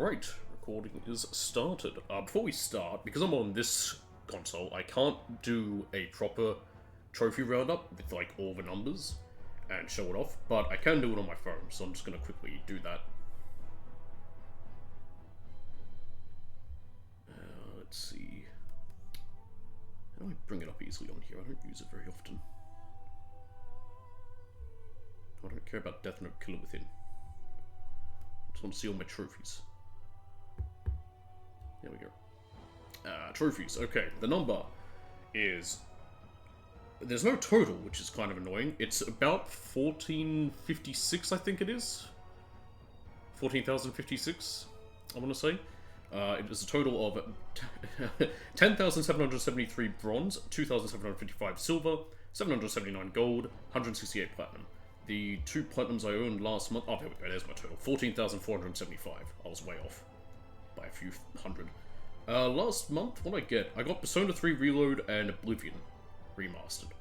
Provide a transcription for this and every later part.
Alright, recording is started. Before we start, because I'm on this console, I can't do a proper trophy roundup with like all the numbers and show it off, but I can do it on my phone, so I'm just going to quickly do that. Let's see. How do I bring it up easily on here? I don't use it very often. I don't care about Death Note Killer Within. I just want to see all my trophies. There we go. Trophies. Okay, the number is... There's no total, which is kind of annoying. It's about 1456, I think it is. 14,056, I want to say. It is a total of 10,773 bronze, 2,755 silver, 779 gold, 168 platinum. The 2 platinums I earned last month... Oh, there we go, there's my total. 14,475. I was way off by a few hundred. Last month, what did I get? I got Persona 3 Reload and Oblivion Remastered.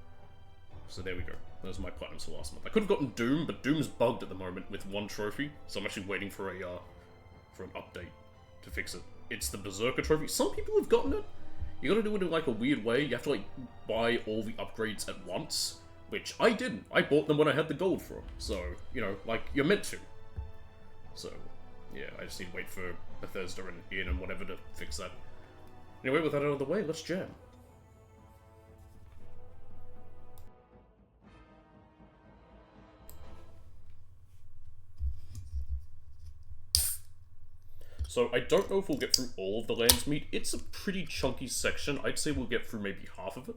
So there we go. Those are my platinums for last month. I could have gotten Doom, but Doom's bugged at the moment with 1 trophy, so I'm actually waiting for an update to fix it. It's the Berserker trophy. Some people have gotten it. You gotta do it in like a weird way. You have to like buy all the upgrades at once, which I didn't. I bought them when I had the gold for them. So, you know, like, you're meant to. So, yeah, I just need to wait for Bethesda and Ian and whatever to fix that. Anyway, with that out of the way, let's jam. So, I don't know if we'll get through all of the Landsmeet. It's a pretty chunky section. I'd say we'll get through maybe half of it.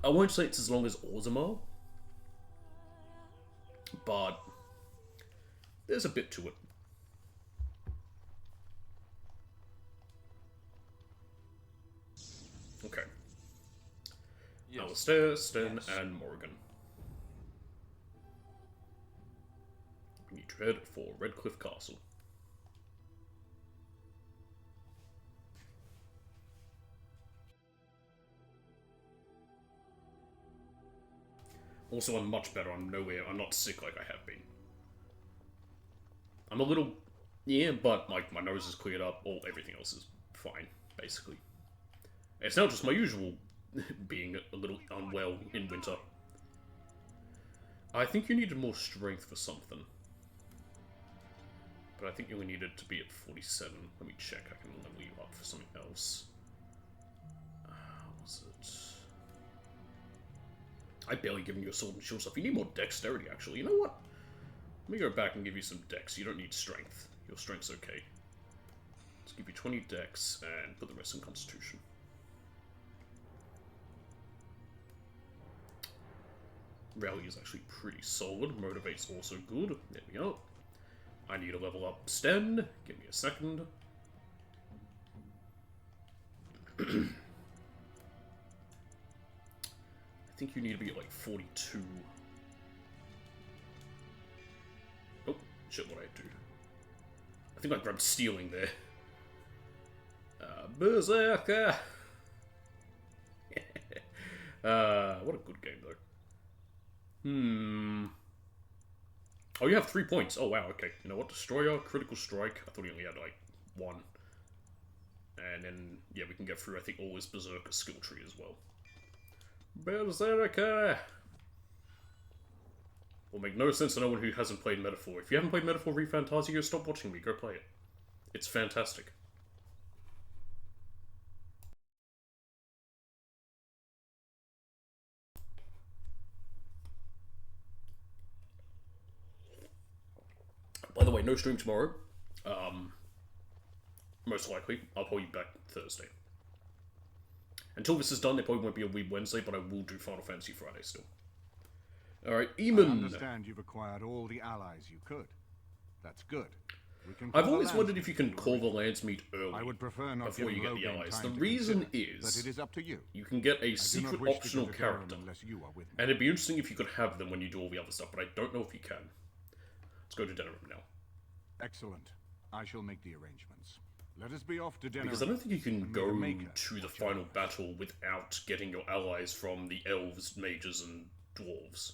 I won't say it's as long as Orzammar, but there's a bit to it. Okay. Yes. Alistair, Sten, yes. And Morrigan. We need to head for Redcliffe Castle. Also, I'm much better. I'm not sick like I have been. I'm a little... Yeah, but like my nose is cleared up. Everything else is fine, basically. It's now just my usual being a little unwell in winter. I think you needed more strength for something. But I think you only needed to be at 47. Let me check. I can level you up for something else. What was it? I barely given you a sword and shield stuff. You need more dexterity, actually. You know what? Let me go back and give you some dex. You don't need strength. Your strength's okay. Let's give you 20 dex and put the rest in constitution. Rally is actually pretty solid. Motivate's also good. There we go. I need to level up Sten. Give me a second. I think you need to be at like 42. Oh, shit, what I do? I think I grabbed stealing there. Berserker! What a good game, though. Oh, you have 3 points. Oh, wow, okay. You know what? Destroyer, Critical Strike. I thought he only had, like, 1. And then, yeah, we can get through, I think, all his Berserker skill tree as well. Berserker! Will make no sense to no one who hasn't played Metaphor. If you haven't played Metaphor ReFantazio, stop watching me. Go play it. It's fantastic. By the way, no stream tomorrow. Most likely. I'll probably be back Thursday. Until this is done, there probably won't be a Weeb Wednesday, but I will do Final Fantasy Friday still. Alright, Eamon. I understand you've acquired all the allies you could. That's good. I've always wondered if you can call the Landsmeet early. I would prefer not before you get the allies. The reason is but it is up to you. You can get a secret optional character. And it'd be interesting if you could have them when you do all the other stuff, but I don't know if you can. Let's go to Denerim now. Excellent. I shall make the arrangements. Let us be off to Denerim. Because I don't think you can go to the final battle without getting your allies from the elves, mages, and dwarves.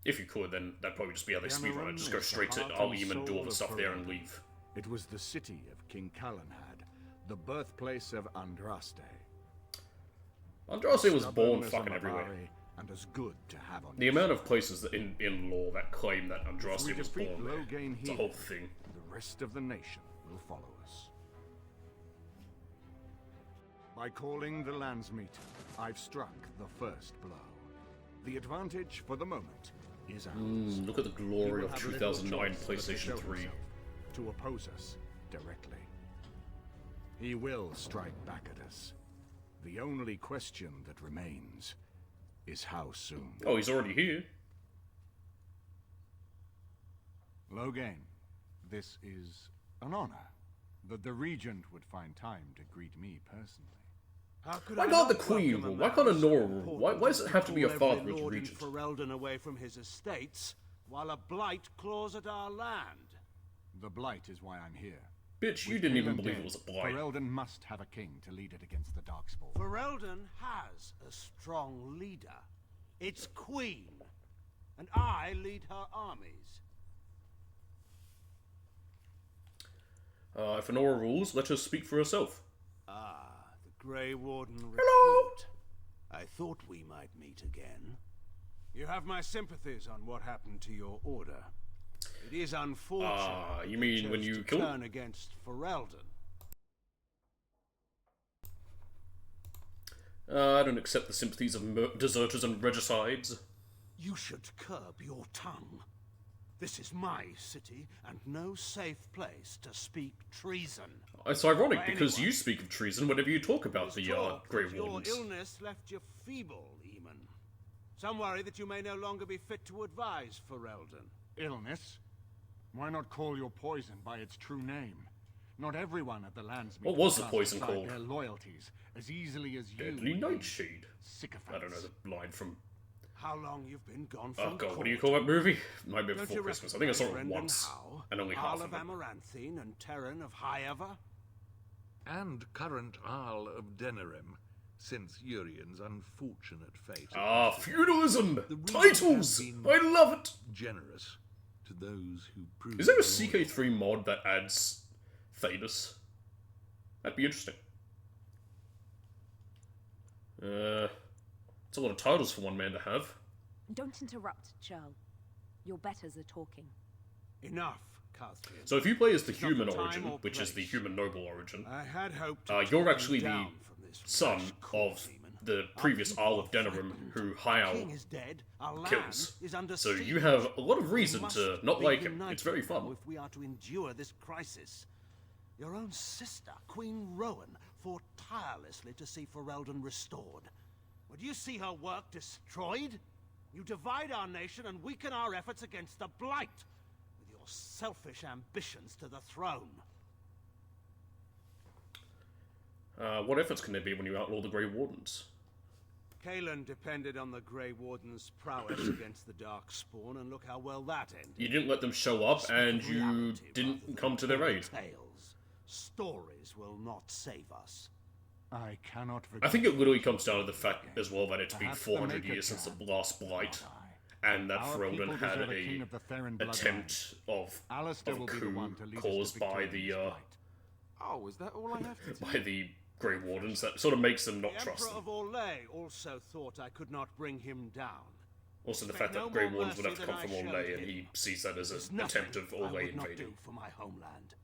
If you could, then that'd probably just be how they speedrun it. Just go Denerim straight is to the heart and Alim and do all the soul stuff of there and Faroldon. leave. It was the city of King Calenhad, the birthplace of Andraste. Andraste was Stubborn born as a fucking everywhere. Mabari, and as good to have on The your amount of places that in lore that claim that we Andraste was defeat born there, Loghain it's a here, whole thing. the rest of the nation will follow us. By calling the Landsmeet, I've struck the first blow. The advantage for the moment is ours. Look at the He glory will of have little 2009 choice but to PlayStation show 3. himself, to oppose us directly. He will strike back at us. The only question that remains is how soon. Oh, he's already here. Loghain, this is an honor that the Regent would find time to greet me personally. How could Why I can't the not Queen welcome a rule? Why man can't a so Nora rule? important Why does it have to be a call father every as lord in regent? Ferelden away from his estates, while a blight claws at our land? The Blight is why I'm here. Bitch, you With didn't even Caelan believe dead, it was a blight. Ferelden must have a king to lead it against the Darkspawn. Ferelden has a strong leader. Its queen. And I lead her armies. If Honora rules, let her speak for herself. Ah, the Grey Warden recruit. Hello! I thought we might meet again. You have my sympathies on what happened to your order. It is unfortunate. You mean when chose you to killed- turn against Ferelden. I don't accept the sympathies of deserters and regicides. You should curb your tongue. This is my city, and no safe place to speak treason. It's ironic For because anyone. you speak of treason whenever you talk about It's the talk Grey that your Wardens. illness left you feeble, Eamon. Some worry that you may no longer be fit to advise Ferelden. Illness? Why not call your poison by its true name? Not everyone at the Landsmeet What was the will poison cast aside called? their loyalties as easily as you. Deadly would. Nightshade. Sycophants. I don't know the line from... How long you've been gone Oh from god, what do you court? call that movie? Nightmare Don't Before you Christmas. I think I saw it recognize Brendan once. Howe, And only Jarl half of of it. Amaranthine and Terran of Highever? And current Jarl of Denerim, since Urien's unfortunate fate. Ah, feudalism! The regent Titles! has been- I love it! Generous to those who prove. Is there a loyal. CK3 mod that adds Thanos? That'd be interesting. It's a lot of titles for one man to have. Don't interrupt, Jarl. Your betters are talking. Enough, Cuthrian. So if you play as the It's not human the time origin, or which is the place. human noble origin, I had hoped you're to take actually you the down from this son rash court, of Eamon. the Our previous people Earl of are Denerim, frightened. who The Hyle king is dead. Our land kills. is under So siege. you have a lot of We reason must to not be like him. united It's very now fun. if we are to endure this crisis. Your own sister, Queen Rowan, fought tirelessly to see Ferelden restored. Would you see her work destroyed? You divide our nation and weaken our efforts against the Blight, with your selfish ambitions to the throne. What efforts can there be when you outlaw the Grey Wardens? Caelan depended on the Grey Warden's prowess against the Darkspawn, and look how well that ended. You didn't let them show up, and you Reality rather didn't than come to their aid. tales. Stories will not save us. I cannot forget. I think it literally comes down to the fact as well that it's been Perhaps the 400 Maker years since the can, last Blight, I. and that Our people Ferelden had deserve a king of the Theron bloodline. attempt of Alistair a will be the coup one to lead us caused to by victory in the this fight. Oh, is that all I have to do? by the Grey Wardens that sort of makes them not The trust Emperor them. of Orlais also thought I could not bring him down. Also, the Expect fact no that Grey more Wardens would mercy have to come than from I showed Orlais, and him. he sees that as There's an nothing attempt of I Orlais would not invading. do for my homeland.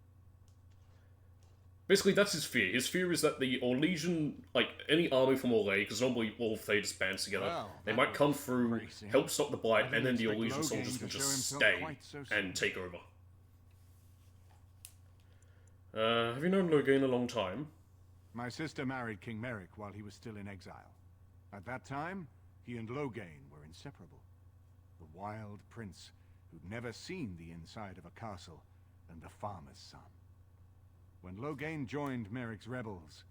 Basically, that's his fear. His fear is that the Orlesian, like any army from Orlais, because normally all Thedas bands together, Well, they that might was come through, bracing. help stop the Blight, I and then didn't the expect Orlesian Loghain soldiers to will show just himself stay quite so and soon. take over. Have you known Loghain a long time? My sister married King Merrick while he was still in exile. At that time, he and Loghain were inseparable. The wild prince who'd never seen the inside of a castle, and the farmer's son. When Loghain joined Merrick's rebels,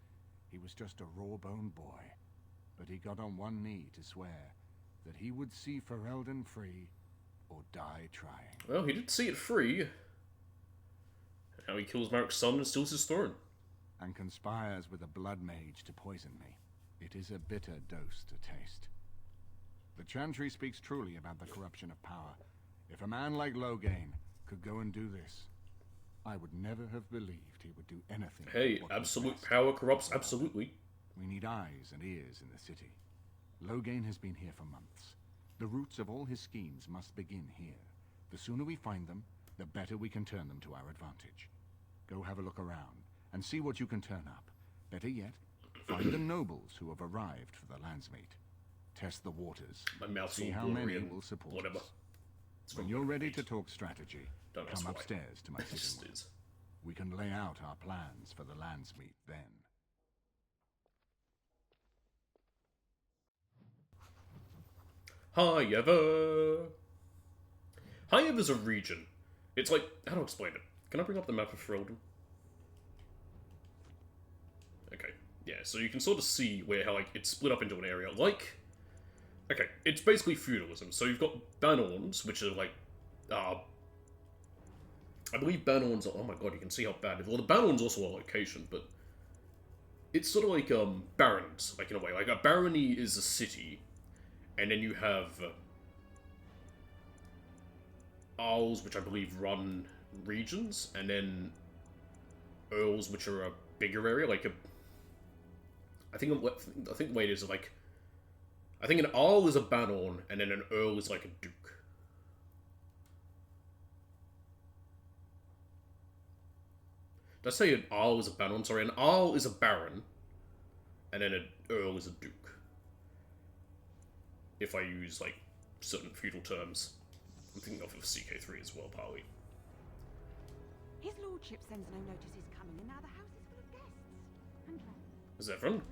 he was just a raw-boned boy. But he got on one knee to swear that he would see Ferelden free or die trying. Well, he did see it free. Now he kills Merrick's son and steals his throne. And conspires with a blood mage to poison me. It is a bitter dose to taste. The Chantry speaks truly about the corruption of power. If a man like Loghain could go and do this, I would never have believed he would do anything. Hey, but what was absolute best. power corrupts absolutely. We need eyes and ears in the city. Loghain has been here for months. The roots of all his schemes must begin here. The sooner we find them, the better we can turn them to our advantage. Go have a look around, and see what you can turn up. Better yet, find the nobles who have arrived for the Landsmate. Test the waters. My mouth's See all how blurry many and will support whatever. us. It's When from you're ready eight. to talk strategy, Don't ask come why. upstairs to my It just sitting room. is. We can lay out our plans for the Landsmeet then. Highever's a region. It's like, how do I explain it? Can I bring up the map of Ferelden? Okay, yeah, so you can sort of see where how like it's split up into an area. Like, okay, it's basically feudalism. So you've got Banorns, which are like, I believe Banorns are, oh my god, you can see how bad it is. Well, the Banorns also a location, but it's sort of like barons, like in a way. Like a barony is a city, and then you have Earls, which I believe run regions, and then Earls, which are a bigger area. Like I think the way it is like, I think an Earl is a Banorn, and then an Earl is like a Duke. Did I say an Earl is a Banorn? Sorry, an Earl is a Baron, and then an Earl is a Duke. If I use, like, certain feudal terms. I'm thinking of CK3 as well, partly. His lordship sends no notice he's coming, and now the house is full of guests. And Is everyone?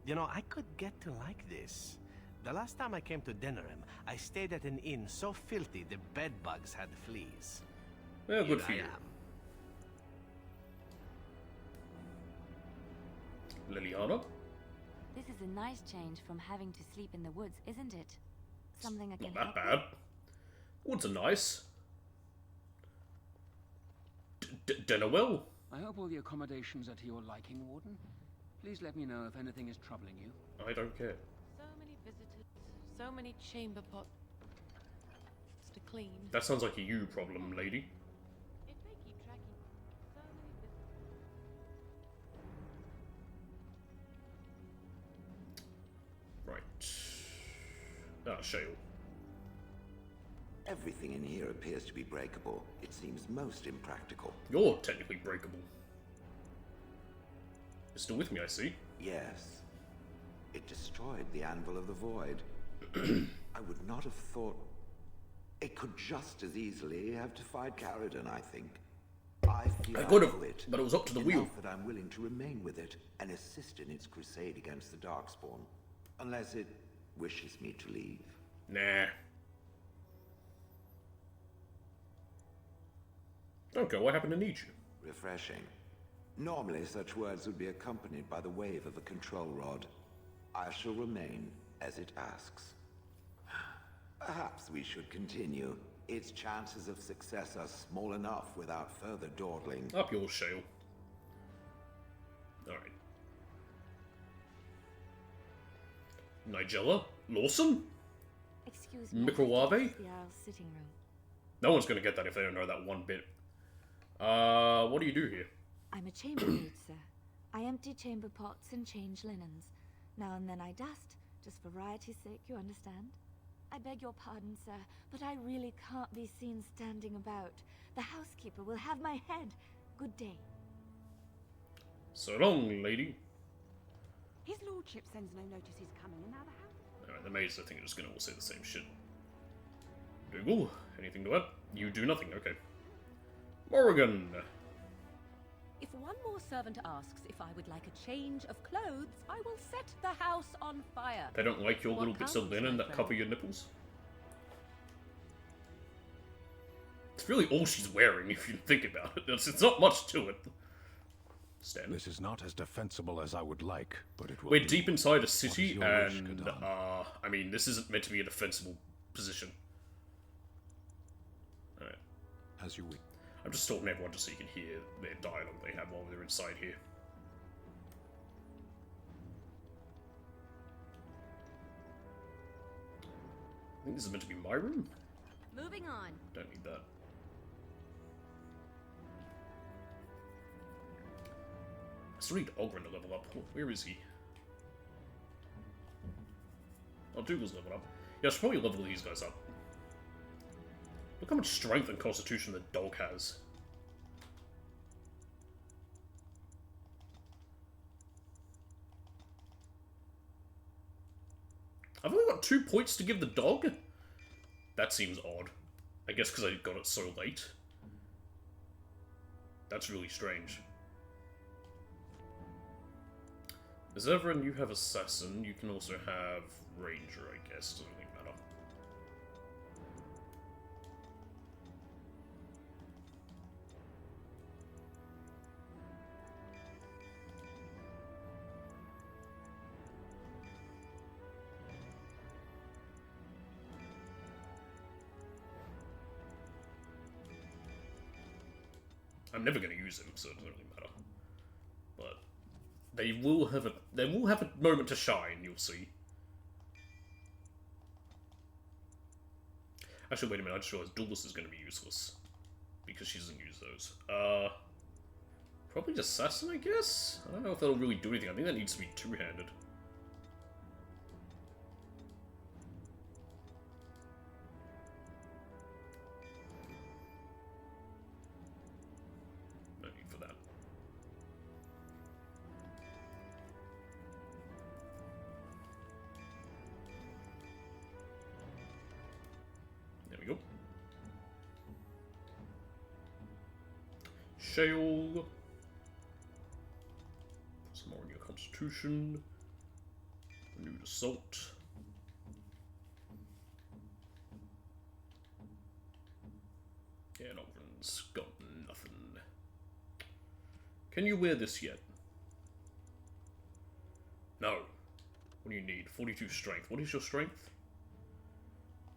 You know, I could get to like this. The last time I came to Denerim, I stayed at an inn so filthy the bed bugs had fleas. Yeah, good Here for I you. am. Liliana? This is a nice change from having to sleep in the woods, isn't it? Something I can Not that help bad. Woods are nice. Dennerwell? I hope all the accommodations are to your liking, Warden. Please let me know if anything is troubling you. I don't care. So many visitors, so many chamber pots to clean. That sounds like a you problem, lady. If they keep tracking so many visitors. Right. Ah, Shale. Everything in here appears to be breakable. It seems most impractical. You're technically breakable. You're still with me, I see. Yes. It destroyed the Anvil of the Void. I would not have thought... It could just as easily have defied Caridon, I think. I feel I I could have, owe it. but it was up to the enough wheel. that I'm willing to remain with it and assist in its crusade against the Darkspawn. Unless it wishes me to leave. Nah. Don't go, I happen to need you. Refreshing. Normally, such words would be accompanied by the wave of a control rod. I shall remain as it asks. Perhaps we should continue. Its chances of success are small enough without further dawdling. Up yours, Shale. Alright. Nigella? Lawson? Excuse me. Microwave? The Earl's sitting room. No one's gonna get that if they don't know that one bit. What do you do here? I'm a chambermaid, sir. I empty chamber pots and change linens. Now and then I dust, just for variety's sake, you understand? I beg your pardon, sir, but I really can't be seen standing about. The housekeeper will have my head. Good day. So long, lady. His lordship sends no notice he's coming, and now the house... Alright, the maids I think are just gonna all say the same shit. Dougal, anything to add? You do nothing, okay. Morrigan! If one more servant asks if I would like a change of clothes, I will set the house on fire. They don't like your What little bits of counts, linen my that friend? cover your nipples? It's really all she's wearing if you think about it. It's not much to it. Stan. This is not as defensible as I would like, but it will We're do. deep inside a What city, is your wish, and, Kadan? I mean, this isn't meant to be a defensible position. Alright. As you wish. I'm just talking to everyone just so you can hear their dialogue they have while they're inside here. think this is meant to be my room. Moving on. Don't need that. I still need Ogren to level up. Where is he? Oh, Dougal's leveled up. Yeah, I should probably level these guys up. Look how much strength and constitution the dog has. I've only got 2 points to give the dog? That seems odd. I guess because I got it so late. That's really strange. As Everin, you have Assassin. You can also have Ranger, I guess. Doesn't really matter. I'm never going to use him, so it doesn't really matter. But they will have a moment to shine. You'll see. Actually, wait a minute. I just realized Dulbus is going to be useless because she doesn't use those. Probably just Assassin, I guess. I don't know if that'll really do anything. I think that needs to be two-handed. Shale. Some more in your constitution. Renewed assault. Yeah, Ogren's got nothing. Can you wear this yet? No. What do you need? 42 strength. What is your strength?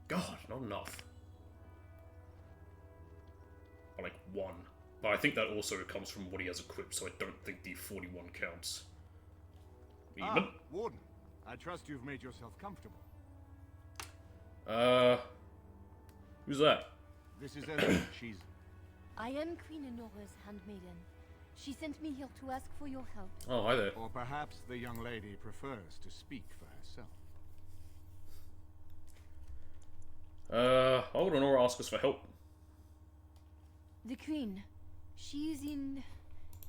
God, not enough. Like 1. But I think that also comes from what he has equipped, so I don't think the 41 counts. Even. Warden. I trust you've made yourself comfortable. Who's that? This is Ellen. She's... I am Queen Enora's handmaiden. She sent me here to ask for your help. Oh, hi there. Or perhaps the young lady prefers to speak for herself. Why would Enora ask us for help? The Queen. She is in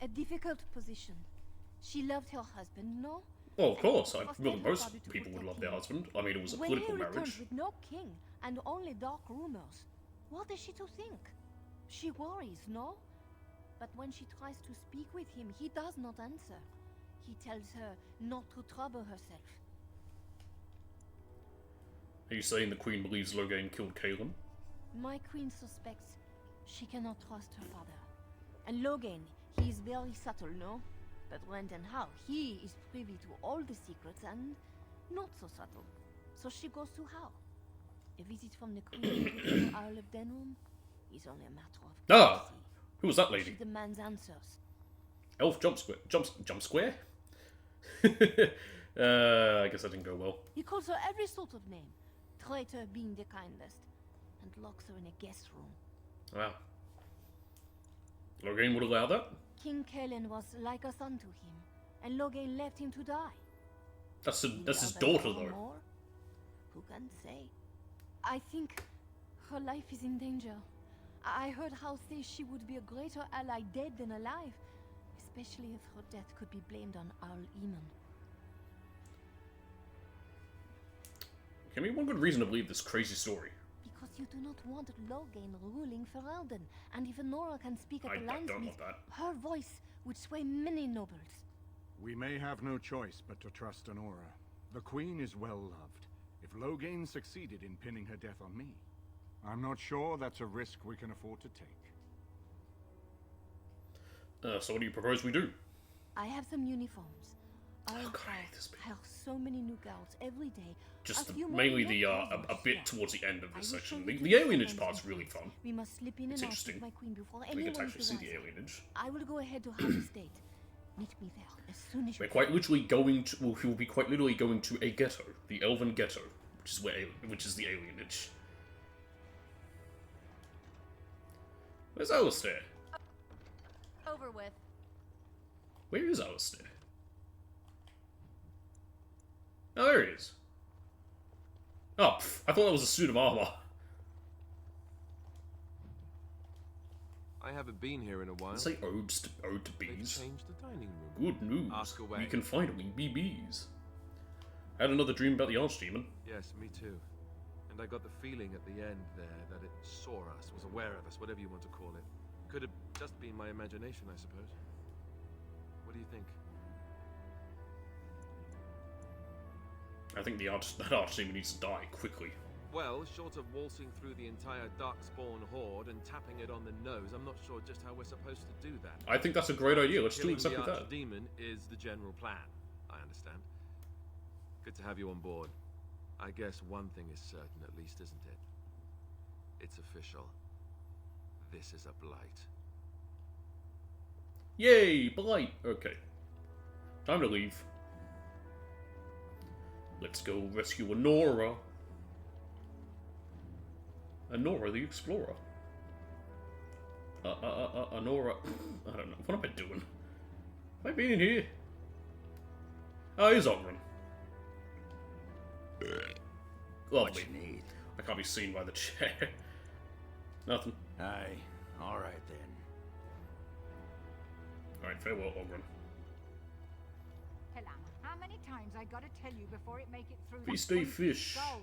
a difficult position. She loved her husband, no? Well, of course. Well, most people would love their husband. I mean, it was a political marriage. When he returned with no king and only dark rumors, what is she to think? She worries, no? But when she tries to speak with him, he does not answer. He tells her not to trouble herself. Are you saying the Queen believes Loghain killed Kaelin? My Queen suspects she cannot trust her father. And Loghain, he is very subtle, no? But when and how, he is privy to all the secrets and not so subtle. So she goes to how? A visit from the Queen to the Isle of Denrum is only a matter of Ah! Who was that lady? She demands answers. Elf Jump Square? Jump Square? I guess that didn't go well. He calls her every sort of name, traitor being the kindest, and locks her in a guest room. Wow. Loghain would allow that? King Kaelin was like a son to him, and Loghain left him to die. That's his daughter, though. More? Who can say? I think her life is in danger. I heard House say she would be a greater ally dead than alive, especially if her death could be blamed on Arl Eamon. Give me one good reason to believe this crazy story. Because you do not want Loghain ruling Ferelden, and if Enora can speak at the Landsmeet, don't want that. her voice would sway many nobles. We may have no choice but to trust Enora. The Queen is well loved. If Loghain succeeded in pinning her death on me, I'm not sure that's a risk we can afford to take. So what do you propose we do? I have some uniforms. I'll hire so many new girls every day. Just mainly the a bit towards the end of this section. The alienage part's really fun. We must slip in it's and interesting. out with my queen before We anyone get to actually see the arrives. alienage. I will go ahead to House Estate. Meet me there as soon as We're quite literally going to. Well, we will be quite literally going to a ghetto, the Elven Ghetto, which is the alienage. Where's Alistair? Over with. Where is Alistair? Oh, there he is. Oh, pff, I thought that was a suit of armor. I haven't been here in a while. Say ode to bees. Changed the dining room. Good news. Ask away. We can find wee bees. I had another dream about the Archdemon. Yes, me too. And I got the feeling at the end there that it saw us, was aware of us, whatever you want to call it. Could have just been my imagination, I suppose. What do you think? I think that Archdemon needs to die quickly. Well, short of waltzing through the entire Darkspawn horde and tapping it on the nose, I'm not sure just how we're supposed to do that. I think that's a great idea. Let's do Killing exactly the that. Archdemon is the general plan. I understand. Good to have you on board. I guess one thing is certain, at least, isn't it? It's official. This is a blight. Yay, blight. Okay. Time to leave. Let's go rescue Honora. Honora the Explorer. Honora. I don't know. What am I doing? Have I been in here? Oh, here's Ogren. Lovely. I can't be seen by the chair. Nothing. Aye. Alright then. Alright, farewell, Ogren. Hello. How many times I gotta tell you before it make it through? Feast day fish. Go.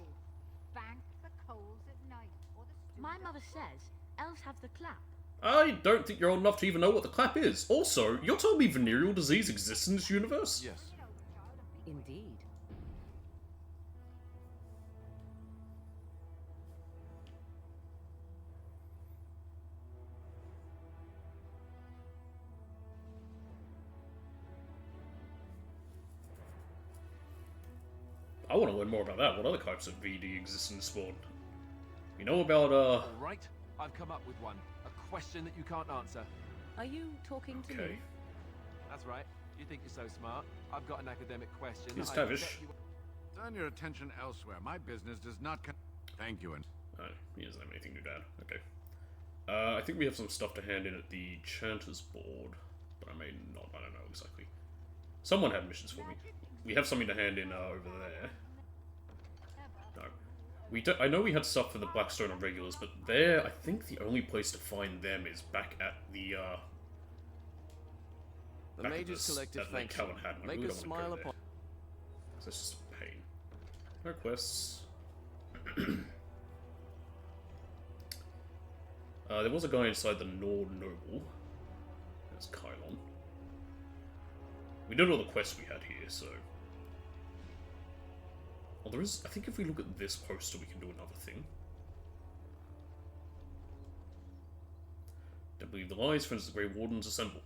Bank the coals at night. Or the My mother says elves have the clap. I don't think you're old enough to even know what the clap is. Also, you're telling me venereal disease exists in this universe? Yes. Indeed. I want to learn more about that. What other types of VD exist in the spawn? You know about, All right, I've come up with one. A question that you can't answer. Are you talking to me? Okay. That's right. You think you're so smart. I've got an academic question. Here's I bet Tavish. you- Turn your attention elsewhere. My business does not Thank you, and... Oh, he doesn't have anything to add. Okay. I think we have some stuff to hand in at the Chanter's board, but I may not. I don't know exactly. Someone had missions for me. We have something to hand in over there. No. We do, I know we had stuff for the Blackstone and Regulars, but there, I think the only place to find them is back at the, The back at Mage's collective at thanks Calvin you. Hadman. Make We a don't wanna go smile there. upon. So it's just a pain. No quests. There was a guy inside the Nord Noble. That's Kylon. We did all the quests we had here, so... Well, there is... I think if we look at this poster, we can do another thing. Don't believe the lies, friends of the Grey Wardens assemble.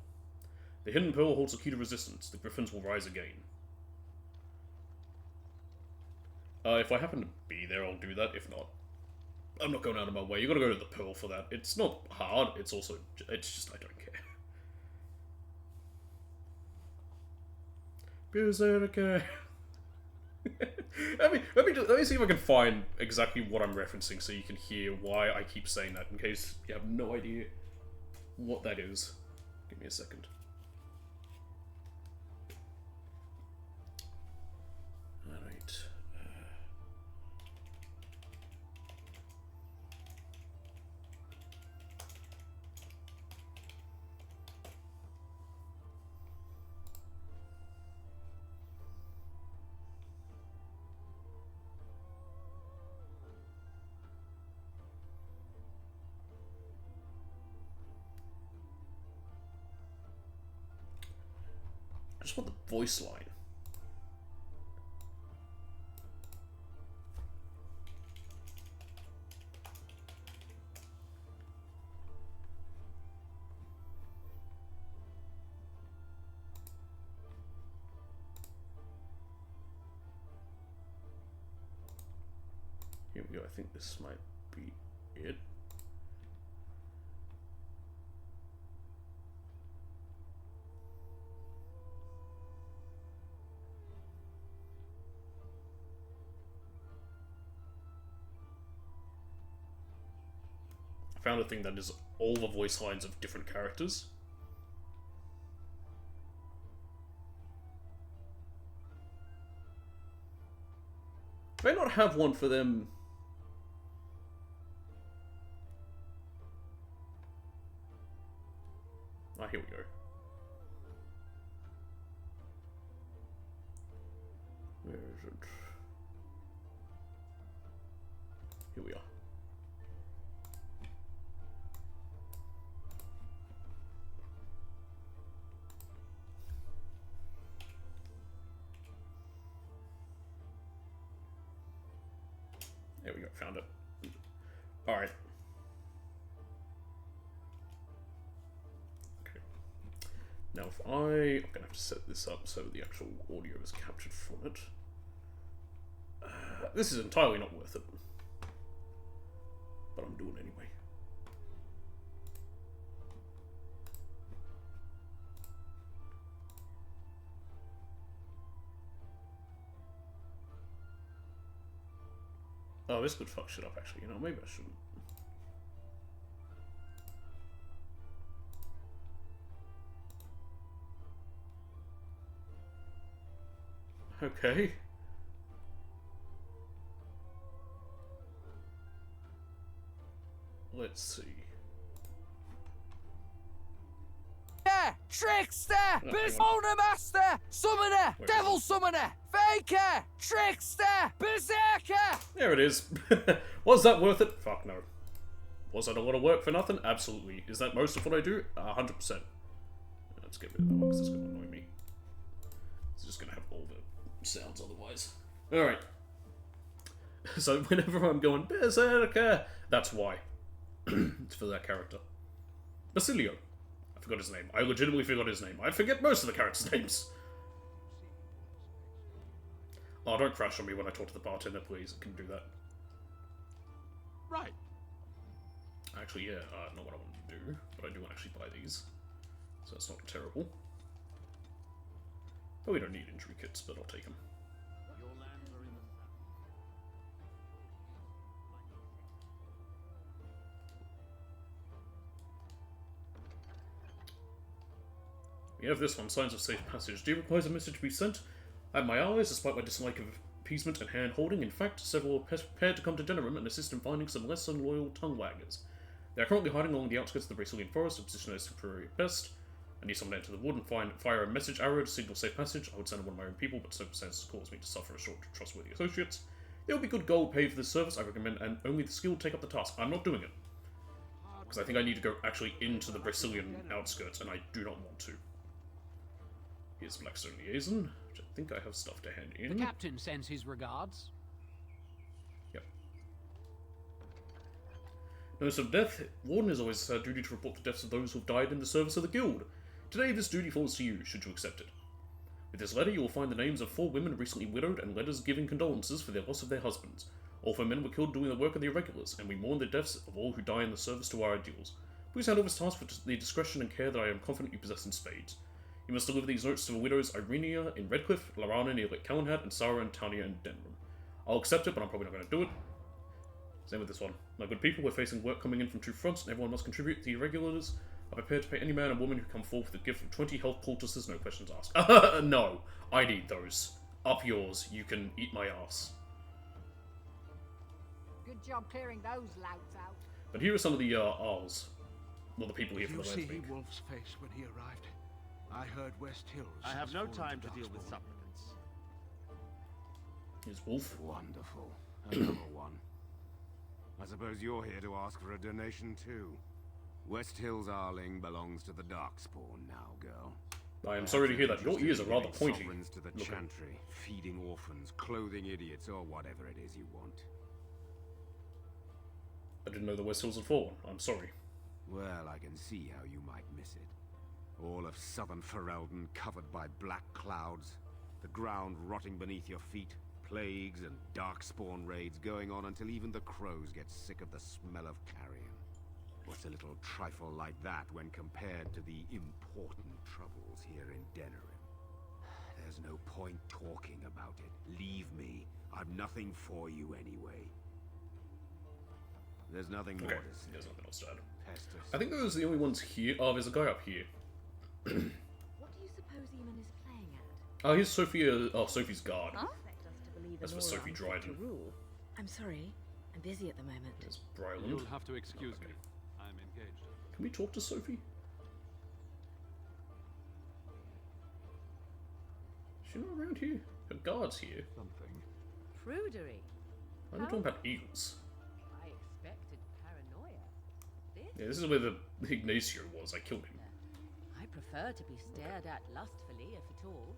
The Hidden Pearl holds a key to resistance. The Griffins will rise again. If I happen to be there, I'll do that. If not, I'm not going out of my way. You gotta go to the Pearl for that. It's not hard, it's also... It's just... I don't care. Berserker! let me see if I can find exactly what I'm referencing so you can hear why I keep saying that, in case you have no idea what that is. Give me a second. Alright. I just want the voice line. Here we go. I think this might be it. found a thing that is all the voice lines of different characters. May not have one for them. Ah, here we go. Where is it? Here we are. There we go, found it. Alright. Okay. Now if I'm gonna have to set this up so the actual audio is captured from it. This is entirely not worth it. But I'm doing it anyway. Oh, this could fuck shit up, actually. You know, maybe I shouldn't. Okay. Let's see. Trickster! Persona Master! Summoner! Devil Summoner! Faker! Trickster! Berserker! There it is. Was that worth it? Fuck no. Was that a lot of work for nothing? Absolutely. Is that most of what I do? 100%. Let's get rid of that one because it's going to annoy me. It's just going to have all the sounds otherwise. Alright. So whenever I'm going Berserker, that's why. It's for that character. Basilio. I forgot his name. I legitimately forgot his name. I forget most of the characters' names. Oh, don't crash on me when I talk to the bartender, please. I can do that. Right. Actually, yeah, not what I wanted to do, but I do want to actually buy these. So that's not terrible. But we don't need injury kits, but I'll take them. We have this one, Signs of Safe Passage. Do you require a message to be sent? I have my allies, despite my dislike of appeasement and hand-holding. In fact, several are prepared to come to Denerim and assist in finding some less than loyal tongue-waggers. They are currently hiding along the outskirts of the Brazilian forest, a position as temporary at best. I need someone to enter the wood and fire a message arrow to signal safe passage. I would send one of my own people, but circumstances cause me to suffer a short, trustworthy associates. There will be good gold paid for this service, I recommend, and only the skilled take up the task. I'm not doing it. Because I think I need to go actually into the Brazilian outskirts, and I do not want to. Here's Blackstone Liaison, which I think I have stuff to hand in. The captain sends his regards. Yep. Notice of death. Warden is always duty to report the deaths of those who have died in the service of the guild. Today this duty falls to you, should you accept it. With this letter you will find the names of 4 women recently widowed and letters giving condolences for their loss of their husbands. All 4 men were killed doing the work of the irregulars, and we mourn the deaths of all who die in the service to our ideals. Please hand over this task with the discretion and care that I am confident you possess in spades. You must deliver these notes to the widows Irenia in Redcliffe, Larana near Lake Calenhad, and Sarah and Tanya in Denerim. I'll accept it, but I'm probably not going to do it. Same with this one. My good people, we're facing work coming in from 2 fronts, and everyone must contribute. The irregulars are prepared to pay any man and woman who come forth with a gift of 20 health poultices, no questions asked. No, I need those. Up yours, you can eat my ass. Good job clearing those louts out. But here are some of the Arls. Well, the people here Did for the you see Landspeak. Wolf's face when he arrived? I heard West Hills. I have has no fallen time to to deal with Darkspawn. supplicants. Here's Wolf. Wonderful. Another one. I suppose you're here to ask for a donation too. West Hills Arling belongs to the Darkspawn now, girl. I am sorry to hear that. Your ears are rather pointy. Sovereigns to the Look at- Chantry, feeding orphans, clothing idiots, or whatever it is you want. I didn't know the West Hills had fallen. I'm sorry. Well, I can see how you might miss it. All of southern Ferelden covered by black clouds, the ground rotting beneath your feet, plagues and darkspawn raids going on until even the crows get sick of the smell of carrion. What's a little trifle like that when compared to the important troubles here in Denerim? There's no point talking about it. Leave me. I've nothing for you anyway. There's nothing more Okay, to say. there's nothing else to add. Pestis. I think those are the only ones here. Oh, there's a guy up here. What do you suppose Eamon is playing at? Oh, here's Sophia. Oh, Sophie's guard. Expect us to believe That's an for Sophie all-round fit to Dryden. rule. I'm sorry. I'm busy at the moment. There's Bryland. You'll have to excuse me. I'm engaged. Can we talk to Sophie? Is she not around here? Her guard's here. Something. Prudery. I'm not talking about eagles. I expected paranoia. Yeah, this is where the Ignacio was. I killed him. I prefer to be stared at lustfully, if at all.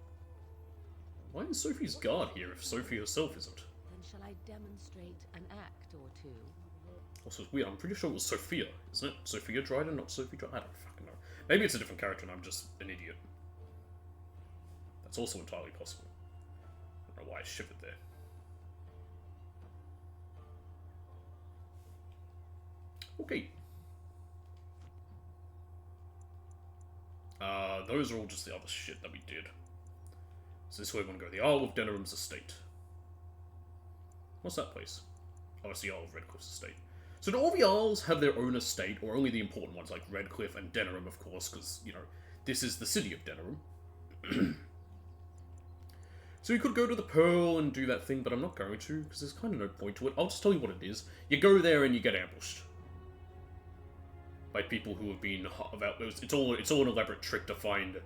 Why is Sophie's guard here if Sophie herself isn't? Then shall I demonstrate an act or two? Also, it's weird. I'm pretty sure it was Sophia, isn't it? Sophia Dryden, not Sophie Dryden. I don't fucking know. Maybe it's a different character and I'm just an idiot. That's also entirely possible. I don't know why I shivered there. Okay. Those are all just the other shit that we did. So this way we're gonna go. The Isle of Denerim's estate. What's that place? Oh, it's the Isle of Redcliffe's estate. So do all the Isles have their own estate, or only the important ones, like Redcliffe and Denerim, of course, because, you know, this is the city of Denerim. So we could go to the Pearl and do that thing, but I'm not going to, because there's kind of no point to it. I'll just tell you what it is. You go there and you get ambushed. By people who have been about it's all an elaborate trick to find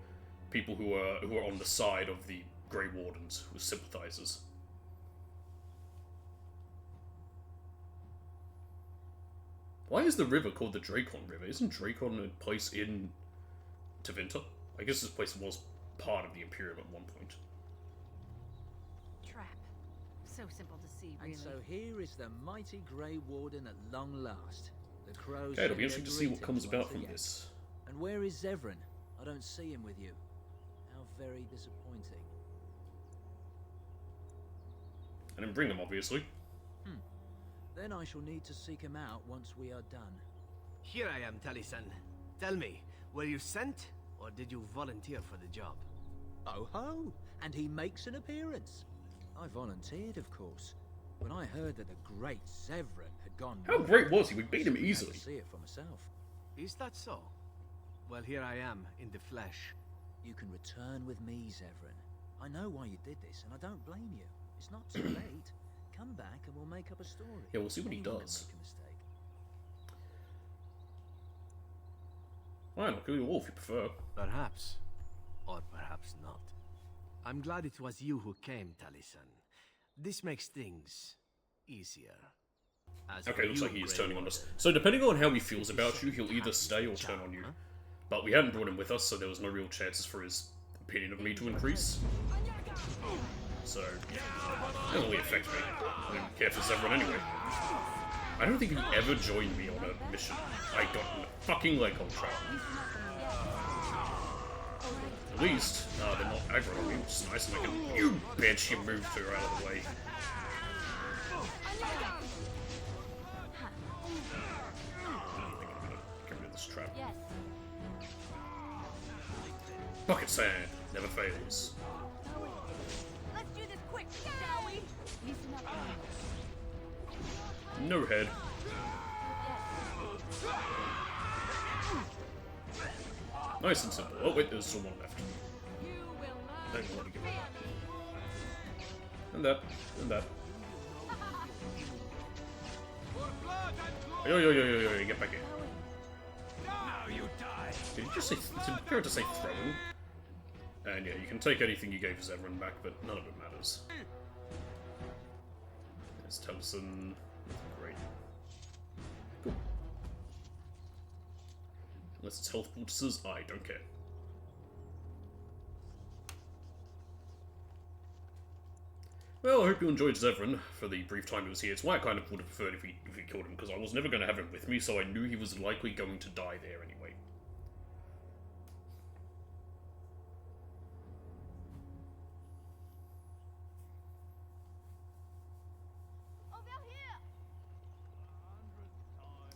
people who are on the side of the Grey Wardens, who are sympathizers. Why is the river called the Dracon River? Isn't Dracon a place in Tevinter? I guess this place was part of the Imperium at one point. Trap. So simple to see, really. And so here is the mighty Grey Warden at long last. The crows. Okay, it'll be interesting to see what comes about from this. And where is Zevran? I don't see him with you. How very disappointing. I didn't bring them, obviously. Then I shall need to seek him out once we are done. Here I am, Taliesin. Tell me, were you sent, or did you volunteer for the job? Oh ho! And he makes an appearance. I volunteered, of course. When I heard that the great Zevran had gone... How great was he? We beat him easily. I see it for myself. Is that so? Well, here I am, in the flesh. You can return with me, Zevran. I know why you did this, and I don't blame you. It's not too late. Come back and we'll make up a story. Yeah, we'll see what he Anyone does. can make a mistake. Fine, I'll kill you all if you prefer. Perhaps. Or perhaps not. I'm glad it was you who came, Taliesin. This makes things easier. As Okay, for looks you, like he is Grey turning on us. Warden, So depending on how he feels about you, he'll either stay or turn on you. But we hadn't brought him with us, so there was no real chances for his opinion of me to increase. So, it doesn't really affect me. I don't care for Zevran anyway. I don't think he ever joined me on a mission. I got in a fucking leg hold trap. At least, they're not aggro on me, which is nice, and I can, you bitch, you moved her out of the way. I think I'm gonna get rid of this trap. Yes. Bucket sand, never fails. Let's do this quick, shall we? Listen up. No head. Nice and simple. Oh wait, there's still one left. I don't want to give it up. And that. And that. Yo, get back in. Did you just say, did you care to say throwing? And yeah, you can take anything you gave Zevran back, but none of it matters. There's Taliesin. Great. Cool. Unless it's health poultices, I don't care. Well, I hope you enjoyed Zevran for the brief time he was here. It's why I kind of would have preferred if he killed him, because I was never going to have him with me, so I knew he was likely going to die there anyway.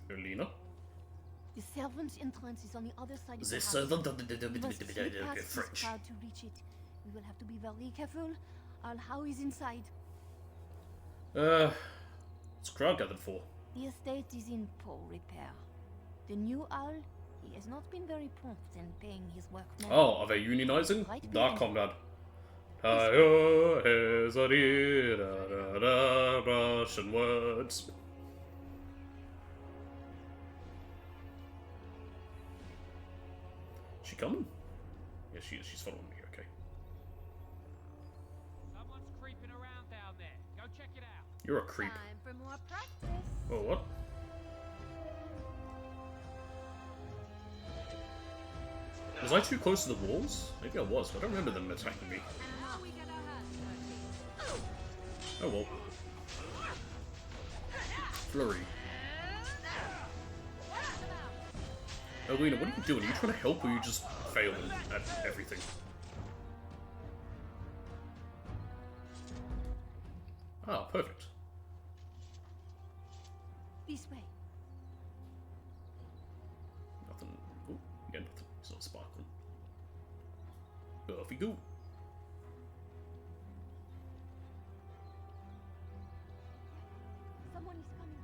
Erlina? The servant's entrance is on the other side of The the house. servant We must slip past this French. crowd to reach it. We will have to be very careful. How is inside? What's the crowd gathered for? The estate is in poor repair. The new owl, he has not been very prompt in paying his workmen. Oh, are they unionizing? Nah, calm down. Russian words. She coming? Yeah, she is. She's following me, okay. Someone's creeping around down there. Go check it out. You're a creep. Time for more practice. Oh, what? Was I too close to the walls? Maybe I was, but I don't remember them attacking me. Oh well. Flurry. Alina, what are you doing? Are you trying to help or are you just failing at everything? Ah, perfect. This way. Nothing. Oh, again, nothing. It's not sparkling. Off we go. Someone is coming.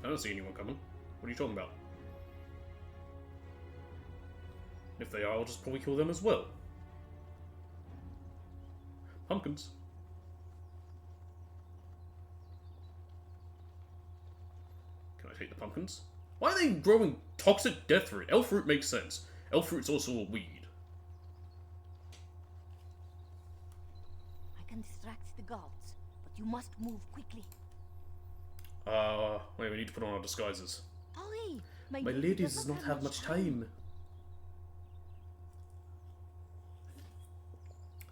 I don't see anyone coming. What are you talking about? If they are, I'll just probably kill them as well. Pumpkins. Can I take the pumpkins? Why are they growing toxic death fruit? Elf fruit makes sense. Elf fruit's also a weed. I can distract the guards, but you must move quickly. Wait, we need to put on our disguises. Hurry! My lady does not have much time.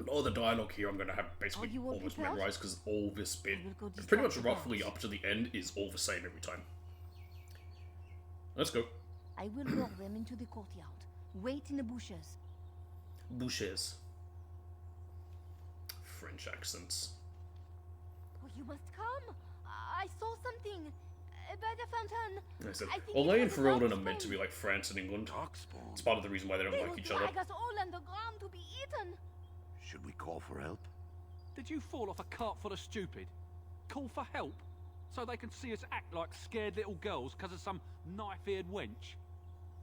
All the dialogue here I'm going to have basically almost memorized because all this bit, pretty much roughly up to the end, is all the same every time. Let's go. I will lure them into the courtyard. Wait in the bushes. Bushes. French accents. Oh, you must come. I saw something by the fountain. I said, Olay and Ferelden are meant to be like France and England. It's part of the reason why they don't like each other. Drag us all underground to be eaten. Should we call for help? Did you fall off a cart full of stupid? Call for help? So they can see us act like scared little girls because of some knife-eared wench?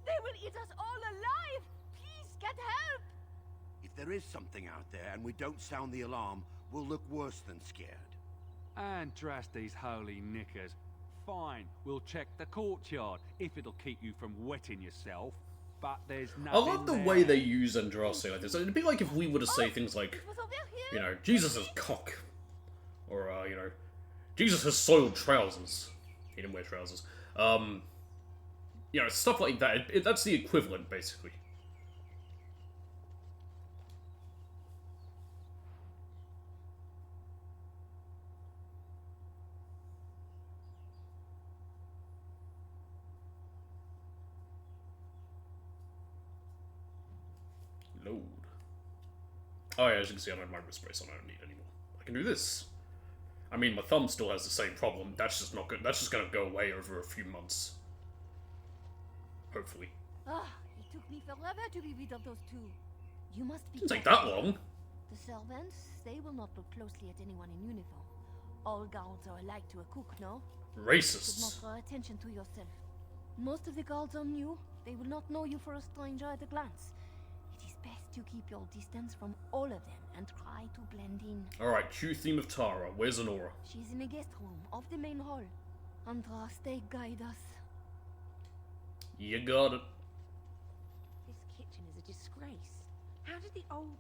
They will eat us all alive! Please, get help! If there is something out there and we don't sound the alarm, we'll look worse than scared. And drast these holy knickers. Fine, we'll check the courtyard, if it'll keep you from wetting yourself. But there's I nothing love the there. way they use Andraste like this. It'd be like if we were to say things like, you know, Jesus is cock. Or, you know, Jesus has soiled trousers. He didn't wear trousers. You know, stuff like that. That's the equivalent, basically. Load. Oh yeah, as you can see, I don't have my wrist brace on. I don't need anymore. I can do this. I mean, my thumb still has the same problem. That's just not good. That's just gonna go away over a few months. Hopefully. Ah, it took me forever to be rid of those two. You must be. Didn't take that long. The servants, they will not look closely at anyone in uniform. All guards are alike to a cook, no? Racists. You should not draw attention to yourself. Most of the guards are new. They will not know you for a stranger at a glance. It is best to keep your distance from all of them and try to blend in. Alright, cue theme of Tara. Where's Honora? She's in the guest room of the main hall. Andraste, guide us. You got it. This kitchen is a disgrace. How did the old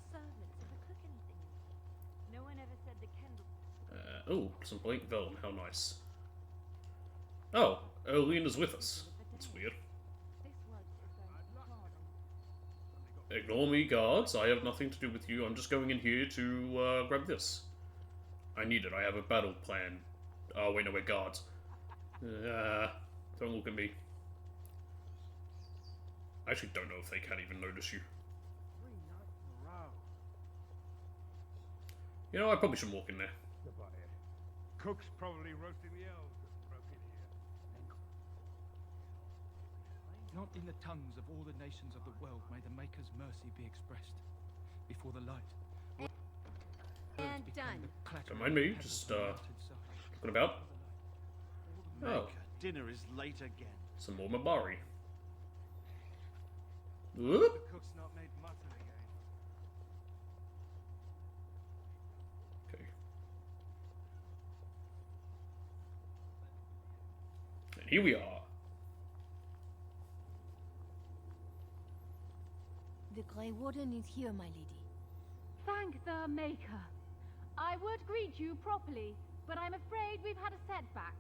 servants ever cook anything? No one ever said the candle. Oh, some blank vellum. How nice. Oh, Olena's with us. That's weird. Ignore me, guards. I have nothing to do with you. I'm just going in here to grab this. I need it. I have a battle plan. Oh, wait, no, we're guards. Don't look at me. I actually don't know if they can even notice you. You know, I probably shouldn't walk in there. Cook's probably roasting the elves that broke in here. Not in the tongues of all the nations of the world may the Maker's mercy be expressed. Before the light. And done. Don't mind me, just What about? Oh, Dinner is late again. some more Mabari. Whoop. Cook's not made mutton again. Okay. And here we are. The Grey Warden is here, my lady. Thank the Maker. I would greet you properly, but I'm afraid we've had a setback.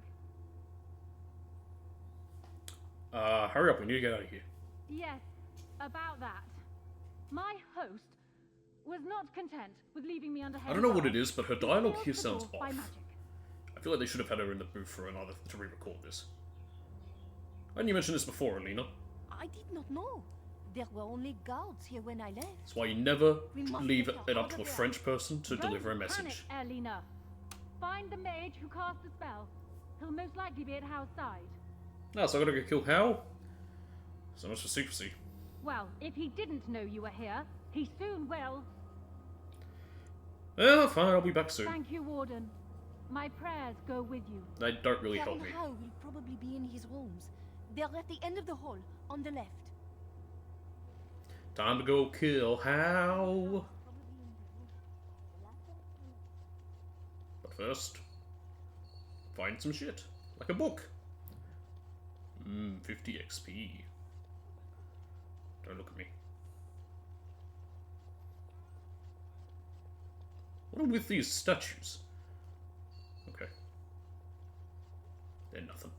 Hurry up, we need to get out of here. Yes, about that. My host was not content with leaving me under heavy I don't know what guard. it is, but her He dialogue failed here to sounds force by off. magic. I feel like they should have had her in the booth for another to re-record this. Hadn't you mentioned this before, Alina? I did not know. There were only guards here when I left. That's why you never We must leave get it her up out to of a there. French person to deliver a Don't message. Panic, Elena. Find the mage who cast the spell. He'll most likely be at Hal's side. No, so I gotta go kill Hal? So much for secrecy. Well, if he didn't know you were here, he soon will. Yeah, fine, I'll be back soon. Thank you, Warden. My prayers go with you. They don't really help Baron me. Howe will probably be in his rooms. They're at the end of the hall, on the left. Time to go kill Hal. But first, find some shit. Like a book. 50 XP. Don't look at me. What are with these statues? Okay. They're nothing.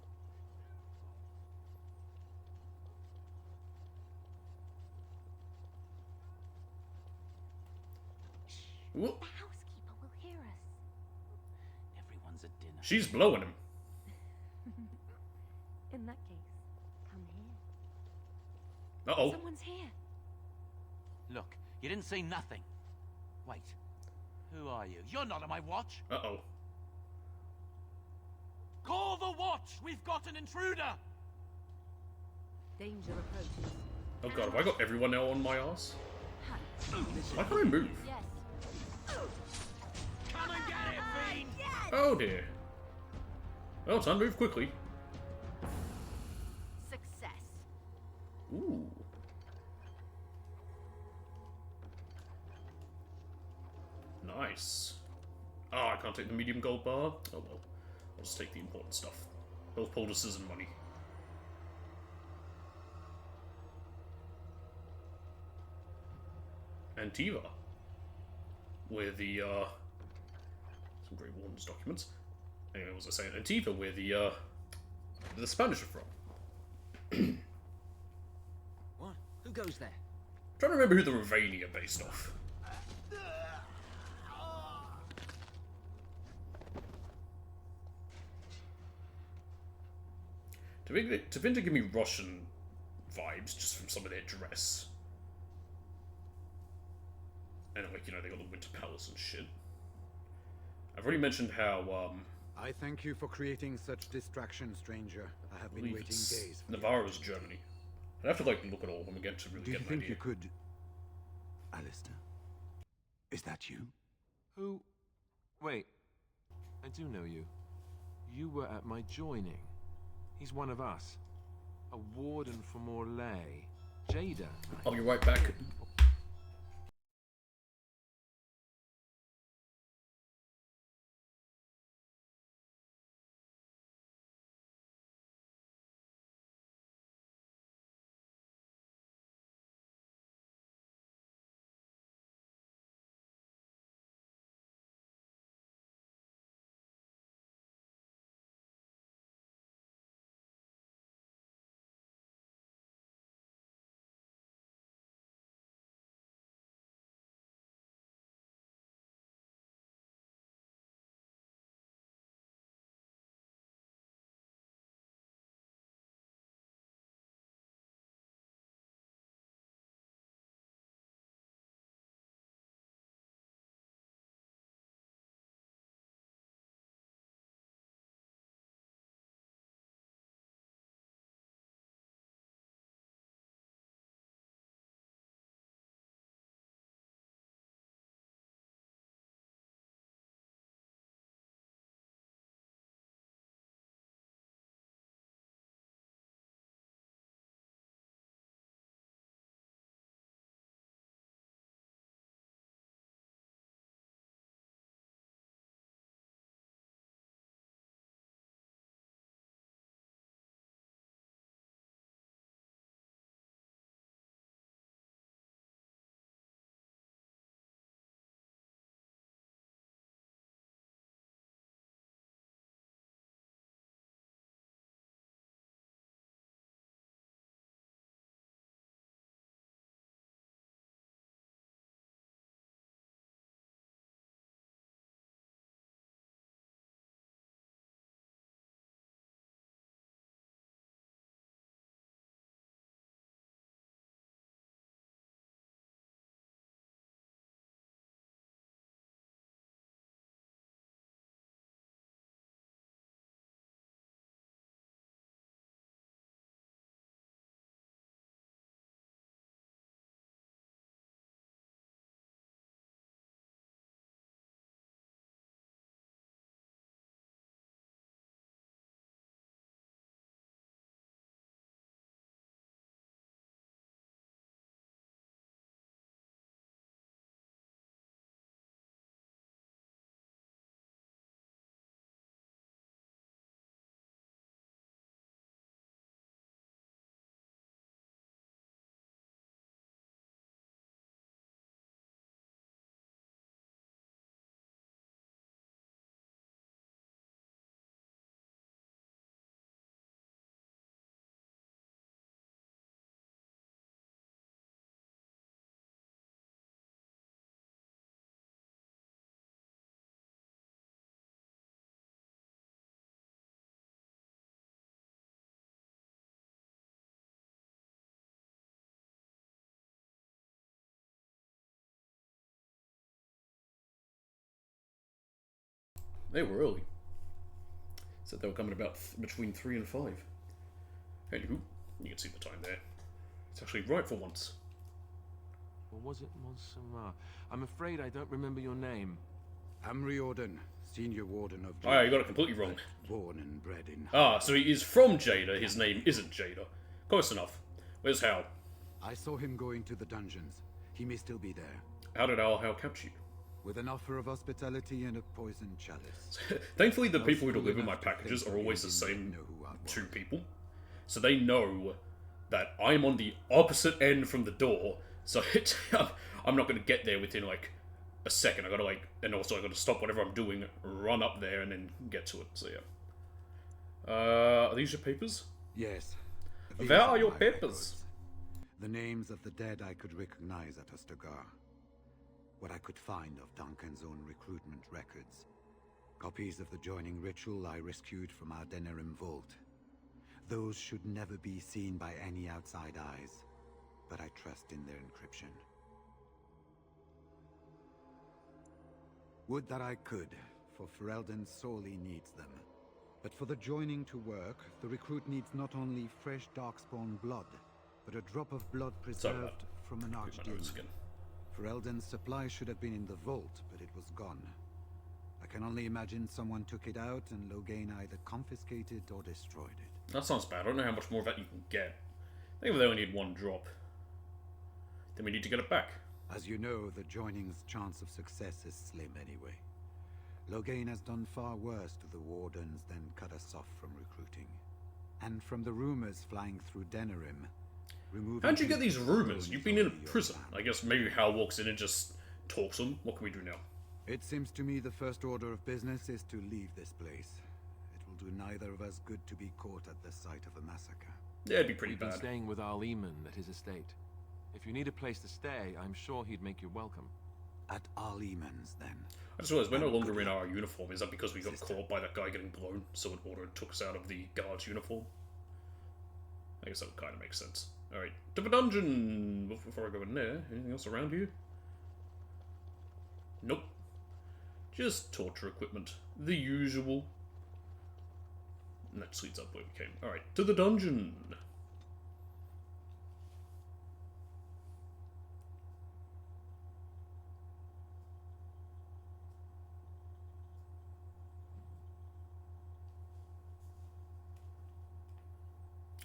Whoop. The housekeeper will hear us. Everyone's at dinner. She's blowing him. In that case, come here. Uh-oh. Someone's here. Look, you didn't say nothing. Wait. Who are you? You're not on my watch. Uh-oh. Call the watch! We've got an intruder! Danger approaches. Oh god, have I got everyone now on my ass? Why can't I move? Yes. Come and get it, fiend! Oh dear. Well, time to move quickly. Success. Ooh. Nice. Oh, I can't take the medium gold bar? Oh well. I'll just take the important stuff. Health poultices and money. Antiva. Where the, some Grey Warden's documents. Anyway, what was I saying? Antiva, where the Spanish are from. What? Who goes there? Trying to remember who the Ravani are based off. Tevinter give me Russian vibes just from some of their dress. And like, you know, they got the Winter Palace and shit. I've already mentioned how, I thank you for creating such distraction, stranger. I have been waiting days for Navarro's Germany. I'd have to, like, look at all of them again to really Do you get an think idea. you could... Alistair? Is that you? Who? Wait. I do know you. You were at my joining. He's one of us. A warden from Orlais. Jada. I'll be right back. They were early. Said they were coming about between 3 and 5. Anywho, you can see the time there. It's actually right for once. Or was it Montserrat? I'm afraid I don't remember your name. I'm Riordan, Senior Warden of Jada. Oh, you got it completely wrong. Born and bred in... Ah, so he is from Jada, his name isn't Jada. Close enough. Where's Hal? I saw him going to the dungeons. He may still be there. How did Hal capture you? With an offer of hospitality and a poisoned chalice. Thankfully, the people who deliver my packages are always the same two people. So they know that I'm on the opposite end from the door, so I'm not going to get there within, like, a second. I gotta, like, and also I gotta stop whatever I'm doing, run up there, and then get to it, so yeah. Are these your papers? Yes. Where are your my papers? records. The names of the dead I could recognize at Ostagar. What I could find of Duncan's own recruitment records. Copies of the joining ritual I rescued from our Denerim vault. Those should never be seen by any outside eyes, but I trust in their encryption. Would that I could, for Ferelden sorely needs them. But for the joining to work, the recruit needs not only fresh Darkspawn blood, but a drop of blood preserved from an archdemon. Ferelden's supply should have been in the vault, but it was gone. I can only imagine someone took it out and Loghain either confiscated or destroyed it. That sounds bad. I don't know how much more of that you can get. I think they only need one drop. Then we need to get it back. As you know, the joining's chance of success is slim anyway. Loghain has done far worse to the Wardens than cut us off from recruiting. And from the rumors flying through Denerim, removing... How'd you get these rumors? You've been in a prison. I guess maybe Hal walks in and just talks to them. What can we do now? It seems to me the first order of business is to leave this place. It will do neither of us good to be caught at the site of a massacre. Yeah, it'd be pretty We've bad. been staying with Arleman at his estate. If you need a place to stay, I'm sure he'd make you welcome. At Arleman's, then. I just realized we're no longer in our uniform. Is that because we got caught by that guy getting blown, so an order took us out of the guard's uniform? I guess that would kind of make sense. Alright, to the dungeon! Before I go in there, anything else around here? Nope. Just torture equipment. The usual. And that leads up where we came. Alright, to the dungeon!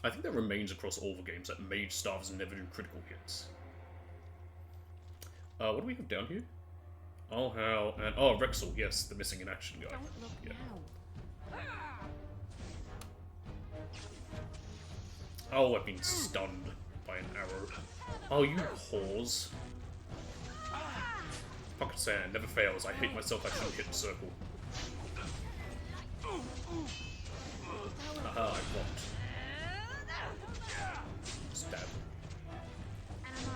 I think that remains across all the games that mage staffs never do critical hits. What do we have down here? Oh, Hal, and oh, Rexel, yes, the missing in action guy. Don't look Yeah. now. Oh, I've been stunned by an arrow. Oh, you whores. Pocket sand never fails. I hate myself. I shouldn't hit the circle. Aha, I won't. Stab.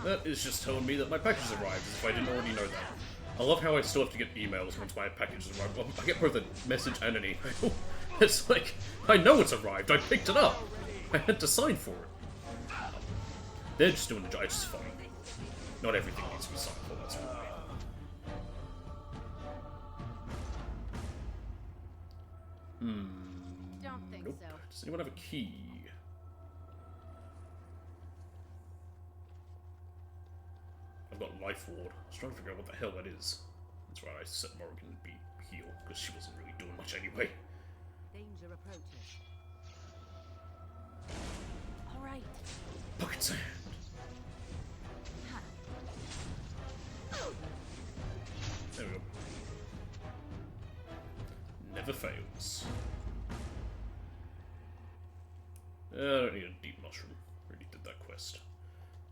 That is just telling me that my package arrived, as if I didn't already know that. I love how I still have to get emails once my package has arrived. Well, I get both a message and an email. It's like, I know it's arrived, I picked it up. I had to sign for it. They're just doing the job, it's just funny. Not everything needs to be signed for, that's right. Don't think Nope. so. Does anyone have a key? I've got Life Ward. I was trying to figure out what the hell that is. That's right, I set Morrigan to be heal, because she wasn't really doing much anyway. Danger approaches. All right. Pocket sand! There we go. Never fails. I don't need a deep mushroom. Already did that quest.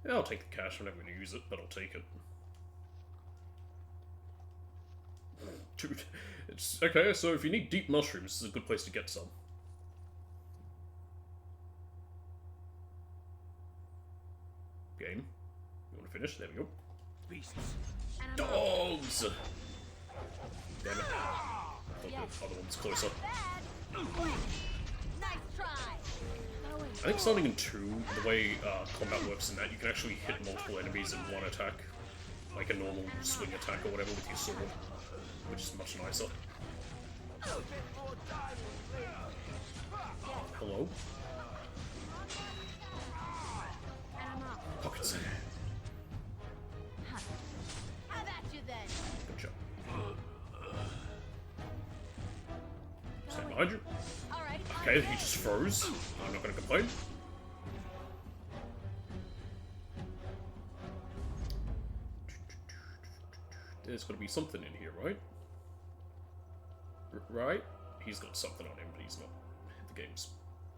Yeah, I'll take the cash. I'm never going to use it, but I'll take it. Dude, it's okay. So if you need deep mushrooms, this is a good place to get some. Game. You want to finish? There we go. Beasts. Dogs! Damn it. I thought the other one's closer. Nice try. I think starting in 2, the way combat works in that, you can actually hit multiple enemies in one attack. Like a normal swing attack or whatever with your sword. Which is much nicer. Hello? Pocket sand. How about you then? Good job. Stand behind you. Okay, he just froze. I'm not gonna complain. There's gotta be something in here, right? Right? He's got something on him, but he's not. The game's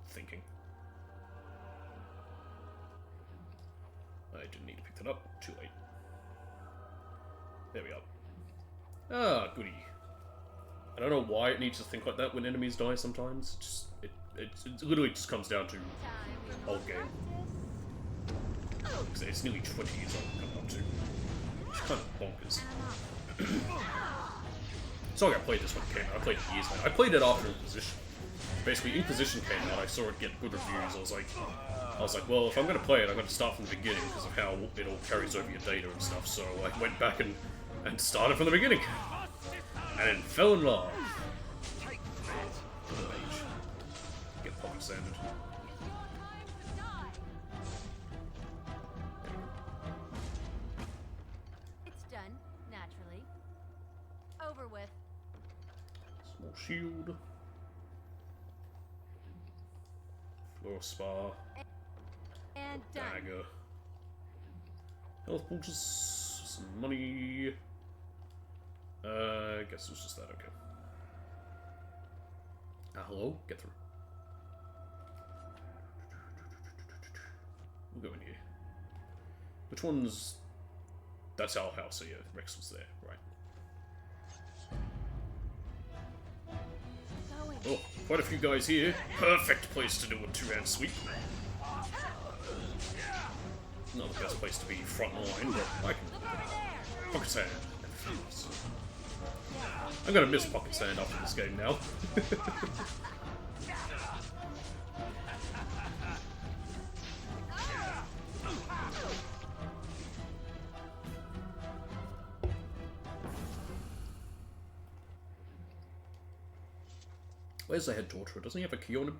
thinking. I didn't need to pick that up. Too late. There we are. Ah, goody. I don't know why it needs to think like that when enemies die sometimes. It literally just comes down to old game. Because it's nearly 20 years old coming up to. It's kind of bonkers. Sorry, I played this when it came out. I played it years ago. I played it after Inquisition. Basically, Inquisition came out, I saw it get good reviews. I was like, well, if I'm going to play it, I'm going to start from the beginning because of how it all carries over your data and stuff. So I went back and started from the beginning. And then fell in love. Get pocket sanded. It's done, naturally. Over with. Small shield. Floor spa. And done. Dagger. Health poultices. Some money. I guess it was just that, okay. Hello? Get through. We'll go in here. Which one's... That's our house, so yeah, Rex was there, right. Oh, quite a few guys here. Perfect place to do a two-hand sweep. Not the best place to be front line, but I can... Pocket sand. I'm gonna miss pocket sand after this game now. Where's the head torturer? Doesn't he have a key on him?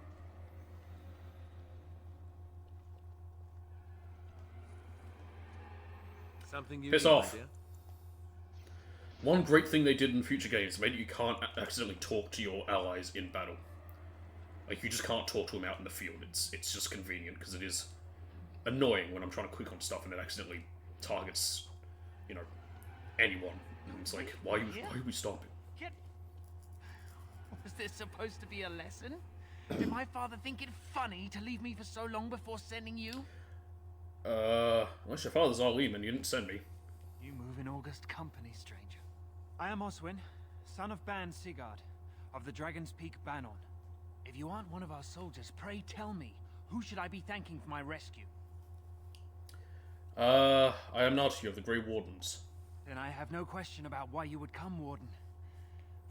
Something you Piss need, off. my dear? One great thing they did in future games made it you can't accidentally talk to your allies in battle. Like, you just can't talk to them out in the field. It's just convenient, because it is annoying when I'm trying to click on stuff and it accidentally targets, you know, anyone. And it's like, why are we stopping? Was this supposed to be a lesson? Did my father think it funny to leave me for so long before sending you? Unless your father's our Lehman, you didn't send me. You move in august company, stranger. I am Oswin, son of Ban Sigurd, of the Dragon's Peak Banon. If you aren't one of our soldiers, pray tell me, who should I be thanking for my rescue? I am not. You of the Grey Wardens. Then I have no question about why you would come, Warden.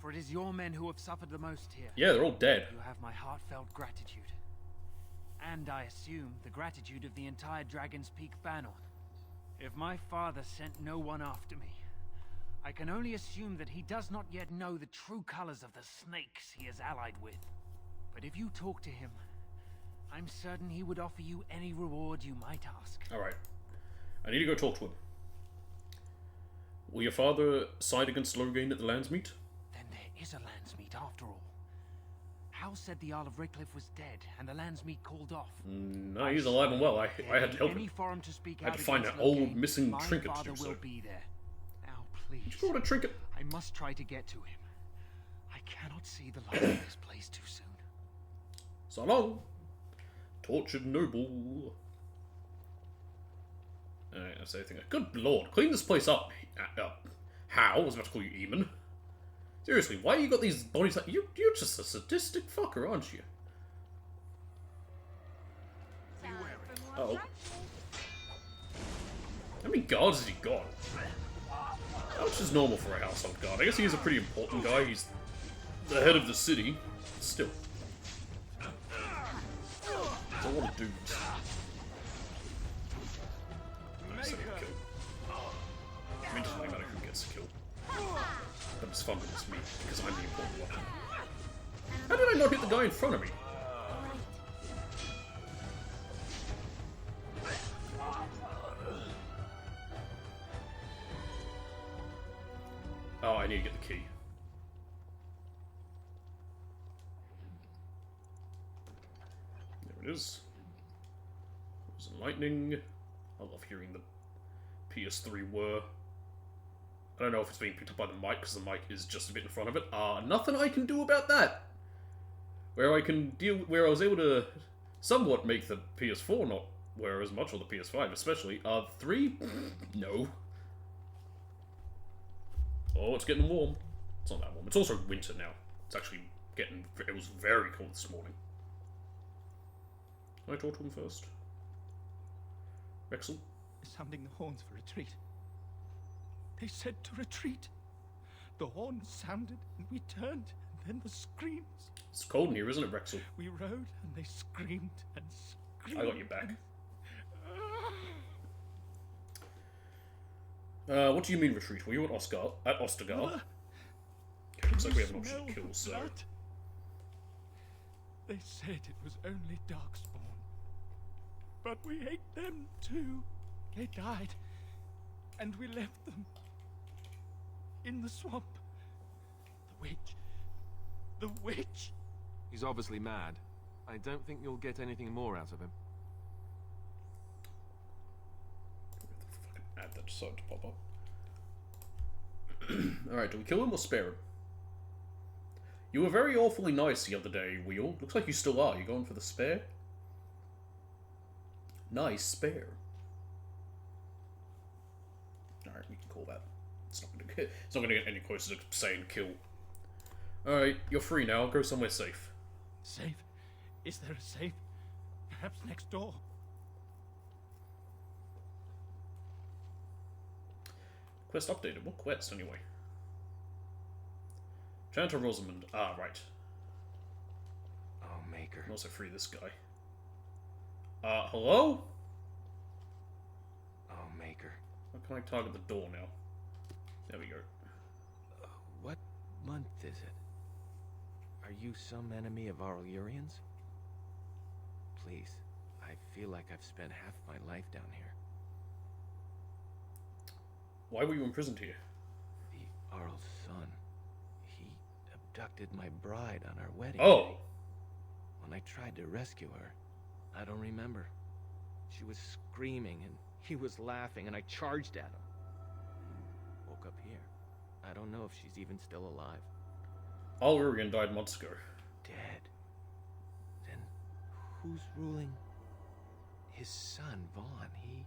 For it is your men who have suffered the most here. Yeah, they're all dead. You have my heartfelt gratitude. And I assume the gratitude of the entire Dragon's Peak Banon. If my father sent no one after me, I can only assume that he does not yet know the true colors of the snakes he is allied with. But if you talk to him, I'm certain he would offer you any reward you might ask. Alright. I need to go talk to him. Will your father side against Loghain at the Landsmeet? Then there is a Landsmeet after all. Hal said the Jarl of Redcliffe was dead, and the Landsmeet called off. No, he's alive and well. I had to help him. I had to find an old missing trinket to do so. Will be there. Now, please. Did you brought a trinket? I must try to get to him. I cannot see the light of this place too soon. So long, tortured noble. Alright, that's everything. Good lord, clean this place up. How? I was about to call you Eamon. Seriously, why you got these bodies like you're just a sadistic fucker, aren't you? Oh. How many guards has he got? How much is normal for a household guard? I guess he's a pretty important guy. He's the head of the city. Still. It's a lot of dudes. Nice, I mean, it doesn't really matter who gets the kill. But it's fun when it's me, because I'm the important one. How did I not hit the guy in front of me? Oh, I need to get the key. There it is. There's lightning. I love hearing the PS3 whir. I don't know if it's being picked up by the mic, because the mic is just a bit in front of it. Nothing I can do about that! Where I was able to somewhat make the PS4 not wear as much, or the PS5 especially. 3? No. Oh, it's getting warm. It's not that warm. It's also winter now. It's actually getting... It was very cold this morning. Can I talk to him first? Rexel? Sounding the horns for retreat. They said to retreat. The horns sounded, and we turned, and then the screams. It's cold in here, isn't it, Rexel? We rode, and they screamed and screamed. I got you back. What do you mean retreat? Were you at Ostergard? Looks like we have an option to kill, so... Blood? They said it was only Darkspawn. But we ate them too. They died. And we left them. In the swamp. The witch. The witch! He's obviously mad. I don't think you'll get anything more out of him. Add that side to pop up. Alright, do we kill him or spare him? You were very awfully nice the other day, Wheel. Looks like you still are. You going for the spare? Nice spare. Alright, we can call that. It's not gonna get any closer to saying kill. Alright, you're free now. Go somewhere safe. Safe? Is there a safe? Perhaps next door? Quest updated. What quest, anyway? Chanter Rosamund. Ah, right. Oh, Maker. Can also free this guy. Hello? Oh, Maker. How can I target the door now? There we go. What month is it? Are you some enemy of Aurelians? Please, I feel like I've spent half my life down here. Why were you imprisoned here? The Arl's son. He abducted my bride on our wedding day. When I tried to rescue her, I don't remember. She was screaming and he was laughing and I charged at him. He woke up here. I don't know if she's even still alive. Aurelian died months ago. Dead. Then who's ruling? His son, Vaughn. He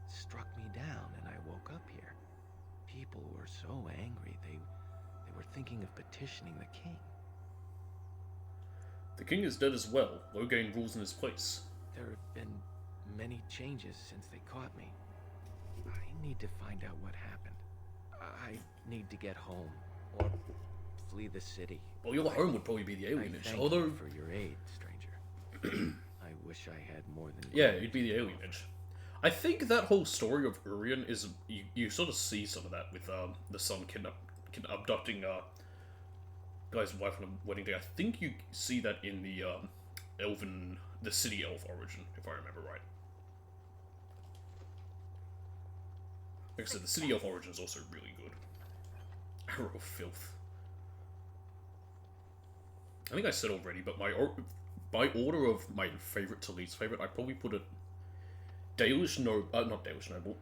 struck me down and I woke up here. People were so angry, they were thinking of petitioning the king. The king is dead as well. Loghain rules in his place. There have been many changes since they caught me. I need to find out what happened. I need to get home, or flee the city. Well, your home would probably be the alienage, Thank although... you for your aid, stranger. I wish I had more than... Yeah, you'd be the alienage. I think that whole story of Urien is... You sort of see some of that with the son abducting guy's wife on a wedding day. I think you see that in the the city elf origin, if I remember right. Like I said, the city elf origin is also really good. Arrow of Filth. I think I said already, but by order of my favorite to least favorite, I'd probably put it Dalish Noble, not Dalish Noble,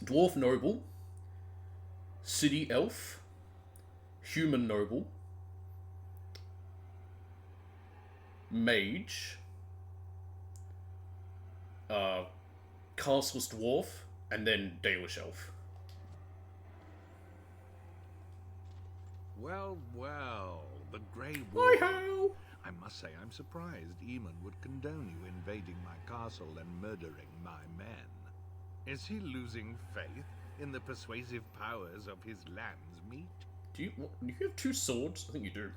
Dwarf Noble, City Elf, Human Noble, Mage, Castle's Dwarf, and then Dalish Elf. Well, well, the Grey Hi War. ho! I must say I'm surprised Eamon would condone you invading my castle and murdering my men. Is he losing faith in the persuasive powers of his land's meat? Do you have two swords? I think you do.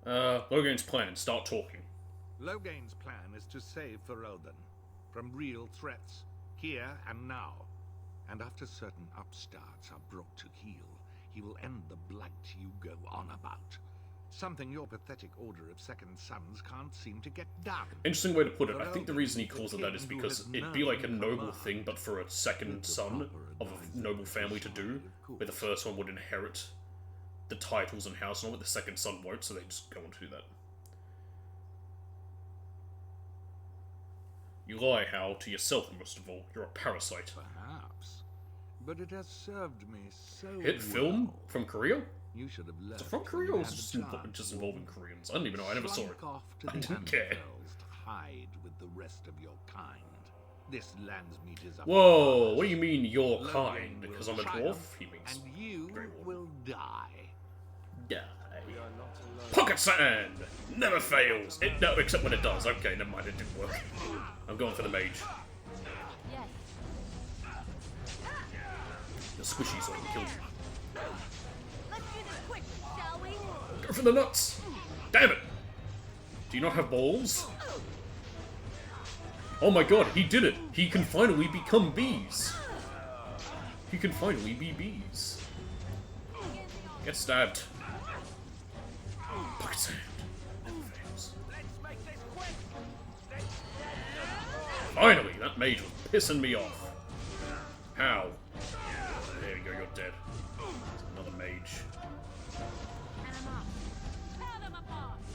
Loghain's plan. Start talking. Loghain's plan is to save Ferelden from real threats, here and now. And after certain upstarts are brought to heel, he will end the blight you go on about. Something your pathetic Order of Second Sons can't seem to get done. Interesting way to put it. I think the reason he calls it that is because it'd be like a noble thing, but for a second son of a noble family to do, where the first one would inherit the titles and house and all, but the second son won't, so they just go on to do that. You lie, Hal, to yourself most of all. You're a parasite. Perhaps. But it has served me so Hit film from Korea? You should have left. Is it from Korea or was it just involving Koreans? I don't even know. I never saw it. Off to I the didn't care. Anvils to hide with the rest of your kind. This land's meat is up. Whoa, what do you mean your kind? Because I'm a dwarf? He means and you will die. Die. Pocket sand! Never fails! No, except when it does. Okay, never mind, it didn't work. I'm going for the mage. The squishy so I can kill you. Let's do this quick, shall we? Go for the nuts! Damn it! Do you not have balls? Oh my god, he did it! He can finally become bees! He can finally be bees. Get stabbed. Pocket sand. Never fails. Finally, that mage was pissing me off. How? There you go, you're dead. Another mage.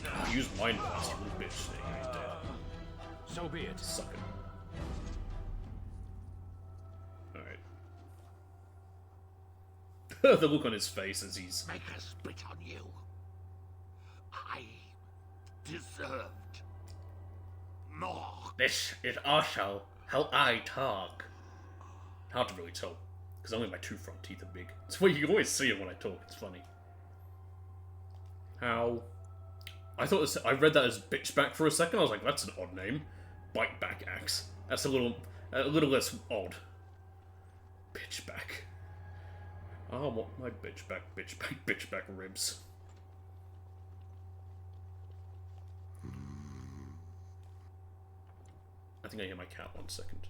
Oh, use Mind Blast, you little bitch. There you go, he's dead. So be it. Suck it. Alright. The look on his face as he's... Make us spit on you. I deserved more. This is also how I talk. Hard to really tell, because only my two front teeth are big. It's where you can always see it when I talk. It's funny. How? I thought this, I read that as bitchback for a second. I was like, that's an odd name. Bite back axe. That's a little less odd. Bitchback. I want my bitchback ribs. I think I hear my cat 1 second.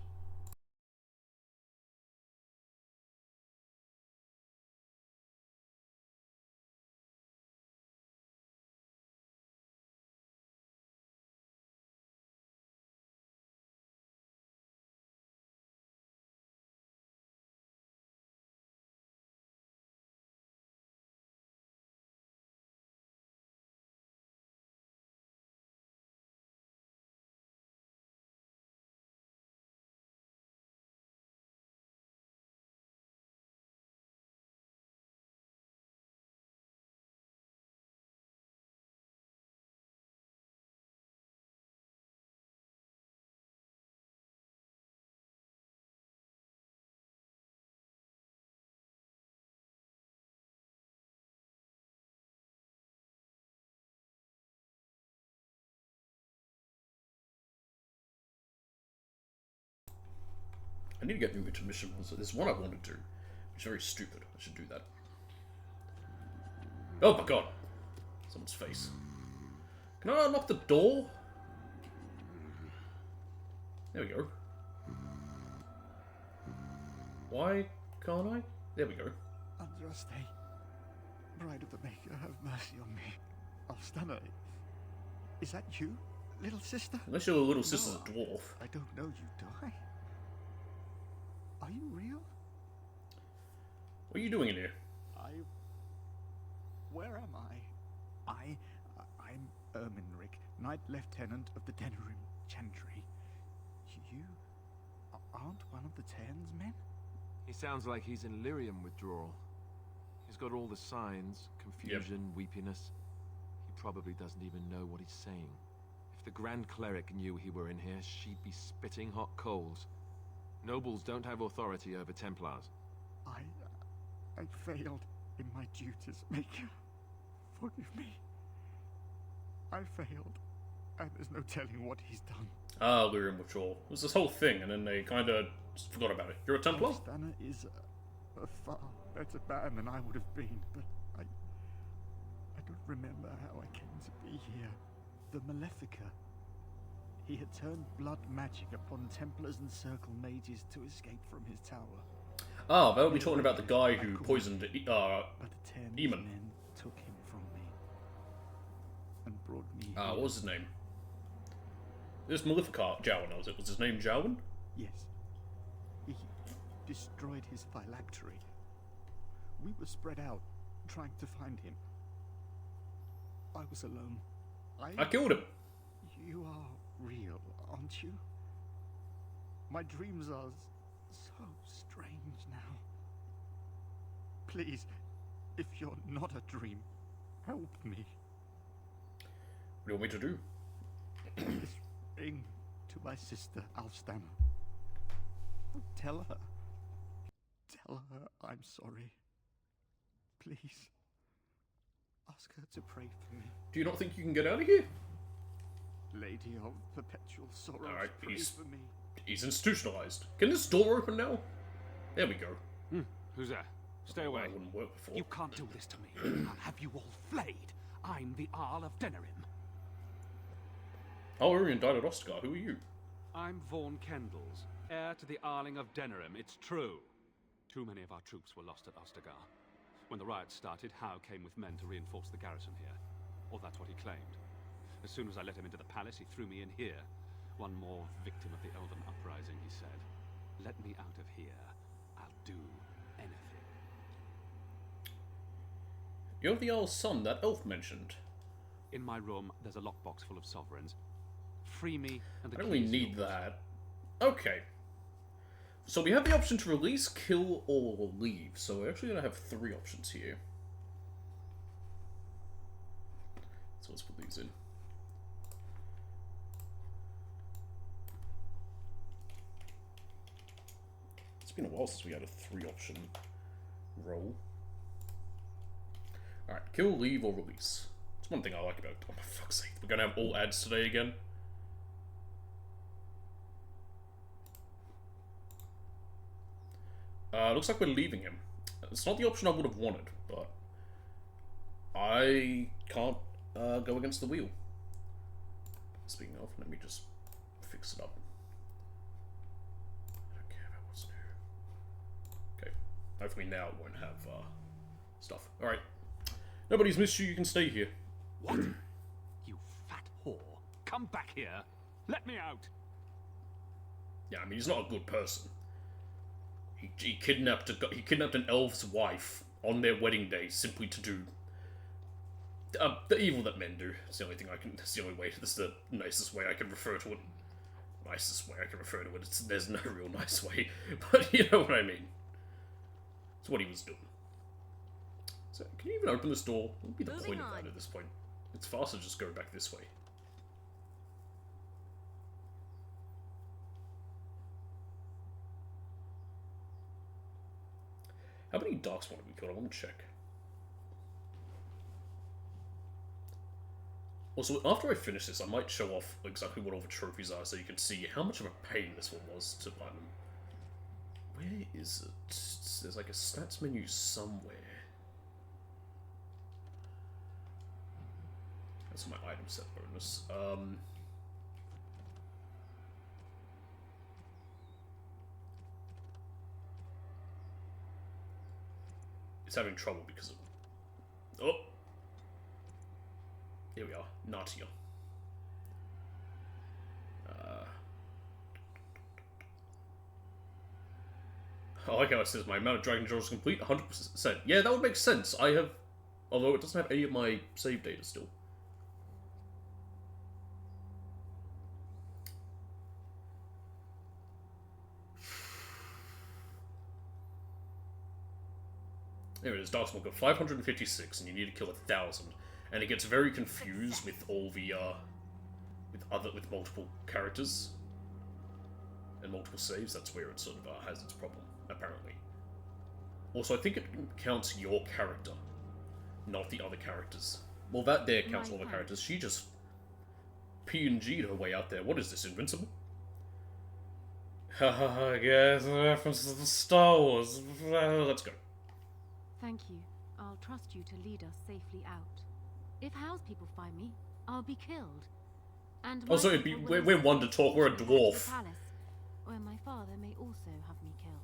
I need to get new intermission ones. There's one I want to do, which is very stupid. I should do that. Oh my god! Someone's face. Can I unlock the door? There we go. Why can't I? There we go. Andraste, Bride of the Maker, have mercy on me. Alstana, is that you, little sister? Unless your little sister's a dwarf. I don't know you, do I? Are you real? What are you doing in here? Where am I? I'm Erminric, Knight Lieutenant of the Denerim Chantry. You aren't one of the Terns men? He sounds like he's in lyrium withdrawal. He's got all the signs, confusion, weepiness. He probably doesn't even know what he's saying. If the Grand Cleric knew he were in here, she'd be spitting hot coals. Nobles don't have authority over Templars. I failed in my duties, Maker. Forgive me. I failed, and there's no telling what he's done. Ah, lyrium withdrawal. It was this whole thing, and then they kind of forgot about it. You're a Templar? Alstana is a far better man than I would have been, but I don't remember how I came to be here. The Malefica. He had turned blood magic upon Templars and Circle mages to escape from his tower. Ah, they'll be talking about the guy who poisoned But the Thames Eamon. men took him from me and brought me Ah, here. what was his name? This Maleficar Jowan, was it? Was his name Jowan? Yes. He destroyed his phylactery. We were spread out, trying to find him. I was alone. I killed him. You are real, aren't you? My dreams are so strange now. Please, if you're not a dream, help me. What do you want me to do? This ring to my sister, Alstana. Tell her I'm sorry. Please. Ask her to pray for me. Do you not think you can get out of here? Lady of perpetual sorrow, Alright, pray for me. he's institutionalized. Can this door open now? There we go. Who's there? Stay away. That wouldn't work before. You can't do this to me. I'll have you all flayed. I'm the Arl of Denerim. Oh, Urian died at Oscar. Who are you? I'm Vaughn Kendalls, heir to the Arling of Denerim. It's true. Too many of our troops were lost at Ostagar. When the riots started, Howe came with men to reinforce the garrison here. Or that's what he claimed. As soon as I let him into the palace, he threw me in here. One more victim of the Elven Uprising, he said. Let me out of here. I'll do anything. You're the Earl's son that elf mentioned. In my room, there's a lockbox full of sovereigns. Free me, and the I don't really key's need yours. that. Okay. So we have the option to release, kill, or leave. So we're actually going to have 3 options here. So let's put these in. It's been a while since we had a 3-option roll. Alright, kill, leave, or release. It's one thing I like about it. Oh my fuck's sake, we're gonna have all ads today again. Looks like we're leaving him. It's not the option I would have wanted, but I can't go against the wheel. Speaking of, let me just fix it up. I don't care about what's new. Okay, hopefully now it won't have stuff. Alright. Nobody's missed you, you can stay here. What? You fat whore. Come back here. Let me out. Yeah, I mean, he's not a good person. He kidnapped an elf's wife on their wedding day simply to do the evil that men do. It's the only thing I can. It's the only way. This is the nicest way I can refer to it. Nicest way I can refer to it. There's no real nice way, but you know what I mean. It's what he was doing. So, can you even open this door? What would be the Moving point of on. that at this point? It's faster to just go back this way. How many Darkspawn have we killed? I want to check. Also, after I finish this, I might show off exactly what all the trophies are so you can see how much of a pain this one was to find them. Where is it? There's like a stats menu somewhere. That's my item set bonus. It's having trouble because of... Oh! Here we are. Natia. I like how it says my amount of Dragon Jaws is complete, 100%. Yeah, that would make sense. I have... Although it doesn't have any of my save data still. There it is, Darkspawn got 556, and you need to kill 1,000. And it gets very confused with all the, with multiple characters. And multiple saves, that's where it sort of has its problem, apparently. Also, I think it counts your character, not the other characters. Well, that there counts all the characters. She just PNG'd her way out there. What is this, Invincible? Haha, guess a reference to the Star Wars. Let's go. Thank you. I'll trust you to lead us safely out. If House people find me, I'll be killed. And my Also, it'd be, people will we're one to escape talk, we're a to the dwarf. palace, where my father may also have me killed.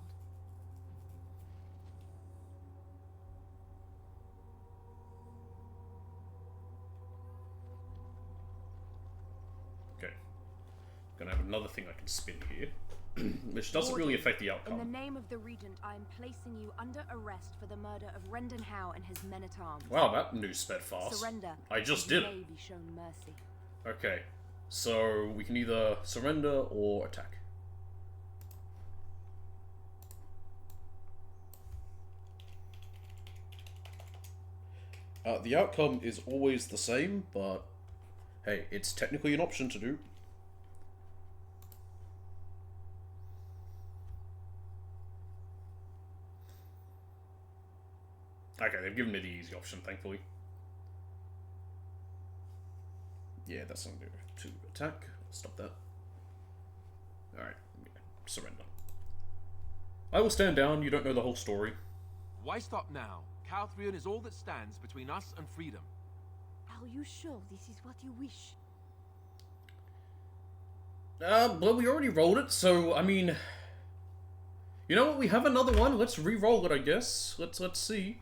Gonna have another thing I can spin here, which doesn't really affect the outcome. In the name of the Regent, I am placing you under arrest for the murder of Rendon Howe and his men-at-arms. Wow, that news sped fast. Surrender. I just and did you it. may be shown mercy. Okay, so we can either surrender or attack. The outcome is always the same, but hey, it's technically an option to do. Okay, they've given me the easy option, thankfully. Yeah, that's not going to attack. Stop that. Alright, yeah, surrender. I will stand down, you don't know the whole story. Why stop now? Calthrion is all that stands between us and freedom. Are you sure this is what you wish? Well, we already rolled it, so, I mean... You know what, we have another one, let's re-roll it, I guess. Let's see.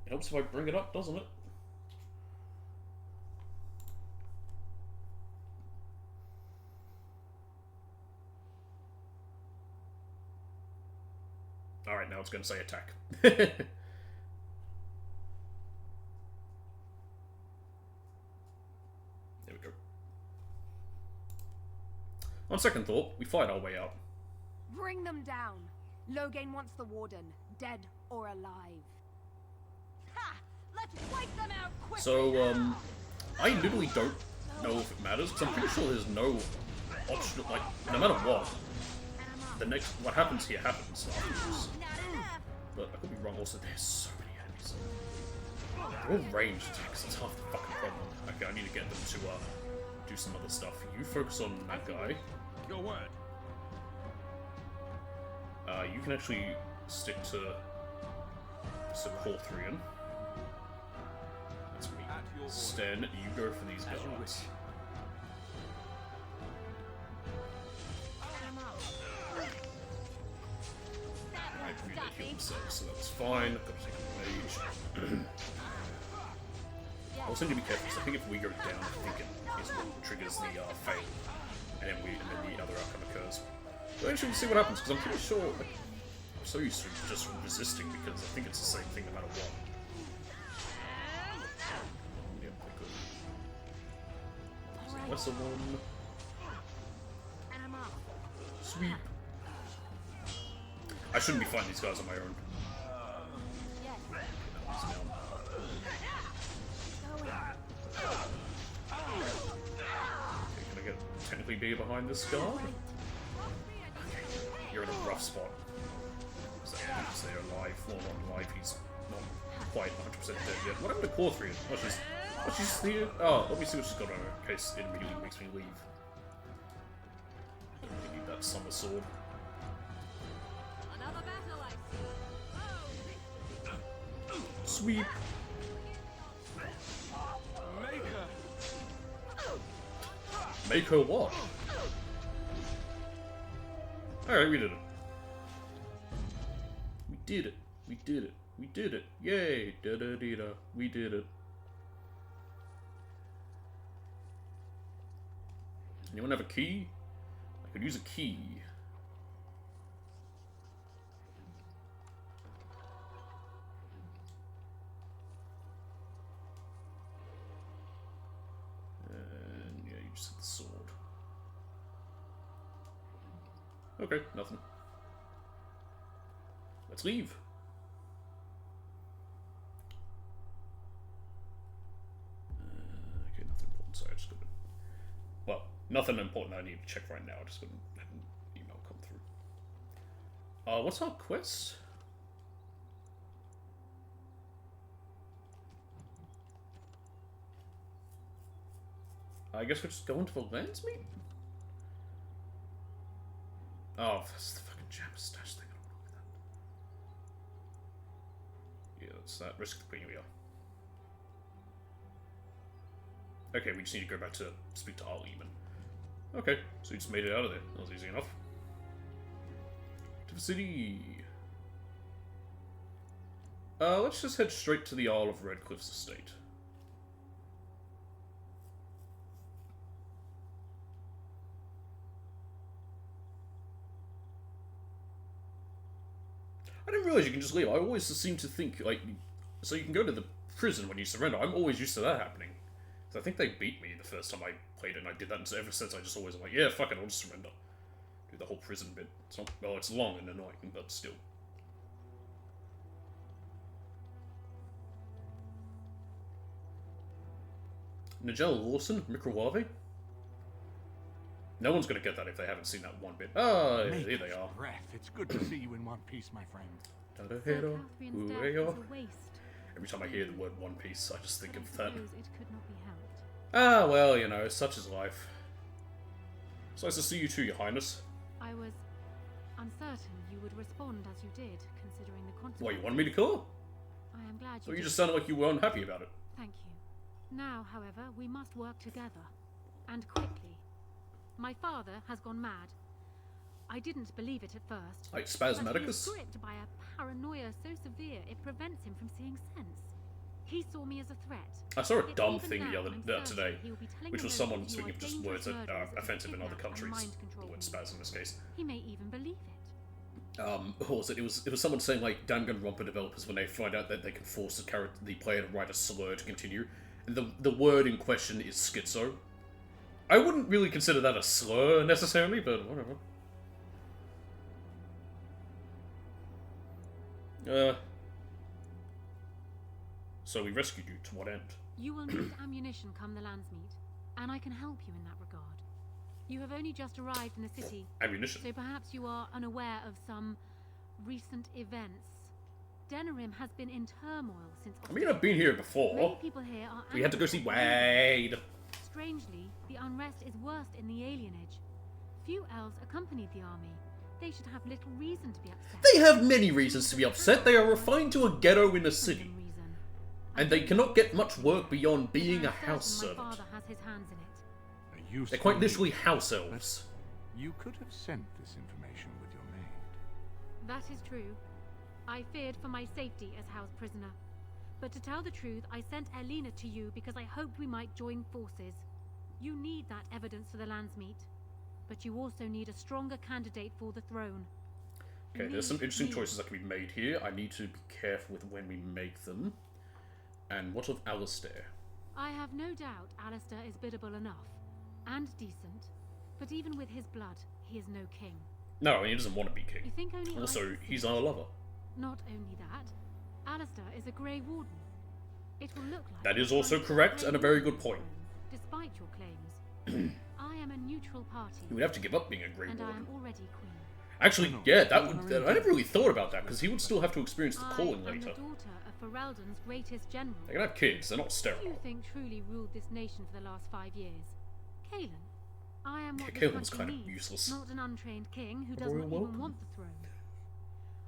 It helps if I bring it up, doesn't it? Alright, now it's going to say attack. There we go. On second thought, we fight our way out. Bring them down. Loghain wants the Warden, dead or alive. Ha! Let's wipe them out quickly. So, I literally don't know if it matters, because I'm pretty sure there's no option, like, no matter what, what happens here happens afterwards. But I could be wrong, also there's so many enemies. They're all ranged attacks, that's half the fucking problem. Okay, I need to get them to, do some other stuff. You focus on that guy. Your word. You can actually stick to Calthrion. That's me. Sten, you go for these guys. Alright, they heal themselves, so that's fine. I've got to take a mage. I also need to be careful, because I think if we go down, I think it is what triggers the fail. And then the other outcome occurs. But actually, we'll see what happens, because I'm pretty sure, like, I'm so used to just resisting, because I think it's the same thing no matter what. Yep, they could. Lesser one. Sweep. I shouldn't be fighting these guys on my own. Okay, can I get technically be behind this guy? Okay, you're in a rough spot. So they're alive, well not alive, he's not quite 100% dead yet. What happened to Calthrion? Oh, she's here? Oh, let me see what she's got on her, in case it immediately makes me leave. I need that summer sword. Another battle, I see. Sweep. Make her what? Alright, we did it. We did it. We did it. We did it. Yay! Da da da da. We did it. Anyone have a key? I could use a key. And yeah, you just hit the sword. Okay, nothing. Let's leave. Okay, nothing important. Sorry, I just got to. Well, nothing important that I need to check right now. I just got an email come through. What's our quest? I guess we're just going to the lands meet? Oh, that's the fucking jam stash thing. I don't want to look at that. Yeah, that's that. Risk the Queen, we are. Okay, we just need to go back to speak to Arleman. Okay, so we just made it out of there. That was easy enough. To the city. Let's just head straight to the Isle of Redcliffe's estate. didn't realize you can just leave. I always seem to think, like, so you can go to the prison when you surrender. I'm always used to that happening. So I think they beat me the first time I played it, and I did that, and so ever since I just always am like, yeah, fuck it, I'll just surrender. Do the whole prison bit. It's not, well, it's long and annoying, but still. Nigel Lawson, Microwave? No one's gonna get that if they haven't seen that one bit. Oh, yeah, here they are. Breath. It's good to see you in one piece, my friend. Every time I hear the word One Piece, I just think of that. It could not be helped. Ah, well, you know, such is life. It's nice to see you too, Your Highness. I was uncertain you would respond as you did, considering the consequences. What, you wanted me to kill her? I am glad So you you did. just sounded like you were unhappy about it. Thank you. Now, however, we must work together. And quickly. My father has gone mad. I didn't believe it at first. Like But he is spasmodicus? gripped by a paranoia so severe it prevents him from seeing sense. He saw me as a threat. I saw a Yet dumb even thing now, the I'm other certain today, he will be telling which the was noble someone that you speaking are of just dangerous words that murderers are that have offensive in other kidnapped and countries. mind-controlled Or me. spaz in this case. He may even believe it. What was it? It was someone saying like Danganronpa developers, when they find out that they can force the player to write a slur to continue, and the word in question is schizo. I wouldn't really consider that a slur necessarily, but whatever. So we rescued you. To what end? You will need ammunition come the Landsmeet, and I can help you in that regard. You have only just arrived in the city, Ammunition. so perhaps you are unaware of some recent events. Denerim has been in turmoil since. I mean, I've been here Many before. people here are. We had to go see anxious. Wade. Strangely, the unrest is worst in the alienage. Few elves accompanied the army. They should have little reason to be upset. They have many reasons to be upset. They are refined to a ghetto in a city. And they cannot get much work beyond being a house My servant. father has his hands in it. They're quite literally house elves. You could have sent this information with your maid. That is true. I feared for my safety as house prisoner. But to tell the truth, I sent Elena to you because I hoped we might join forces. You need that evidence for the Landsmeet. But you also need a stronger candidate for the throne. Okay, there's some interesting choices that can be made here. I need to be careful with when we make them. And what of Alistair? I have no doubt Alistair is biddable enough. And decent. But even with his blood, he is no king. No, he doesn't want to be king. You think only Also, he's our lover. Not only that, Alistair is a Grey Warden. It will look like... That is also correct and a very good point. Despite your claims, I am a neutral party. He would have to give up being a Grey And I Warden. am already queen. Actually, yeah, that would. I never really thought about that because he would still have to experience the I calling am the later. daughter of Ferelden's greatest general. They can have kids. They're not Who sterile. do you think truly ruled this nation for the last 5 years? Kaelin. I am what Yeah, this Kaelin's country kind of needs, useless. not an untrained king who A does not royal even welcome. want the throne.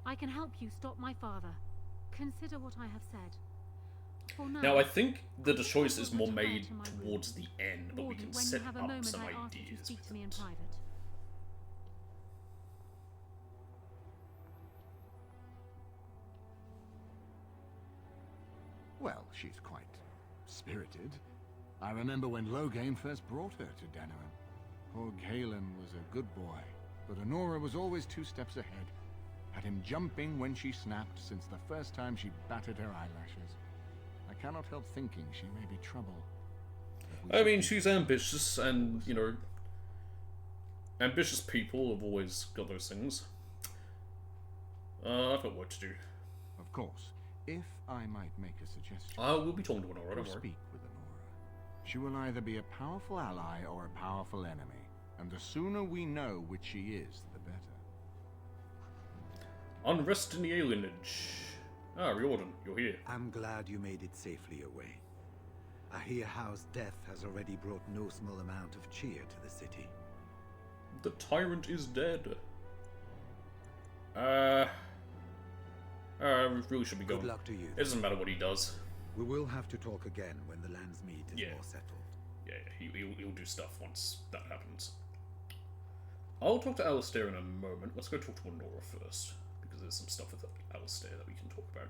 I can help you stop my father. Consider what I have said. For Now, I think the choice is more made towards the end, but we Warden, can when set you have a up moment, some I ask you to ideas. speak to me in private. Well, she's quite spirited. I remember when Loghain first brought her to Denerim. Poor Galen was a good boy, but Honora was always 2 steps ahead. Had him jumping when she snapped since the first time she batted her eyelashes. I cannot help thinking she may be trouble. I mean, she's ambitious, and, you know, ambitious people have always got those things. I've got work to do. Of course, if I might make a suggestion. I will be talking to Honora, Or don't worry. speak with Honora. She will either be a powerful ally or a powerful enemy, and the sooner we know which she is, the better. Unrest in the alienage. Ah, Riordan, you're here. I'm glad you made it safely away. I hear Howe's death has already brought no small amount of cheer to the city. The tyrant is dead. We really should be going. Good luck to you. It doesn't matter what he does. We will have to talk again when the Landsmeet is Yeah. more settled. Yeah, he'll do stuff once that happens. I'll talk to Alistair in a moment. Let's go talk to Honora first, because there's some stuff with Alistair that we can talk about.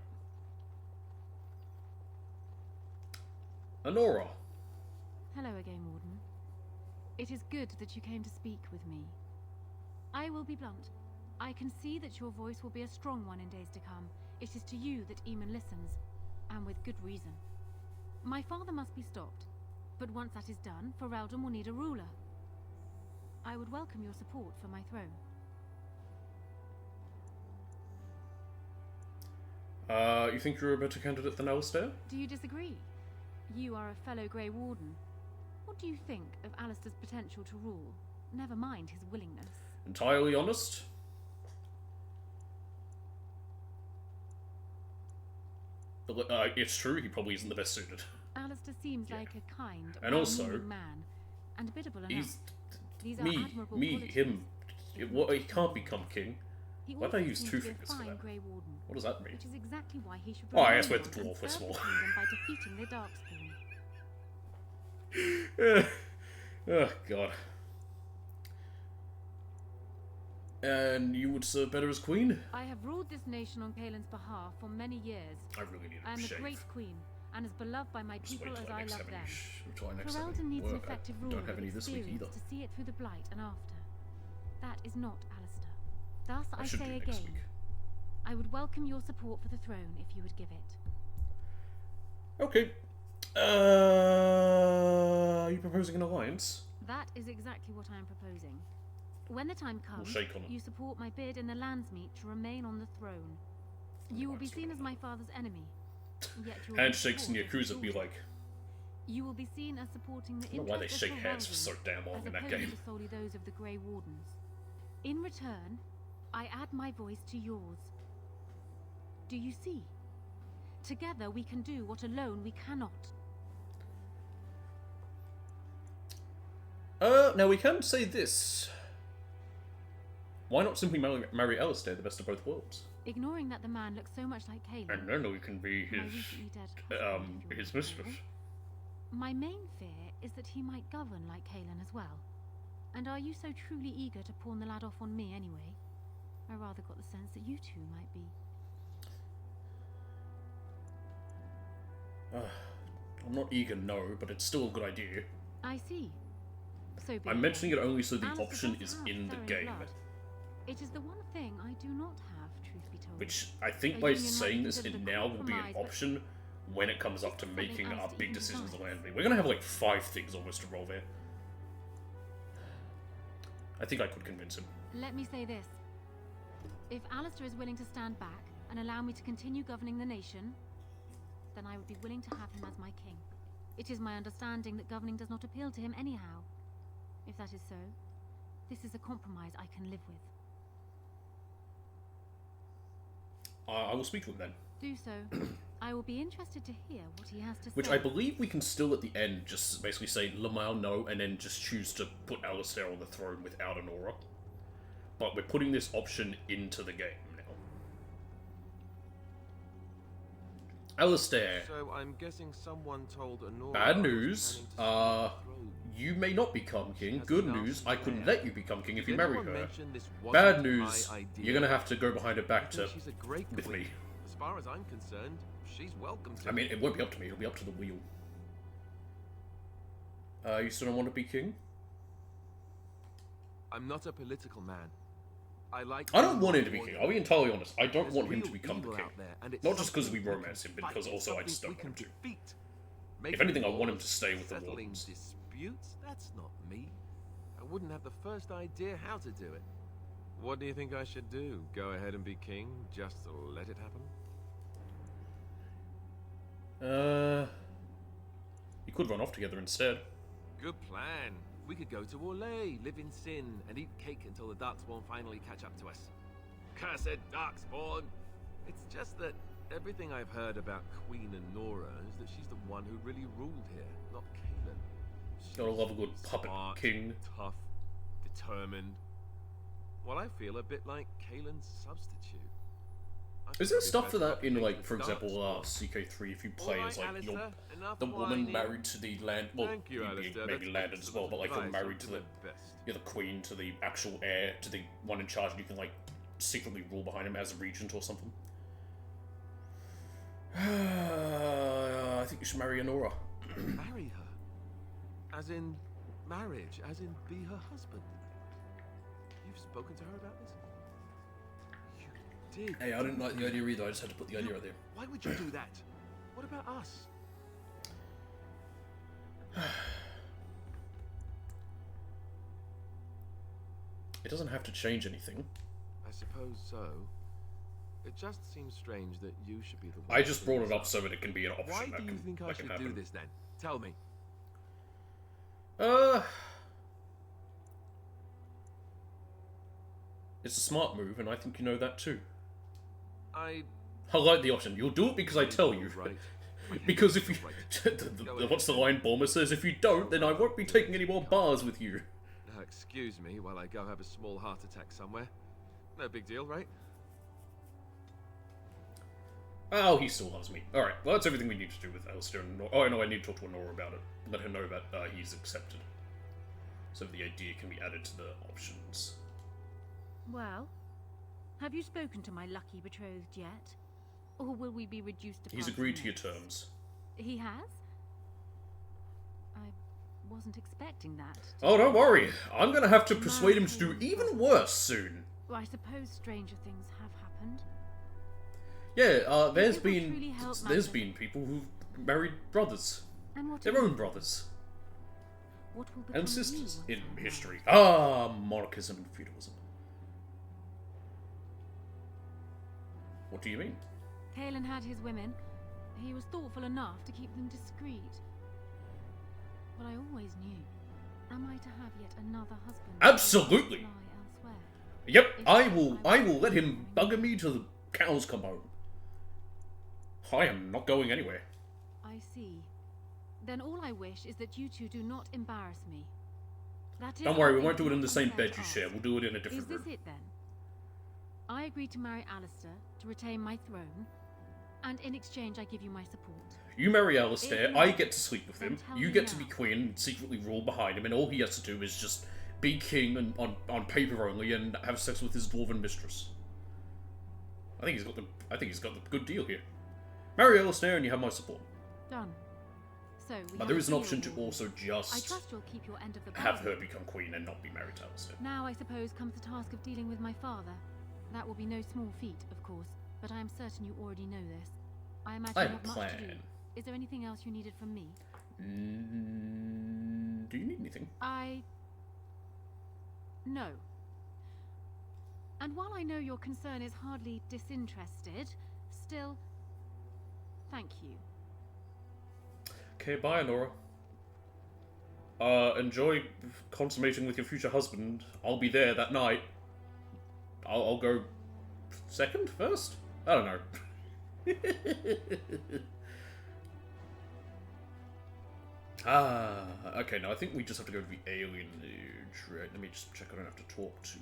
Honora. Hello again, Warden. It is good that you came to speak with me. I will be blunt. I can see that your voice will be a strong one in days to come. It is to you that Eamon listens, and with good reason. My father must be stopped, but once that is done, Ferelden will need a ruler. I would welcome your support for my throne. You think you're a better candidate than Alistair? Do you disagree? You are a fellow Grey Warden. What do you think of Alistair's potential to rule? Never mind his willingness. Entirely honest? It's true, he probably isn't the best suited. Alistair seems like a kind, and also, man, and biddable enough. He's These are admirable qualities. him. He can't become king. Why did I use two fingers for that? Grey Warden, what does that mean? which is exactly why he should. Oh, I guess we're the dwarf. We're serve small. the kingdom by defeating the Darkspawn. Oh god. And you would serve better as queen? I have ruled this nation on Kaelin's behalf for many years. I really need a I am shave. a great queen, and as beloved by my people as I love them. Ferelden needs an effective ruler don't have any with this week experience either. to see it through the blight and after. That is not Alistair. Thus I should say do next again, week. I would welcome your support for the throne if you would give it. Okay. Are you proposing an alliance? That is exactly what I am proposing. When the time comes, shake on it. you support my bid in the Landsmeet to remain on the throne. You will be seen as my father's enemy. Yet you will be Handshakes and supported as Yakuza be daughter. like, You will be seen as supporting the I don't know why they interests shake of hands for Ferelden, so damn long as in that opposed game. to solely those of the Grey Wardens. In return, I add my voice to yours. Do you see? Together we can do what alone we cannot. Now we can say this. Why not simply marry Alistair, the best of both worlds? Ignoring that the man looks so much like Kaelin. And then we can be my his, recently dead cousin, if you his recall. mistress. My main fear is that he might govern like Kaelin as well. And are you so truly eager to pawn the lad off on me anyway? I rather got the sense that you two might be. I'm not eager, no, but it's still a good idea. I see. So be I'm it mentioning then. it only so the Alistair option does is have in the Therian game. blood. It is the one thing I do not have, truth be told. Which I think A by union might saying be this, considered it a now will be an compromise, but option when it comes up to something making our Alistair big even decisions decides. on land. We're gonna have like 5 things almost to roll there. I think I could convince him. Let me say this. If Alistair is willing to stand back and allow me to continue governing the nation, then I would be willing to have him as my king. It is my understanding that governing does not appeal to him anyhow. If that is so, this is a compromise I can live with. I will speak to him then. Do so. I will be interested to hear what he has to Which say. I believe we can still at the end just basically say Lamal no and then just choose to put Alistair on the throne without an aura. But we're putting this option into the game now. Alistair, So I'm guessing someone told Honora. bad I was news. planning to You may not become king. has Good an news, I arsenal couldn't there. let you become king if Did you marry anyone her. mention this wasn't Bad my news, idea? you're gonna have to go behind her back I to think she's a great with queen. me. As far as I'm concerned, she's welcome to. I mean, it won't be up to me, it'll be up to the wheel. You still don't want to be king? I'm not a political man. I like. I don't want him to be king, I'll be entirely honest. I don't There's want him real to become the evil king. out there, and it's Not just because we something we romance him, can but because fight, also I something just don't we can want him to. defeat. If Making anything, I want him wars, to stay with the settling Wardens. disputes, that's not me. I wouldn't have the first idea how to do it. What do you think I should do? Go ahead and be king, just to let it happen? You could run off together instead. Good plan. We could go to Orlais, live in sin, and eat cake until the Darkspawn finally catch up to us. Cursed Darkspawn! It's just that everything I've heard about Queen Honora is that she's the one who really ruled here, not Kaelin. Gotta love a good puppet Smart, king. tough, determined. Well, I feel a bit like Kaelin's substitute. I Is think there I'd be stuff for better that off in, being like, the for example, Darkspawn. CK3, if you play All as, right, like, you're Alistair, enough the woman whining. married to the land, well, Thank you, you'd be Alistair, maybe that's landed as well, but, like, you're advice. married to I'll the, do my best. you're the queen to the actual heir, to the one in charge, and you can, like, secretly rule behind him as a regent or something. I think you should marry Honora. Marry her? As in marriage? As in be her husband? You've spoken to her about this? did. Hey, I didn't like the idea either. I just had to put the idea out there. Why would you do that? What about us? It doesn't have to change anything. I suppose so. It just seems strange that you should be the one. I just brought it up so that it can be an option. Why that do you can, think I that can should happen. do this then? Tell me. It's a smart move, and I think you know that too. I like the option. You'll do it because I tell you. Right. Because if you... what's the line Bomber says? If you don't, then I won't be taking any more bars with you. Now, excuse me while I go have a small heart attack somewhere. No big deal, right? Oh, he still loves me. Alright, well that's everything we need to do with Alistair and Nora. Oh, no, I need to talk to Nora about it. Let her know that he's accepted. So the idea can be added to the options. Well, have you spoken to my lucky betrothed yet? Or will we be reduced to He's agreed to your terms. He has? I wasn't expecting that. Oh, don't worry. I'm gonna have to persuade him to do even worse soon. Well, I suppose stranger things have happened. Yeah, there's It will truly been help there's matters. been people who've married brothers. And what Their of own you? brothers. What will become And of sisters you in once I'm history. gone? Monarchism and feudalism. What do you mean? Kalen had his women. He was thoughtful enough to keep them discreet. But I always knew. Am I to have yet another husband? Absolutely. Lie elsewhere? Yep, If I will let him bugger me till the cows come home. I am not going anywhere. I see. Then all I wish is that you two do not embarrass me. That is Don't worry, we all won't do it in the same unfair bed to you ask. share. We'll do it in a Is different this room. it then? I agree to marry Alistair to retain my throne, and in exchange I give you my support. You marry Alistair, If I not, get to sleep with then him, tell you me get to now. be queen and secretly rule behind him, and all he has to do is just be king and on paper only and have sex with his dwarven mistress. I think he's got the good deal here. Marry Alistair and you have my support. Done. So we But have there a is an deal, option to Warden. also I just trust you'll keep your end of the have bargain. her become queen and not be married to Alistair. Now I suppose comes the task of dealing with my father. That will be no small feat, of course, but I am certain you already know this. I imagine I you have have a much to do. plan. Is there anything else you needed from me? Do you need anything? No. And while I know your concern is hardly disinterested, still, thank you. Okay, bye, Nora. Enjoy consummating with your future husband. I'll be there that night. I'll go second, first? I don't know. Okay, no, I think we just have to go to the alien age, right? Let me just check I don't have to talk to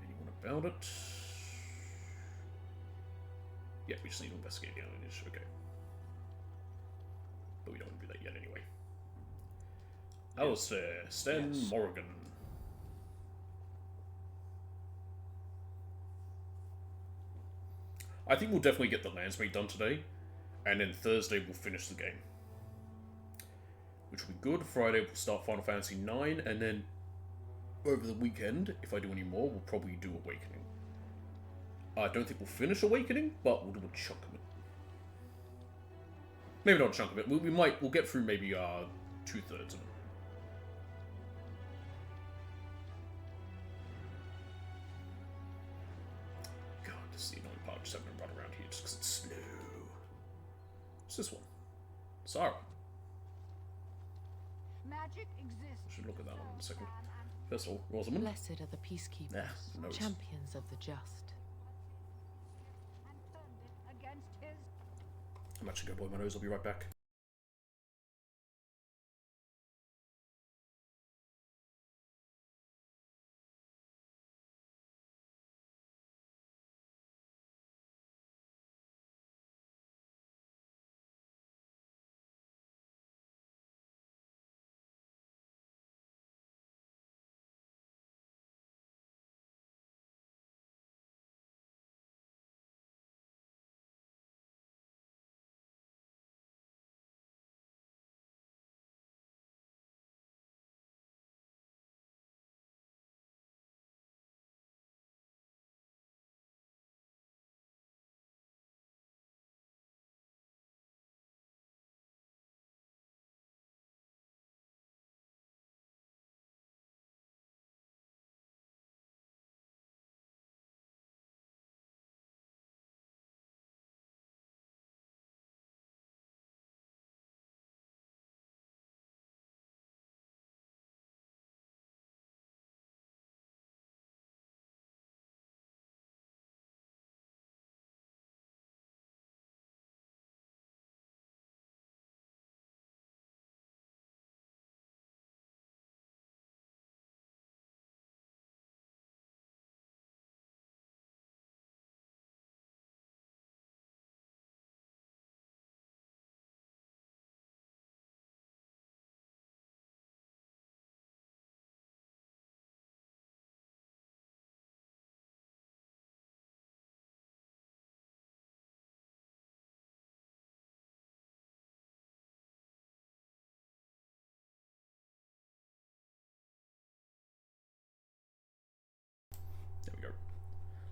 anyone about it. Yeah, we just need to investigate the alien age, okay. But we don't want to do that yet anyway. Alistair, Stan Morrigan. I think we'll definitely get the Landsmeet done today, and then Thursday we'll finish the game. Which will be good. Friday we'll start Final Fantasy IX, and then over the weekend, if I do any more, we'll probably do Awakening. I don't think we'll finish Awakening, but we'll do a chunk of it. Maybe not a chunk of it. We'll get through maybe 2/3 of it. God, this is the annoying part. Just having to run around here just because it's slow. What's this one? Sarah. Magic exists. I should look at that one in a second. First of all, Rosamund. Blessed are the peacekeepers, nose. champions of the just. Against his I'm actually going to blow my nose. I'll be right back.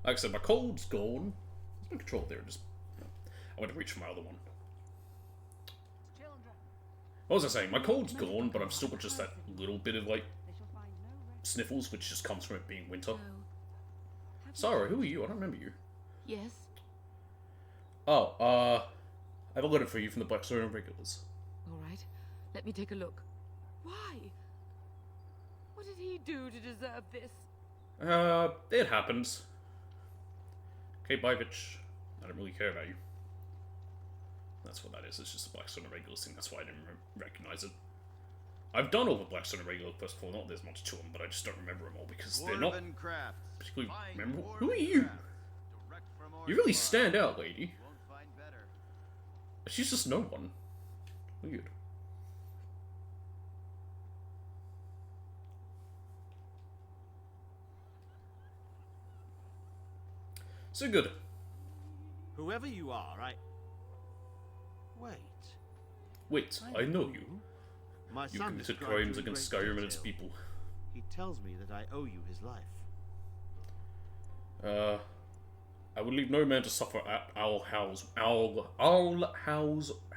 Like I said, my cold's gone. There's no control there. Just I went to reach for my other one. What was I saying? My cold's gone, but I've still got just that little bit of, like, sniffles, which just comes from it being winter. Sarah, who are you? I don't remember you. Yes? Oh, I have a letter for you from the Blackstone Regulars. All right. Let me take a look. Why? What did he do to deserve this? It happens. Okay, Bivich, I don't really care about you. That's what that is. It's just the Blackstone Regulars thing. That's why I didn't recognize it. I've done all the Blackstone Regular quests before. Not there's much to them, but I just don't remember them all because they're not particularly memorable. Who are you? You really stand out, lady. She's just no one. Weird. So good. Whoever you are, Wait, I know you. My You son committed described crimes you in against great Skyrim and its detail. people. He tells me that I owe you his life. I would leave no man to suffer at Owl Howl's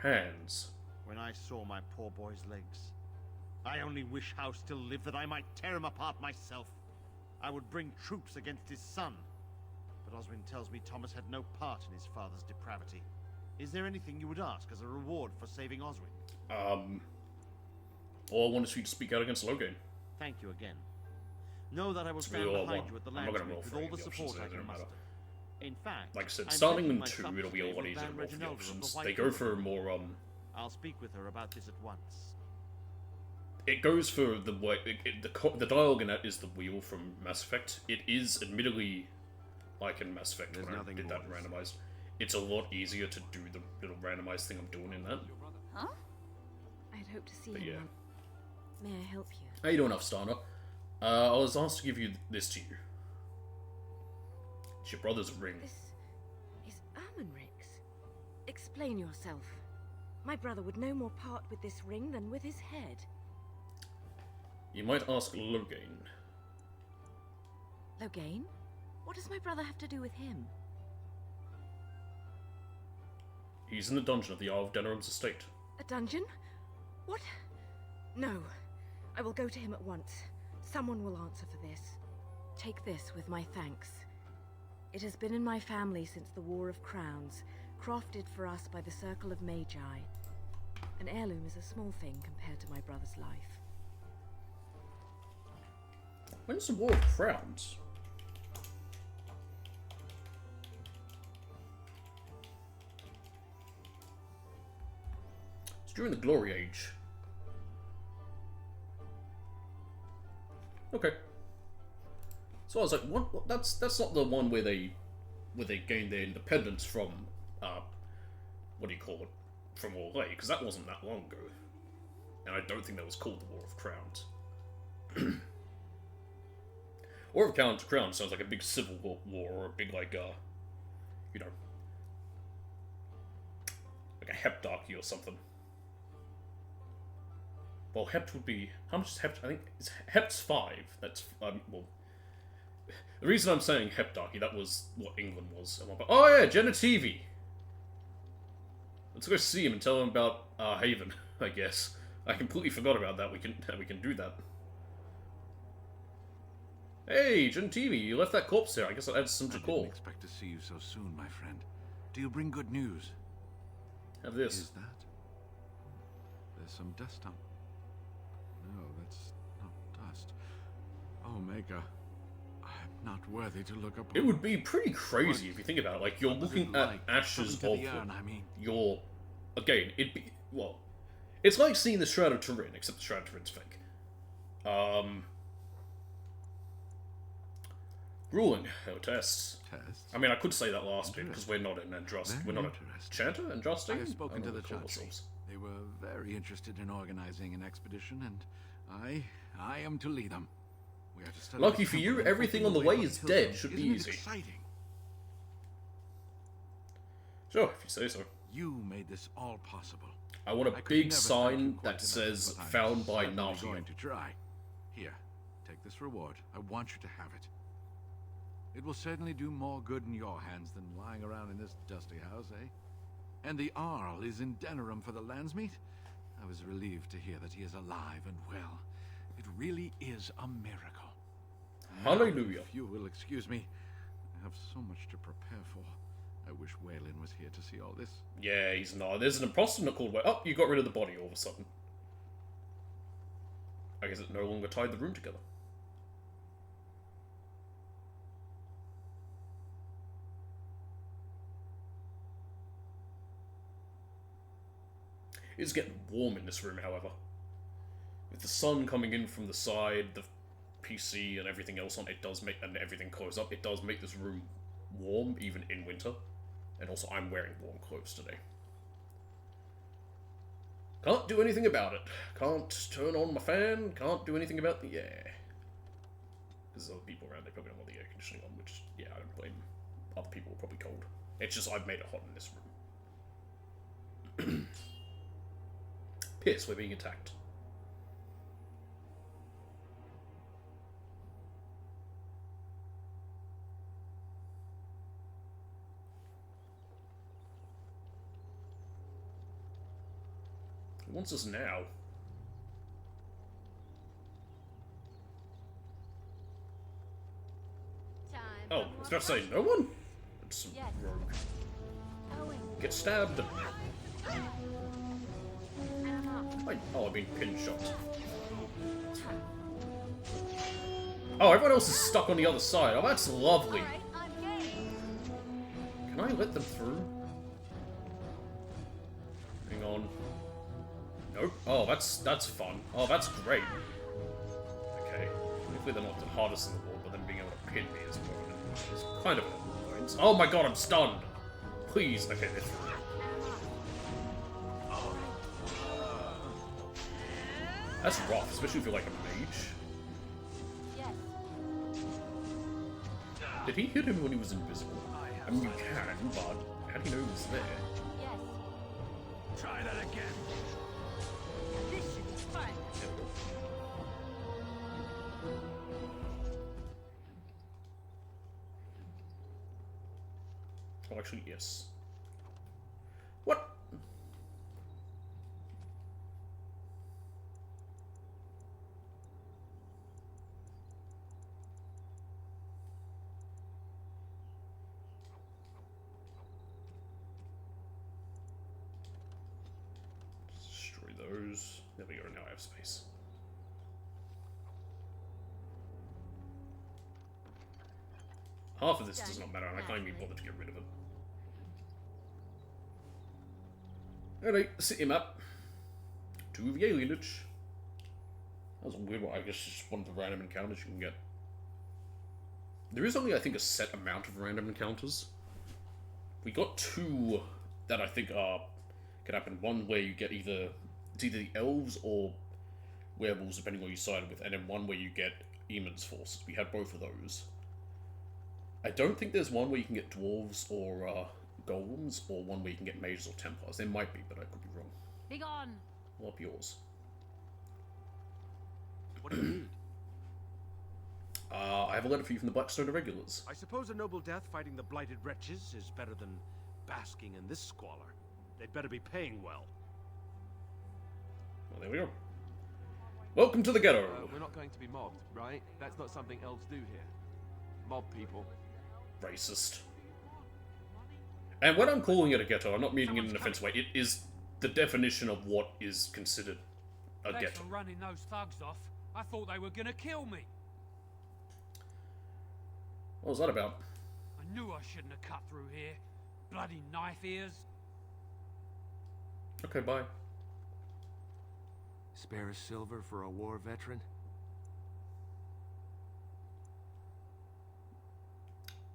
hands. When I saw my poor boy's legs, I only wish Howe still lived that I might tear him apart myself. I would bring troops against his son. But Oswin tells me Thomas had no part in his father's depravity. Is there anything you would ask as a reward for saving Oswin? All I want is for you to speak out against Loghain. Thank you again. Know that I will That's stand really all I behind want. you at the I'm not gonna Landsmeet roll with for all any the of the options, support I they can don't matter. muster. In fact, Like I said, I'm starting taking in my 2, son it'll be a today lot with easier to Van roll for the Reginald of options. White They go River. for more, I'll speak with her about this at once. It goes for the way... the dialogue in that is the wheel from Mass Effect. It is, admittedly, like in Mass Effect when I did that randomized. It's a lot easier to do the little randomized thing I'm doing in that. Huh? I'd hope to see But him. yeah. May I help you? How you doing, Afstana? I was asked to give you this to you. It's your brother's ring. This is Ermenric's. Explain yourself. My brother would no more part with this ring than with his head. You might ask Loghain. Loghain? What does my brother have to do with him? He's in the dungeon of the Isle of Denerim's estate. A dungeon? What? No. I will go to him at once. Someone will answer for this. Take this with my thanks. It has been in my family since the War of Crowns, crafted for us by the Circle of Magi. An heirloom is a small thing compared to my brother's life. When's the War of Crowns? It's during the Glory Age. Okay. So I was like, what? That's not the one where they gained their independence from, what do you call it, from Orlais, because that wasn't that long ago, and I don't think that was called the War of Crowns. War of Crowns sounds like a big civil war, or a big like you know, like a Heptarchy or something. Well, Hept would be... How much is Hept? I think it's Hept's 5. That's... well... The reason I'm saying Heptarchy, that was what England was. Oh yeah, Genitivi! Let's go see him and tell him about Haven, I guess. I completely forgot about that. We can do that. Hey, Genitivi, you left that corpse there. I guess that adds some to call. I didn't expect to see you so soon, my friend. Do you bring good news? Have this. Is that? There's some dust on... No, that's not dust. Oh, Maker. I'm not worthy to look up. It would be pretty crazy if you think about it. Like, you're looking at ashes of your... Again, it'd be... Well, it's like seeing the Shroud of Turin, except the Shroud of Turin's fake. Grueling. Oh, tests. Tests? I mean, I could say that last bit, because we're not in Andraste. We're not a Chanter? Andraste? I have spoken to the Chantry. Chantry. They were very interested in organizing an expedition, and I am to lead them. We are to study Lucky the for temple you, and everything on the fulfill way the is Hilton. dead. Should be Isn't it easy. exciting? Sure, if you say so. You made this all possible. I want a I could big never thank sign you quite that enough, says, but I'm found by certainly Navia. going to try. Here, take this reward. I want you to have it. It will certainly do more good in your hands than lying around in this dusty house, eh? And the Arl is in Denerim for the Landsmeet? I was relieved to hear that he is alive and well. It really is a miracle. Hallelujah. If you will excuse me, I have so much to prepare for. I wish Waylon was here to see all this. Yeah, he's not. There's an imposter not called Way. Oh, you got rid of the body all of a sudden. I guess it no longer tied the room together. It's getting warm in this room, however. With the sun coming in from the side, the PC and everything else on it does make, and everything closed up, it does make this room warm, even in winter. And also, I'm wearing warm clothes today. Can't do anything about it. Can't turn on my fan, can't do anything about the air. Because there's other people around, they probably don't want the air conditioning on, which, yeah, I don't blame them. Other people are probably cold. It's just, I've made it hot in this room. Pierce, we're being attacked. Who wants us now? Oh, I was about to say, no one? It's some rogue. Get stabbed. Oh, I've been pin shot. Oh, everyone else is stuck on the other side. Oh, that's lovely. Can I let them through? Hang on. Nope. Oh, that's fun. Oh, that's great. Okay. Hopefully they're not the hardest in the world, but then being able to pin me is kind of an annoyance. Oh my god, I'm stunned! Please. Okay, they're through. That's rough, especially if you're like a mage. Did he hit him when he was invisible? I mean, you can, but how do you know he was there? Try that again. This should be fun. Oh, actually, yes. What? Destroy those. There we go, now I have space. Half of this does not matter, and I can't even bother to get rid of it. Alright, city map. 2 of the alienage. That was a weird one. I guess just one of the random encounters you can get. There is only, I think, a set amount of random encounters. We got 2 that I think are can happen. One where you get it's either the elves or werewolves, depending on who you sided with, and then one where you get Eamon's forces. We had both of those. I don't think there's one where you can get dwarves or golems, or one where you can get mages or templars. There might be, but I could be wrong. Be gone. Well, up yours. What do you need? I have a letter for you from the Blackstone Irregulars. I suppose a noble death fighting the blighted wretches is better than basking in this squalor. They'd better be paying well. Well, there we go. Welcome to the ghetto. We're not going to be mobbed, right? That's not something elves do here. Mob people. Racist. And when I'm calling it a ghetto, I'm not meaning it in an offensive way. It is the definition of what is considered a Thanks ghetto. for running those thugs off. I thought they were gonna kill me. What was that about? I knew I shouldn't have cut through here. Bloody knife ears. Okay, bye. Spare a silver for a war veteran?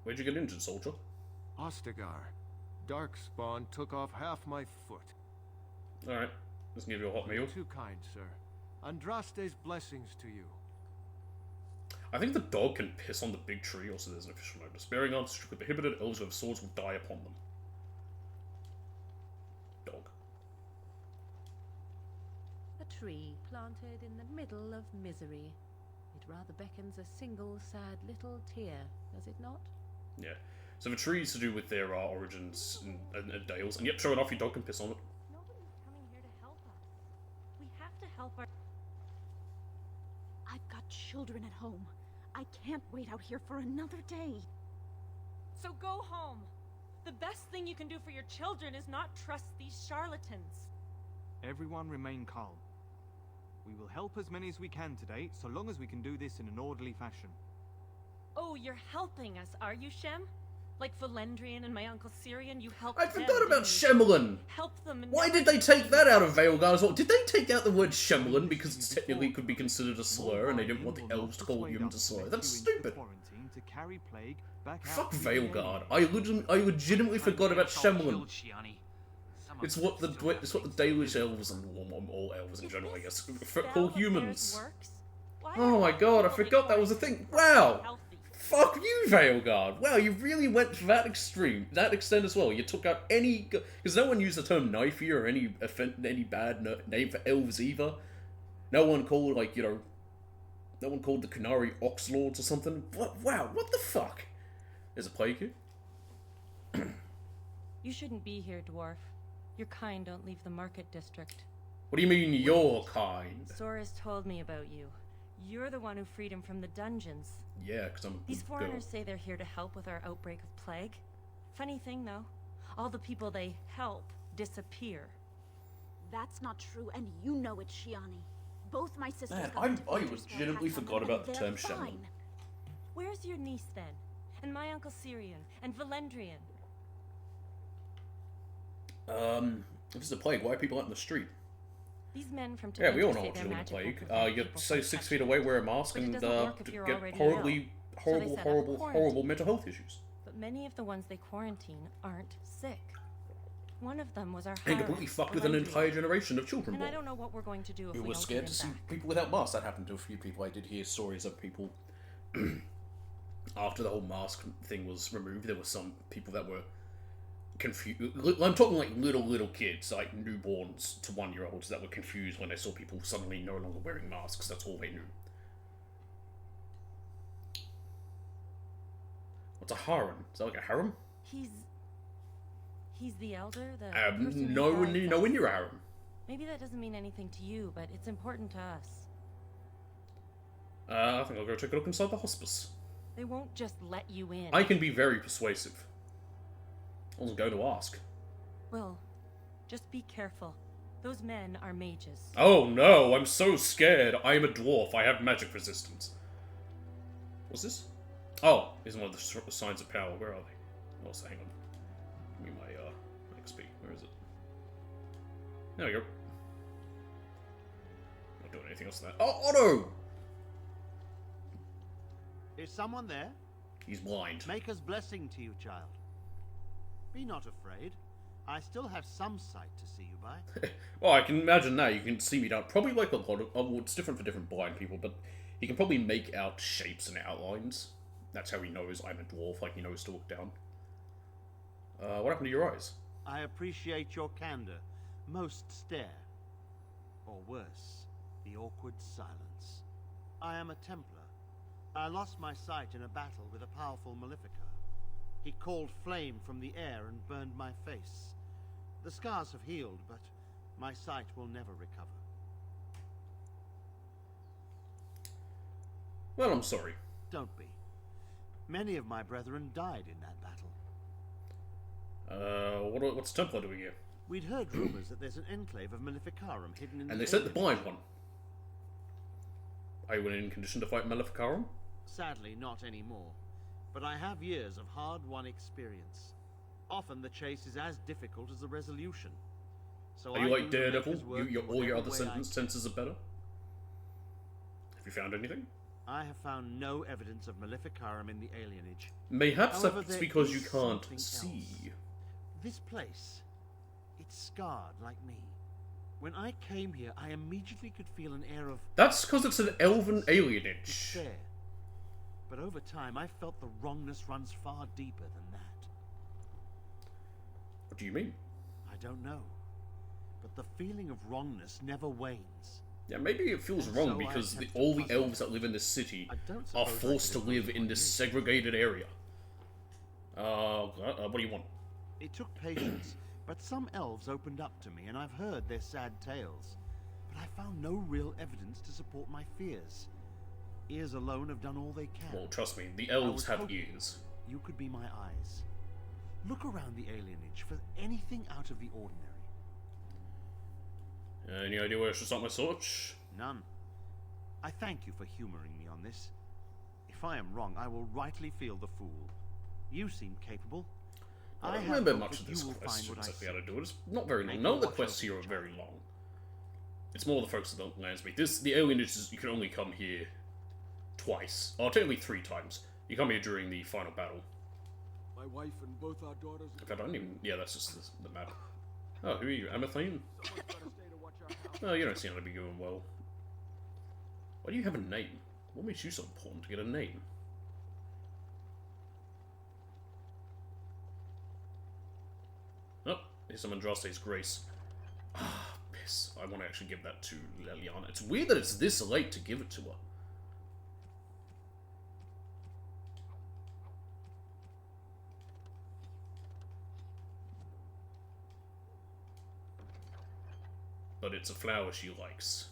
Where'd you get injured, soldier? Ostagar. Darkspawn took off half my foot. Alright, let's give you a hot meal. Too kind, sir. Andraste's blessings to you. I think the dog can piss on the big tree, also there's an official notice. Bearing arms strictly prohibited, elves who have swords will die upon them. Dog. A tree planted in the middle of misery. It rather beckons a single sad little tear, does it not? Yeah. So the tree's to do with their origins and Dales, and yep, sure enough, your dog can piss on it. Nobody's coming here to help us. We have to help our... I've got children at home. I can't wait out here for another day. So go home. The best thing you can do for your children is not trust these charlatans. Everyone remain calm. We will help as many as we can today, so long as we can do this in an orderly fashion. Oh, you're helping us, are you, Shem? Like Valendrian and my Uncle Syrian, you helped I them, forgot about didn't you? Shemelin! Help them and Why never did they take that out of Veilguard as well? Did they take out the word Shemelin because it's technically could be considered a slur and they didn't want the elves to call humans a slur? That's stupid. To carry plague back Fuck Veilguard. I legitimately forgot about Shemelin. It's what the Dalish elves and all elves in general, I guess, call humans. Oh my god, I forgot that was a thing. Wow! Fuck you, Veilguard! Wow, you really went to that extreme, that extent as well. You took out any... Because no one used the term knifey or any bad name for elves either. No one called, like, you know... No one called the Qunari Oxlords or something. What? Wow, what the fuck? There's a plague here? You shouldn't be here, dwarf. Your kind don't leave the market district. What do you mean, your kind? Sora's told me about you. You're the one who freed him from the dungeons. Yeah, because I'm a These good foreigners girl. say they're here to help with our outbreak of plague. Funny thing, though. All the people they help disappear. That's not true, and you know it, Shiani. Both my sisters Man, got into I Winterfell legitimately Castle, forgot and about the they're term fine. Shemelin. Where's your niece, then? And my Uncle Syrian? And Valendrian? If it's a plague, why are people out in the street? These men from Yeah, we all Tevinter know say what to their do in a magic will plague. prevent You people stay from 6 touching feet away, wear a mask, But it and doesn't work if you're get already horribly, ill. So they set up a quarantine. horrible mental health issues. But many of the ones they quarantine aren't sick. One of them was our And Hierarch, completely fucked with an Valendrian. entire generation of children And I born. don't know what we're going to do if Who we were don't scared get to see him back. people without masks. That happened to a few people. I did hear stories of people after the whole mask thing was removed. There were some people that were confused. I'm talking like little kids, like newborns to 1-year-olds, that were confused when they saw people suddenly no longer wearing masks. That's all they knew. What's a harem? Is that like a harem? He's the elder, the person who No, guides no, us. in your harem. Maybe that doesn't mean anything to you, but it's important to us. I think I'll go take a look inside the hospice. They won't just let you in. I can be very persuasive. I wasn't going to ask. Well, just be careful. Those men are mages. Oh no, I'm so scared. I am a dwarf. I have magic resistance. What's this? Oh, here's one of the signs of power. Where are they? Oh, so hang on. Give me my XP. Where is it? There we go. Not doing anything else to that. Oh, Otto! Is someone there? He's blind. Maker's blessing to you, child. Be not afraid. I still have some sight to see you by. Well, I can imagine that. You can see me down. Probably like a lot of... well, it's different for different blind people, but he can probably make out shapes and outlines. That's how he knows I'm a dwarf, like he knows to look down. What happened to your eyes? I appreciate your candor. Most stare. Or worse, the awkward silence. I am a Templar. I lost my sight in a battle with a powerful Maleficar. He called flame from the air and burned my face. The scars have healed, but my sight will never recover. Well, I'm sorry. Don't be. Many of my brethren died in that battle. What's Templar doing here? We'd heard rumors that there's an enclave of Maleficarum hidden in And the they sent the Alienage. blind one. Are you in condition to fight Maleficarum? Sadly, not anymore. But I have years of hard-won experience. Often the chase is as difficult as the resolution. So Are you I like do the Daredevil? Maker's work in All your whatever other way senses are better? Have you found anything? I have found no evidence of Maleficarum in the Alienage. Mayhaps However, that's there because you is can't something see. else. This place, it's scarred like me. When I came here, I immediately could feel an air of That's because it's an elven alienage. despair. But over time, I felt the wrongness runs far deeper than that. What do you mean? I don't know. But the feeling of wrongness never wanes. Yeah, maybe it feels And wrong so I because attempt all to the puzzle elves that live in this city don't are suppose I forced to could live impose in upon this you. segregated area. What do you want? It took patience, but some elves opened up to me, and I've heard their sad tales. But I found no real evidence to support my fears. Ears alone have done all they can. Well, trust me, the I elves was have hoping ears. You could be my eyes. Look around the alienage for anything out of the ordinary. Any idea where I should start my search? None. I thank you for humoring me on this. If I am wrong, I will rightly feel the fool. You seem capable. I don't have remember hope much that of this you will quest, find what I exactly seek. how to do it. It's not very long. Make None me of the watch quests over here are very long. It's more the folks that don't Landsmeet. The alienage is, you can only come here twice. Or technically 3 times. You come here during the final battle. My wife and both our daughters. In fact, I don't even... Yeah, that's just the map. Oh, who are you? Amathane? Oh, you don't seem to be doing well. Why do you have a name? What makes you so important to get a name? Oh, here's some Andraste's Grace. Ah, piss. I want to actually give that to Leliana. It's weird that it's this late to give it to her. But it's a flower she likes.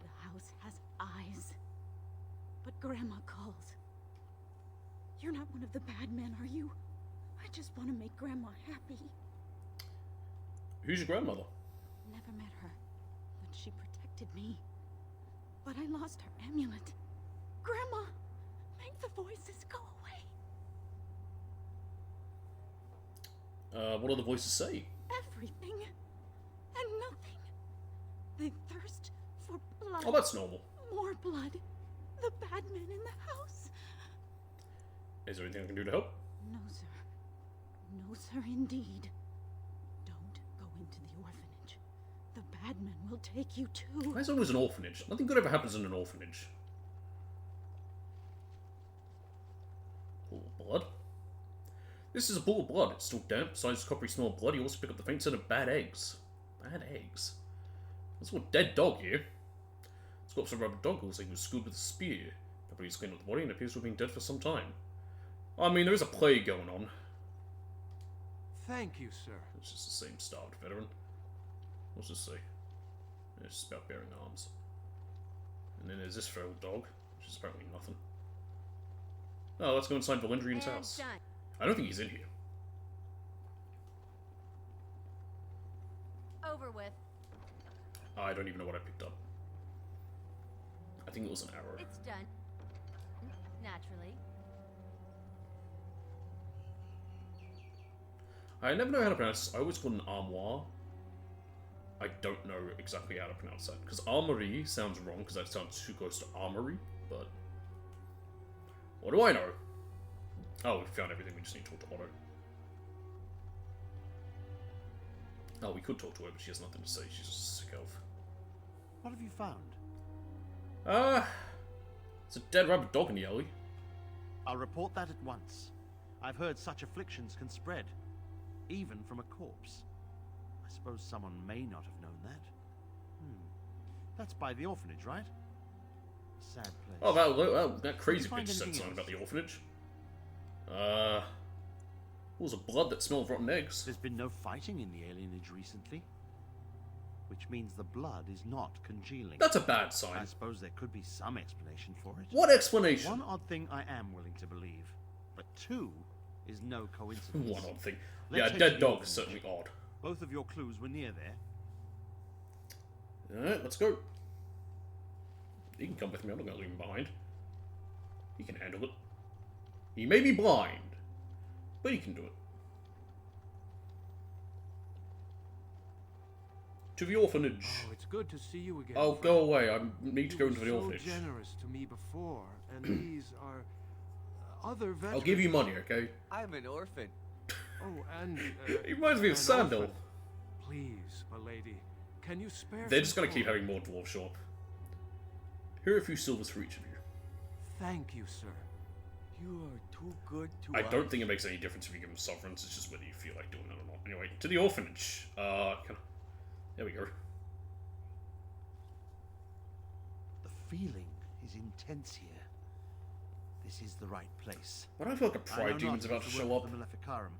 The house has eyes. But Grandma calls. You're not one of the bad men, are you? I just want to make Grandma happy. Who's your grandmother? Never met her, but she protected me. But I lost her amulet. Grandma, make the voices go away. What do the voices say? Everything and nothing. They thirst for blood. Oh, that's normal. More blood. The bad men in the house. Is there anything I can do to help? No, sir. No, sir, indeed. Don't go into the orphanage. The bad men will take you too. Why is it always an orphanage? Nothing good ever happens in an orphanage. Pool of blood? This is a pool of blood. It's still damp. Besides the coppery smell of blood, you also pick up the faint scent of bad eggs. Bad eggs? There's a dead dog here. It's got some rubber dog. Looks like he was scooped with a spear. Probably he's cleaned up the body and appears to have been dead for some time. I mean, there is a plague going on. Thank you, sir. It's just the same starved veteran. What's this say? It's just about bearing arms. And then there's this feral dog, which is apparently nothing. Oh, let's go inside Valendrian's house. Done. I don't think he's in here. Over with. I don't even know what I picked up. I think it was an arrow. It's done. Naturally. I never know how to pronounce this. I always call it an armoire. I don't know exactly how to pronounce that. Because armory sounds wrong, because that sounds too close to armory, but... What do I know? Oh, we found everything. We just need to talk to Otto. Oh, we could talk to her, but she has nothing to say. She's just a sick elf. What have you found? It's a dead rabbit dog in the alley. I'll report that at once. I've heard such afflictions can spread, even from a corpse. I suppose someone may not have known that. That's by the orphanage, right? Sad place. Oh, that Did crazy you find bitch said anything something else? about the orphanage. Was a blood that smelled of rotten eggs. There's been no fighting in the alienage recently, which means the blood is not congealing. That's a bad sign. I suppose there could be some explanation for it. What explanation? One odd thing I am willing to believe, but 2 is no coincidence. One odd thing. Let's Yeah, head dead to the dog orphanage. is certainly odd. Both of your clues were near there. Alright, let's go. He can come with me, I'm not going to leave him behind. He can handle it. He may be blind, but he can do it. To the orphanage. Oh, it's good to see you again. Oh, friend. go away. I need to You go were into the orphanage. so generous to me before, and these are other veterans. I'll give you money, okay? I'm an orphan. Oh, and He reminds me of an Sandal. orphan. Please, my lady, can you spare? They're some just going to keep gold? having more dwarf shop. Here are a few silvers for each of you. Thank you, sir. You are too good to I us. don't think it makes any difference if you give them sovereigns, it's just whether you feel like doing it or not. Anyway, to the orphanage. There we go. The feeling is intense here. This is the right place. Why do I feel like a Pride Demon's about to show up? The Maleficarum,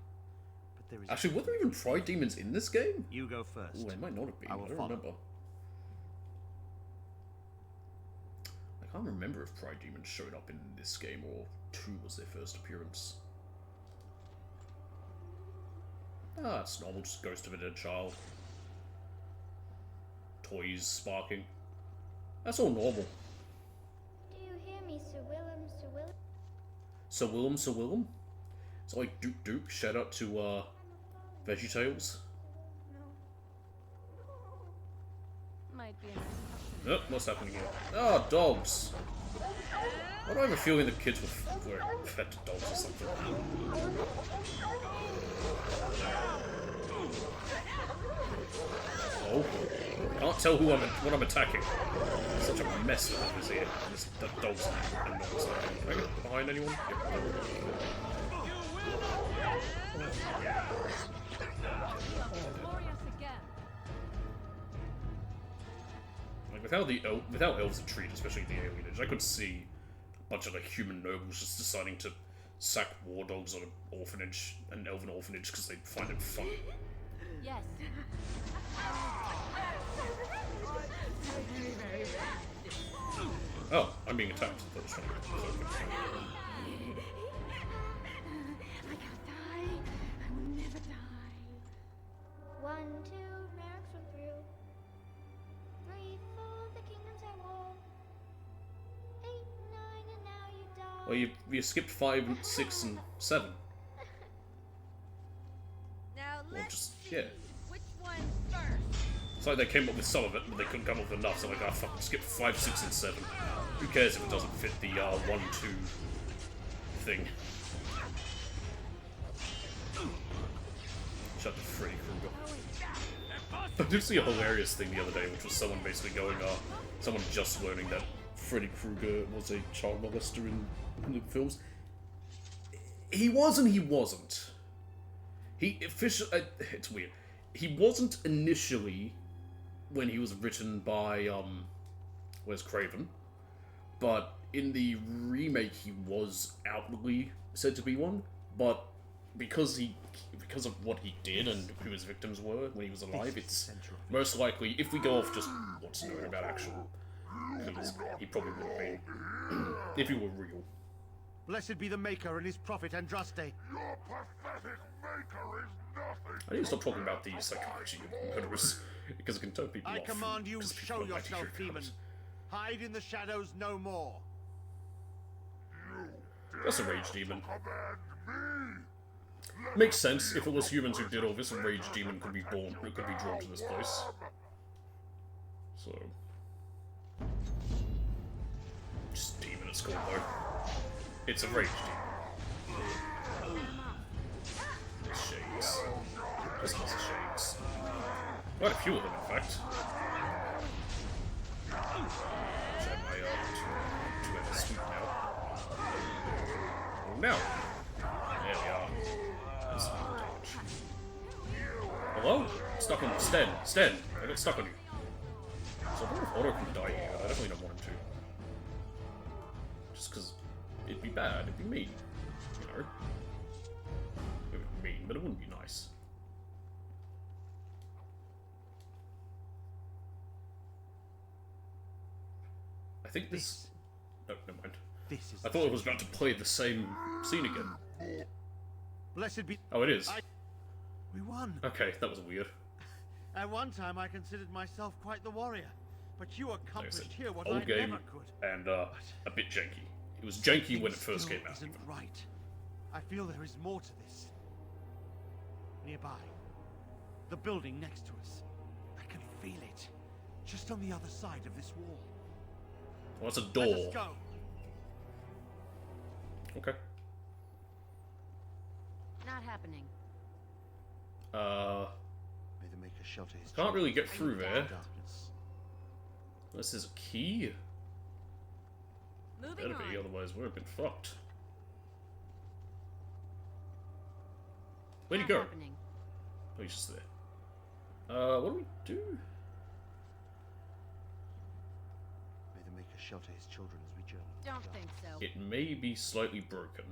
but there is Actually, were there even Pride Demons in this game? You go first. Oh, they might not have been. I don't remember. I can't remember if Pride Demons showed up in this game or 2 was their first appearance. Ah, it's normal, just Ghost of a Dead Child. Toys sparking. That's all normal. Do you hear me, Sir Willem, Sir Willem? Sir Willem, Sir Willem? It's like Duke Duke, shout out to VeggieTales. Might be Oh, what's happening here? Ah, dogs! Why do I have a feeling the kids were fed to dogs or something? Oh, I can't tell what I'm attacking. It's such a mess of this here. The dogs and dogs. Can I get behind anyone? Like without elves and trees, especially the alienage, I could see a bunch of like human nobles just deciding to sack war dogs on an orphanage, an elven orphanage, because they find it fun. Yes. Oh, I'm being attacked. That's funny. I can't die. I will never die. 1, 2, Merrick's went through. 3, 4, the kingdoms at war. 8, 9, and now you die. Well, you skipped 5, 6, and 7. Now Well, let's just see yeah. which one's first. It's like they came up with some of it, but they couldn't come up with enough. So like, ah, fuck, skip 5, 6, and 7. Who cares if it doesn't fit the 1, 2 thing? Shut the Freddy Krueger. I did see a hilarious thing the other day, which was someone basically going, someone just learning that Freddy Krueger was a child molester in the films. He was and he wasn't. It's weird. He wasn't initially when he was written by Wes Craven, but in the remake he was outwardly said to be one. But because of what he did and who his victims were when he was alive, it's most likely, if we go off just what's known about actual killers, he probably would have been if he were real. Blessed be the Maker and his prophet Andraste. Your pathetic Maker is nothing. I need to stop talking about the psychology of murderers, because it can turn people I off. command you, because show people don't like to yourself, hear demon. about it. Hide in the shadows no more. That's a rage demon. Makes sense. If it was humans who did all this, a rage demon could be born. It could be drawn to this place. So, just demon. It's called though. It's a rage demon. Shades. Just lots of shades. Quite a few of them, in fact. Should have my two of the sweep now. Oh, now. There we are. That's a dodge. Hello? Stuck on Sten. Sten! I got stuck on you. So I wonder if Otto can die here. I definitely don't want him to. Just because it'd be bad. It'd be mean. You know? It would be mean, but it wouldn't be nice. I think this... No, never mind. This is I thought it was about to play the same scene again. Blessed be... Oh, it is. We won. Okay, that was weird. At one time I considered myself quite the warrior, but you accomplished here what Old I game never could. and a bit janky. It was janky when it first Still came out. Isn't right. I feel there is more to this. Nearby, the building next to us. I can feel it, just on the other side of this wall. Well, that's a door. Let us go. Okay. Not happening. May the Maker shelter his Can't really get through children there. from darkness. Unless there's a key. Moving Better on. be, otherwise we've been fucked. Where'd he Not go? happening. Oh, he's just there. What do we do? shelter his children as we journey. Don't think so. It may be slightly broken.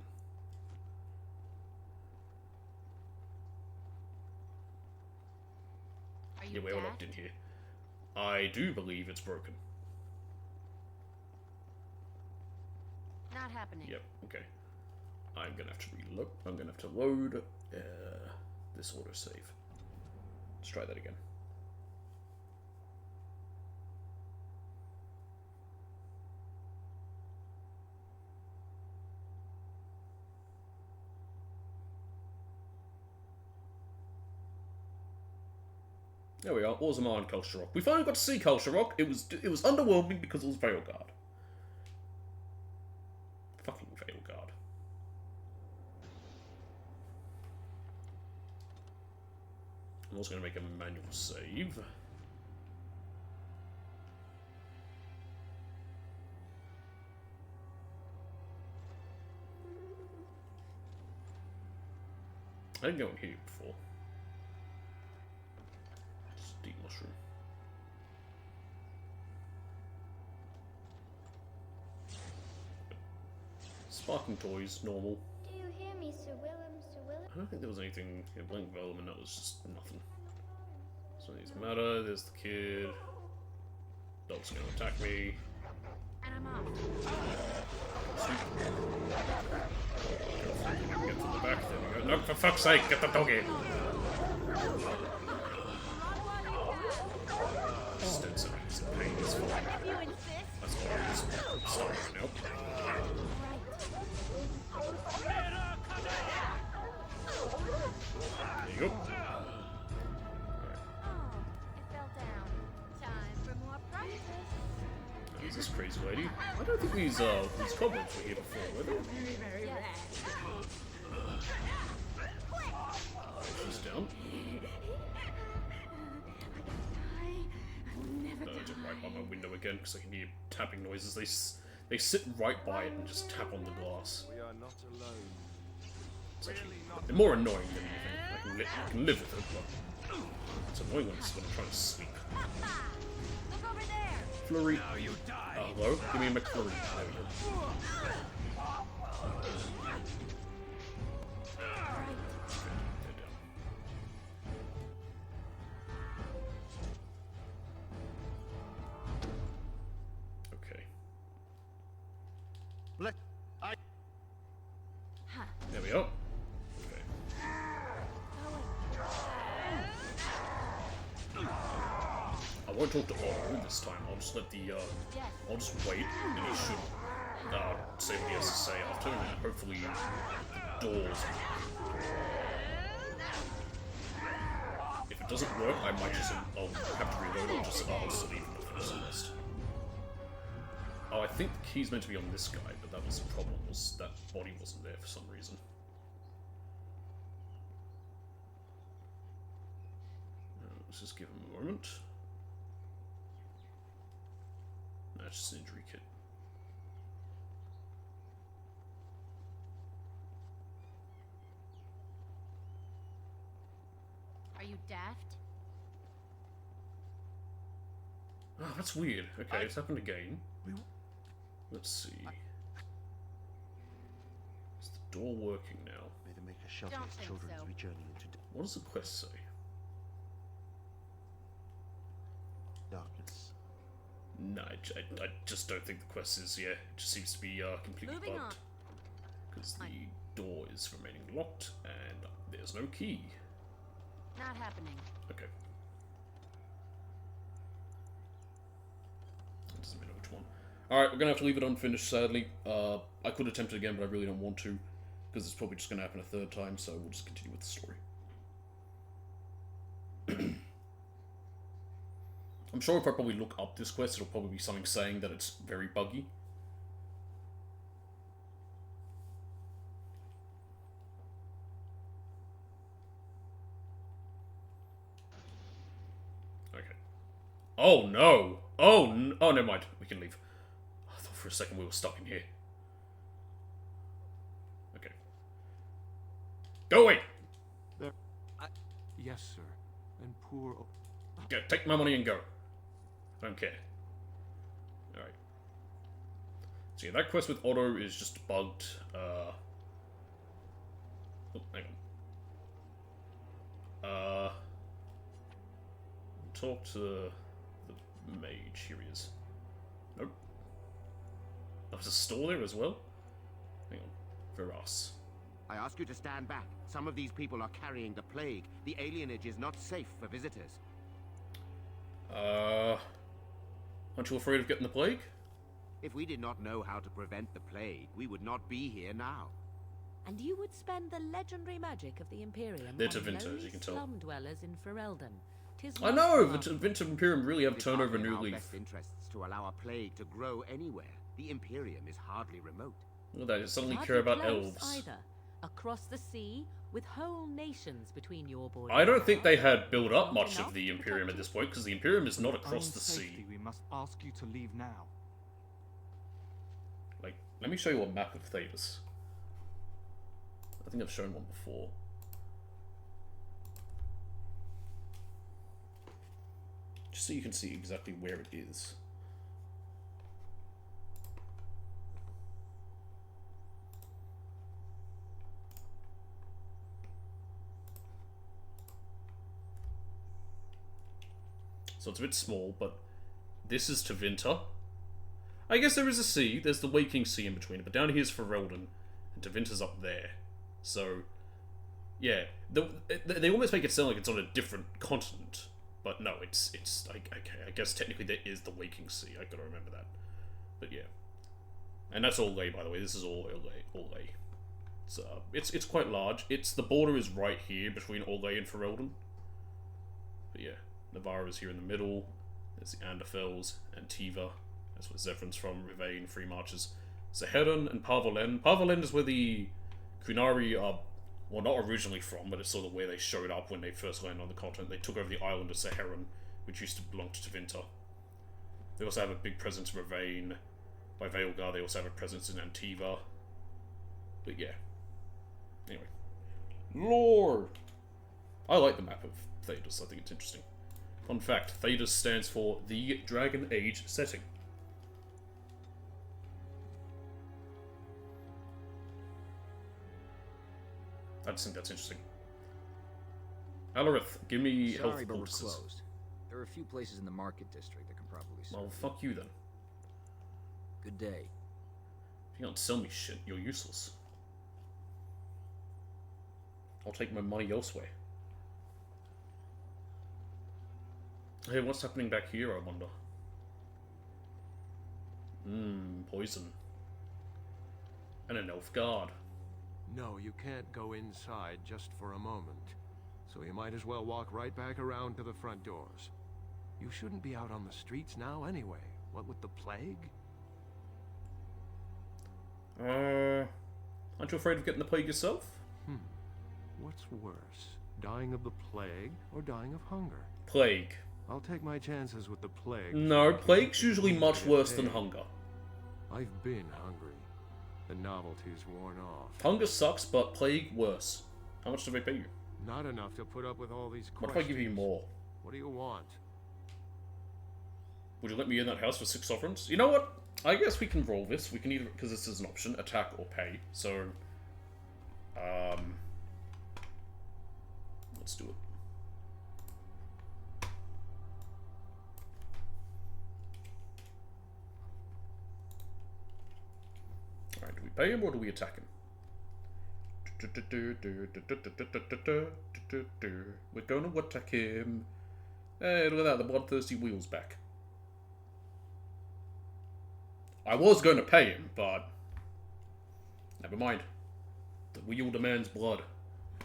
Are you Yeah, we're dead? locked in here. I do believe it's broken. Not happening. Yep, okay. I'm gonna have to reload. I'm gonna have to load this autosave. Let's try that again. There we are, Orzammar and Culture Rock. We finally got to see Culture Rock. It was underwhelming because it was Veilguard. Fucking Veilguard. I'm also going to make a manual save. I didn't go in here before. Just deep mushroom. Sparking toys, normal. Do you hear me, Sir Willem, Sir Willem? I don't think there was anything in Blink Development that was just nothing. So these matter, there's the kid. Dog's gonna attack me. And I'm off. Get to the back, there we go. No, for fuck's sake, get the doggy! Stenson is a pain as fuck. That's why I'm just starting now. There you go. Who's this crazy lady? I don't think these goblins were here before, were they? She's down. Just right by my window again because I can hear tapping noises. They sit right by it and just tap on the glass. We are not alone. It's actually they're more annoying than anything. I can live with it, but it's annoying when I'm trying to sleep. Flurry. Hello? Give me a McFlurry. There we go. Okay. There we go. Okay. I won't talk to Otto this time. I'll just let the I'll just wait, and he should say what he has to say after, and then hopefully the doors. If it doesn't work, I might just I'll have to reload. I'll just leave him the first list. Oh, I think the key's meant to be on this guy, but that was the problem. Was that body wasn't there for some reason. Let's just give him a moment. That's just an injury kit. Are you daft? Oh, that's weird. Okay, it's happened again. Let's see. Is the door working now? May the Maker shelter Don't his think children so. as we journey into What does the quest say? darkness. No, I just don't think the quest is, yeah, it just seems to be completely Moving on. bugged. Because the door is remaining locked, and there's no key. Not happening. Okay. That doesn't matter which one. Alright, we're gonna have to leave it unfinished, sadly. I could attempt it again, but I really don't want to, because it's probably just gonna happen a third time, so we'll just continue with the story. I'm sure if I probably look up this quest, it'll probably be something saying that it's very buggy. Okay. Oh no! Oh, oh, never mind. We can leave. I thought for a second we were stuck in here. Okay. Go away! Yes, sir. And poor... Yeah, take my money and go. I don't care. Alright. So yeah, that quest with Otto is just bugged. Oh, hang on. Talk to the mage. Here he is. Nope. There's a store there as well. Hang on. For us. I ask you to stand back. Some of these people are carrying the plague. The alienage is not safe for visitors. Aren't you afraid of getting the plague? If we did not know how to prevent the plague, we would not be here now. And you would spend the legendary magic of the Imperium They're on Tevinter, lonely as you can tell. slum dwellers in Ferelden. 'Tis I not know! far. The Tevinter Imperium really have It is turnover hardly in new our leaf. best interests to allow a plague to grow anywhere. The Imperium is hardly remote. Look at that, you suddenly Hardly care about close elves. Either. Across the sea, with whole nations between your borders. I don't think they had built up Not much enough of the to Imperium protect at this point, because the Imperium is not across Own the safety, sea. we must ask you to leave now. Like, let me show you a map of Thedas. I think I've shown one before. Just so you can see exactly where it is. So it's a bit small, but this is Tevinter. I guess there is a sea. There's the Waking Sea in between, but down here is Ferelden, and Tevinter's up there. So, yeah, they almost make it sound like it's on a different continent, but no, it's like, okay, I guess technically there is the Waking Sea. I gotta remember that, but yeah, and that's Orlais, by the way. This is all Orlais. It's quite large. The border is right here between Orlais and Ferelden, but yeah. Navarra is here in the middle. There's the Anderfels, Antiva. That's where Zevran's from. Rivain, Free Marches. Zeheron and Parvolen. Parvolen is where the Qunari are, well, not originally from, but it's sort of where they showed up when they first landed on the continent. They took over the island of Zeheron, which used to belong to Tevinter. They also have a big presence in Rivain. By Vaelgar, they also have a presence in Antiva. But yeah. Anyway. Lore! I like the map of Thedas. I think it's interesting. Fun fact, Thedas stands for the Dragon Age setting. I just think that's interesting. Alarith, give me Sorry, health but we're poultices. closed. There are a few places in the market district that can probably serve. Well, fuck you then. Good day. If you can't sell me shit, you're useless. I'll take my money elsewhere. Hey, what's happening back here, I wonder? Poison. And an elf guard. No, you can't go inside just for a moment. So you might as well walk right back around to the front doors. You shouldn't be out on the streets now anyway. What with the plague? Aren't you afraid of getting the plague yourself? What's worse? Dying of the plague or dying of hunger? Plague. I'll take my chances with the plague. No, plague's usually much worse than hunger. I've been hungry. The novelty's worn off. Hunger sucks, but plague worse. How much do they pay you? Not enough to put up with all these What questions. if I give you more? What do you want? Would you let me in that house for 6 sovereigns? You know what? I guess we can roll this. We can either, because this is an option, attack or pay. So, let's do it. Alright, do we pay him or do we attack him? We're gonna attack him. Hey, look at that, the bloodthirsty wheel's back. I was going to pay him, but never mind. The wheel demands blood,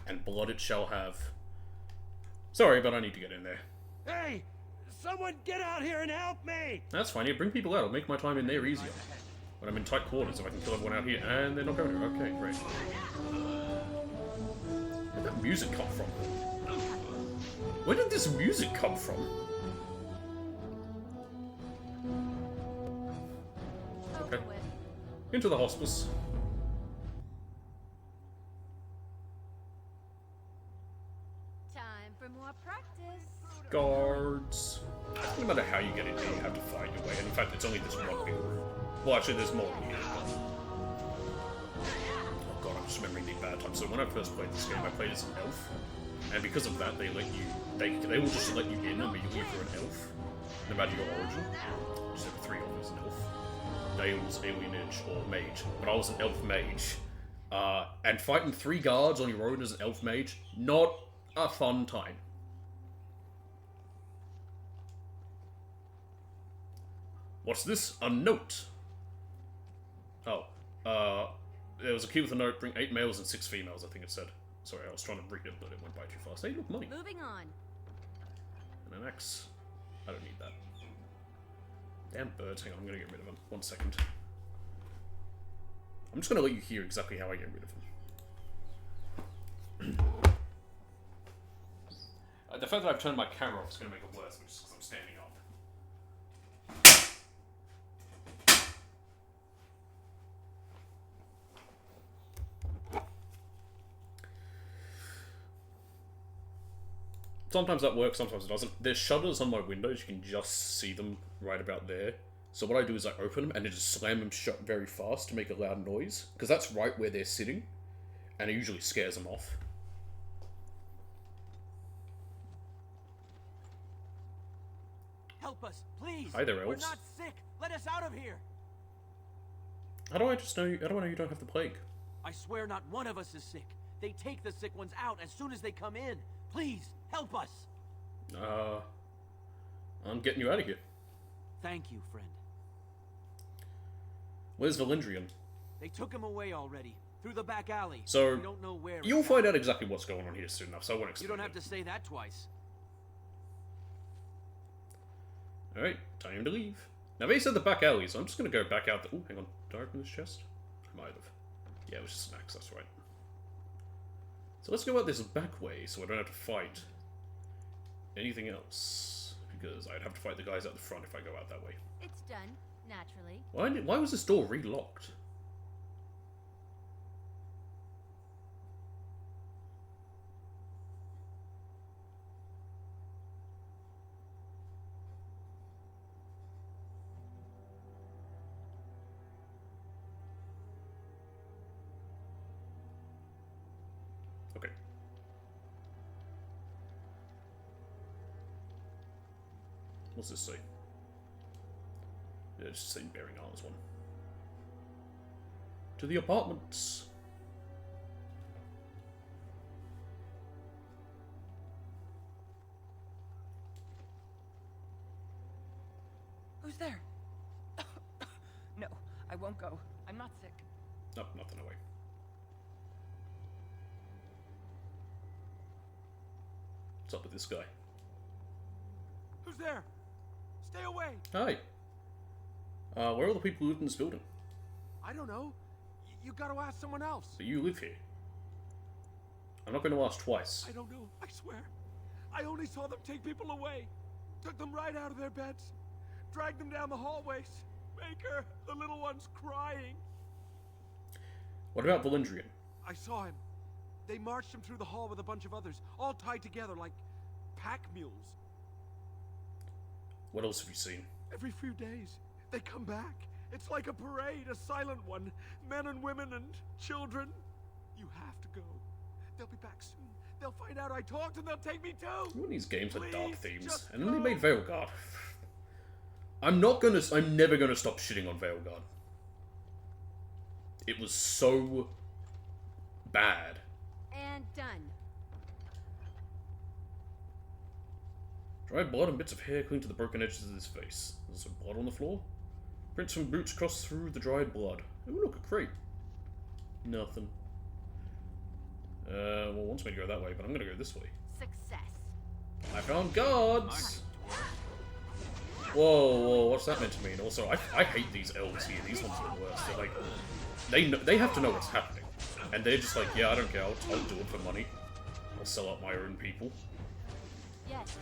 and blood it shall have. Sorry, but I need to get in there. Hey! Someone get out here and help me! That's fine, yeah, bring people out. It'll make my time in there easier. When I'm in tight quarters, if I can kill everyone out here, and they're not going to. Okay, great. Where did that music come from? Where did this music come from? Okay. Into the hospice. Time for more practice. Guards. No matter how you get in here, you have to find your way. And in fact, it's only this one big room. Well, actually, there's more here. Oh god, I'm just remembering the bad times. So when I first played this game, I played as an elf, and because of that, they let you. They will just let you in immediately if you're an elf, no matter your origin. Just have 3 of as an elf. Dales, alienage, or mage. But I was an elf mage. And fighting 3 guards on your own as an elf mage, not a fun time. What's this? A note. Oh. There was a key with a note, bring 8 males and 6 females, I think it said. Sorry, I was trying to read it, but it went by too fast. Hey, look, money. Moving on. And an axe. I don't need that. Damn birds. Hang on, I'm gonna get rid of them. 1 second. I'm just gonna let you hear exactly how I get rid of them. The fact that I've turned my camera off is gonna make it worse, which is because I'm standing up. Sometimes that works, sometimes it doesn't. There's shutters on my windows, you can just see them right about there. So what I do is I open them and I just slam them shut very fast to make a loud noise, because that's right where they're sitting, and it usually scares them off. Help us, please! Hi there, We're elves. not sick! Let us out of here! How do I know you don't have the plague? I swear not one of us is sick. They take the sick ones out as soon as they come in. Please, help us! I'm getting you out of here. Thank you, friend. Where's Valendrian? They took him away already, through the back alley. So, we don't know where. you'll find out exactly what's going on here soon enough, so I won't explain. You don't have to say that twice. Alright, time to leave. Now they said the back alley, so I'm just gonna go back out the... Oh, hang on. Did I open this chest? I might have. Yeah, it was just snacks, that's right. So let's go out this back way, so I don't have to fight anything else. Because I'd have to fight the guys out the front if I go out that way. It's done, naturally. Why was this door re-locked? Okay. What's this say? Yeah, it's just St. Bearing Arms one. To the apartments. Who's there? No, I won't go. I'm not sick. Nope, nothing away. What's up with this guy? Who's there? Stay away! Hi. Where are the people who live in this building? I don't know. You gotta ask someone else. But you live here. I'm not going to ask twice. I don't know. I swear. I only saw them take people away. Took them right out of their beds. Dragged them down the hallways. Maker, the little one's crying. What about Valendrian? I saw him. They marched him through the hall with a bunch of others, all tied together like pack mules. What else have you seen? Every few days, they come back. It's like a parade, a silent one. Men and women and children. You have to go. They'll be back soon. They'll find out I talked and they'll take me too. All these games have dark Please, themes. just And then they go. made Veilguard. I'm never gonna stop shitting on Veilguard. It was so bad. And done. Dried blood and bits of hair cling to the broken edges of his face. There's some blood on the floor. Prints from boots cross through the dried blood. Ooh, look, a crate. Nothing. Well, wants me to go that way, but I'm gonna go this way. Success. I found guards! Whoa, what's that meant to mean? Also, I hate these elves here. These ones are the worst. They're like, they have to know what's happening. And they're just like, yeah, I don't care, I'll do it for money. I'll sell out my own people. Yes.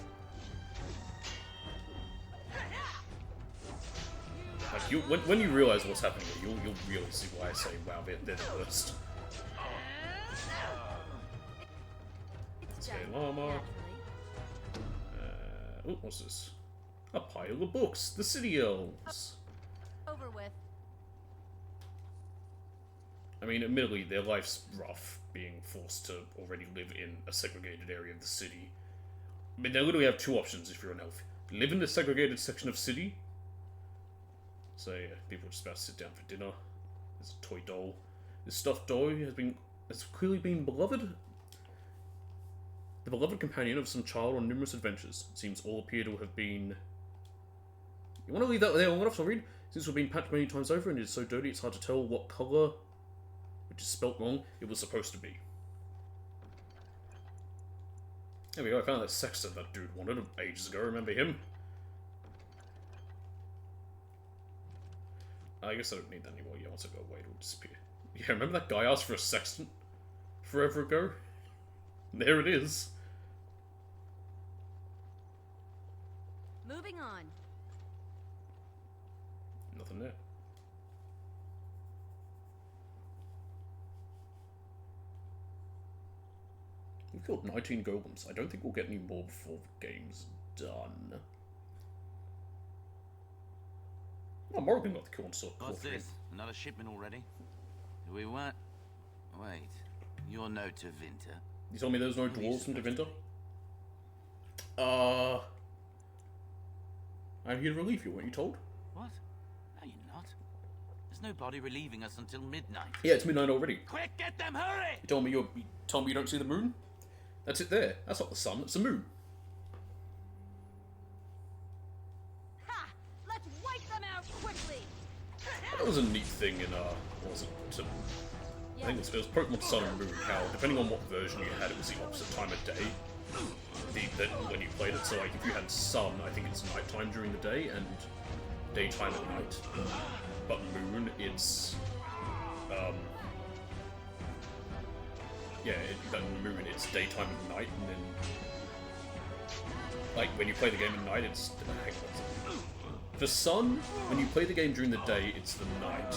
Like, when you realize what's happening here, you'll really see why I say, wow, they're the worst. Okay, llama. What's this? A pile of books. The City Elves. Over with. I mean, admittedly, their life's rough, being forced to already live in a segregated area of the city. I mean, they literally have two options if you're an elf. Live in the segregated section of city. So, yeah, people are just about to sit down for dinner. There's a toy doll. This stuffed doll has clearly been beloved. The beloved companion of some child on numerous adventures. It seems all appear to have been... You want to leave that there long enough to read? Since we've been patched many times over and it is so dirty it's hard to tell what colour, which is spelt wrong, it was supposed to be. There we go, I found that sextant that dude wanted ages ago, remember him? I guess I don't need that anymore, yeah, once I go away it'll disappear. Yeah, remember that guy asked for a sextant forever ago? There it is. Moving on. Nothing there. We've killed 19 golems. I don't think we'll get any more before the game's done. Oh, Morrigan got the kill on Silk. What's this? Another shipment already? We weren't... Wait. You're no Tevinter. You told me there's no dwarves from Tevinter? I'm here to relieve you, weren't you told? What? No, you're not. There's no body relieving us until midnight. Yeah, it's midnight already. Quick, get them, hurry! You told me you don't see the moon? That's it there. That's not the sun, it's the moon. Ha! Let's wipe them out quickly! That was a neat thing in, what was it? I think it was Pokemon Sun and Moon, how, depending on what version you had, it was the opposite time of day. When you played it, so like, if you had Sun, I think it's nighttime during the day, and daytime at night. But Moon, it's, but Moon, it's daytime at night, and then, like, when you play the game at night, it's, hang on. For Sun, when you play the game during the day, it's the night.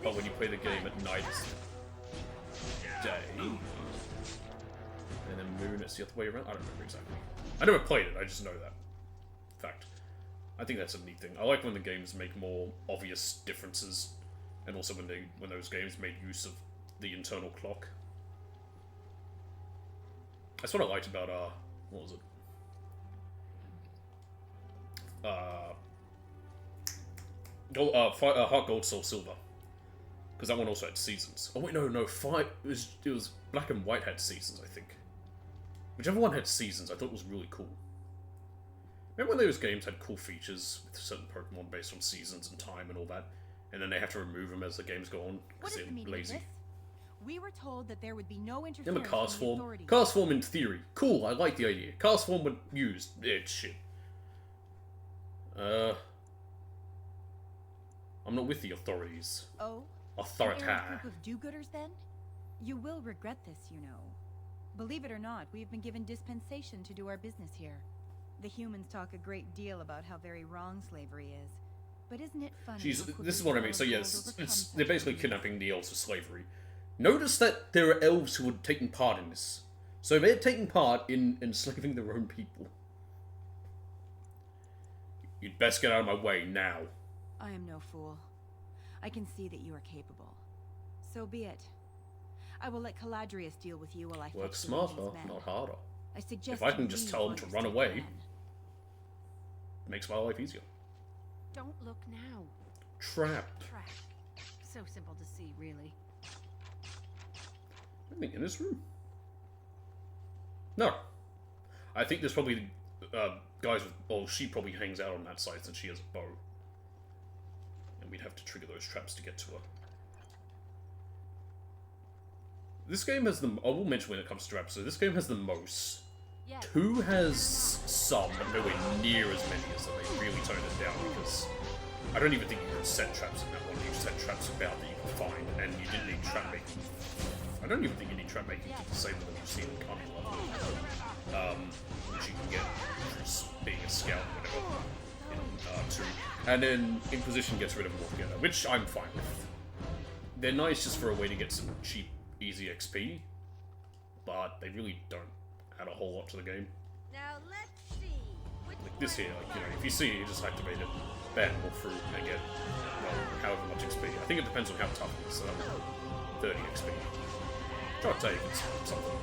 But when you play the game at night, it's the day. And then Moon, it's the other way around. I don't remember exactly. I never played it, I just know that fact. I think that's a neat thing. I like when the games make more obvious differences, and also when those games made use of the internal clock. That's what I liked about what was it? Heart Gold, Soul Silver. Because that one also had seasons. Oh wait, no, it was Black and White had seasons, I think. Whichever one had seasons, I thought was really cool. Remember when those games had cool features with certain Pokemon based on seasons and time and all that, and then they have to remove them as the games go on because they're lazy. We were told that there would be no interference Remember Cast from the Form? authorities. Cast Form in theory. Cool, I like the idea. Cast Form when used, it's shit. I'm not with the authorities. Oh? Authoritaire. An errant group of do-gooders, then? You will regret this, you know. Believe it or not, we have been given dispensation to do our business here. The humans talk a great deal about how very wrong slavery is. But isn't it funny? This is what I mean. So yes, they're basically kidnapping the elves for slavery. Notice that there are elves who are taking part in this. So they're taking part in enslaving their own people. You'd best get out of my way now. I am no fool. I can see that you are capable. So be it. I will let Caladrius deal with you while I work fetch the smarter, Legion's men. not harder. I suggest if I can you just leave tell them to while run you away, still can. it makes my life easier. Don't look now. Trap. Trap. So simple to see, really. Anything in this room? No. I think there's probably guys with... Well, she probably hangs out on that side since she has a bow. And we'd have to trigger those traps to get to her. This game has the... I will mention when it comes to traps, so this game has the most. Yeah. 2 has some, but nowhere near as many as them. They really toned it down because... I don't even think you could set traps in that one. You just had traps about that you could find, and you didn't need trap making. I don't even think you need trap making to disable them. You see in Carnivore. Which you can get through being a scout or whatever in 2. And then Inquisition gets rid of them altogether, which I'm fine with. They're nice just for a way to get some cheap, easy XP, but they really don't add a whole lot to the game. Now let's see. Like this here, like, you know, if you see it, you just activate it, bam, walk through, and get, well, however much XP. I think it depends on how tough it is, so 30 XP. Try to tell you if it's something.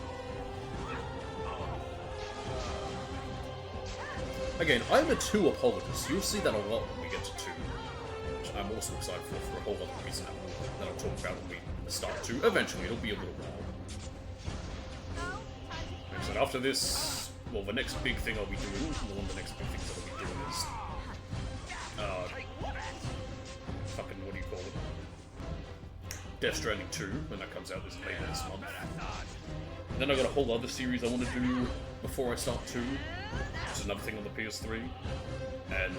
Again, I'm a 2 apologist. You'll see that a lot when we get to 2. Which I'm also excited for a whole other reason that I'll talk about when we start 2. Eventually, it'll be a little while. And so after this, well, the next big thing I'll be doing, one of the next big things I'll be doing is, fucking, what do you call it? Death Stranding 2, when that comes out later this month. And then I've got a whole other series I want to do before I start 2, which is another thing on the PS3. And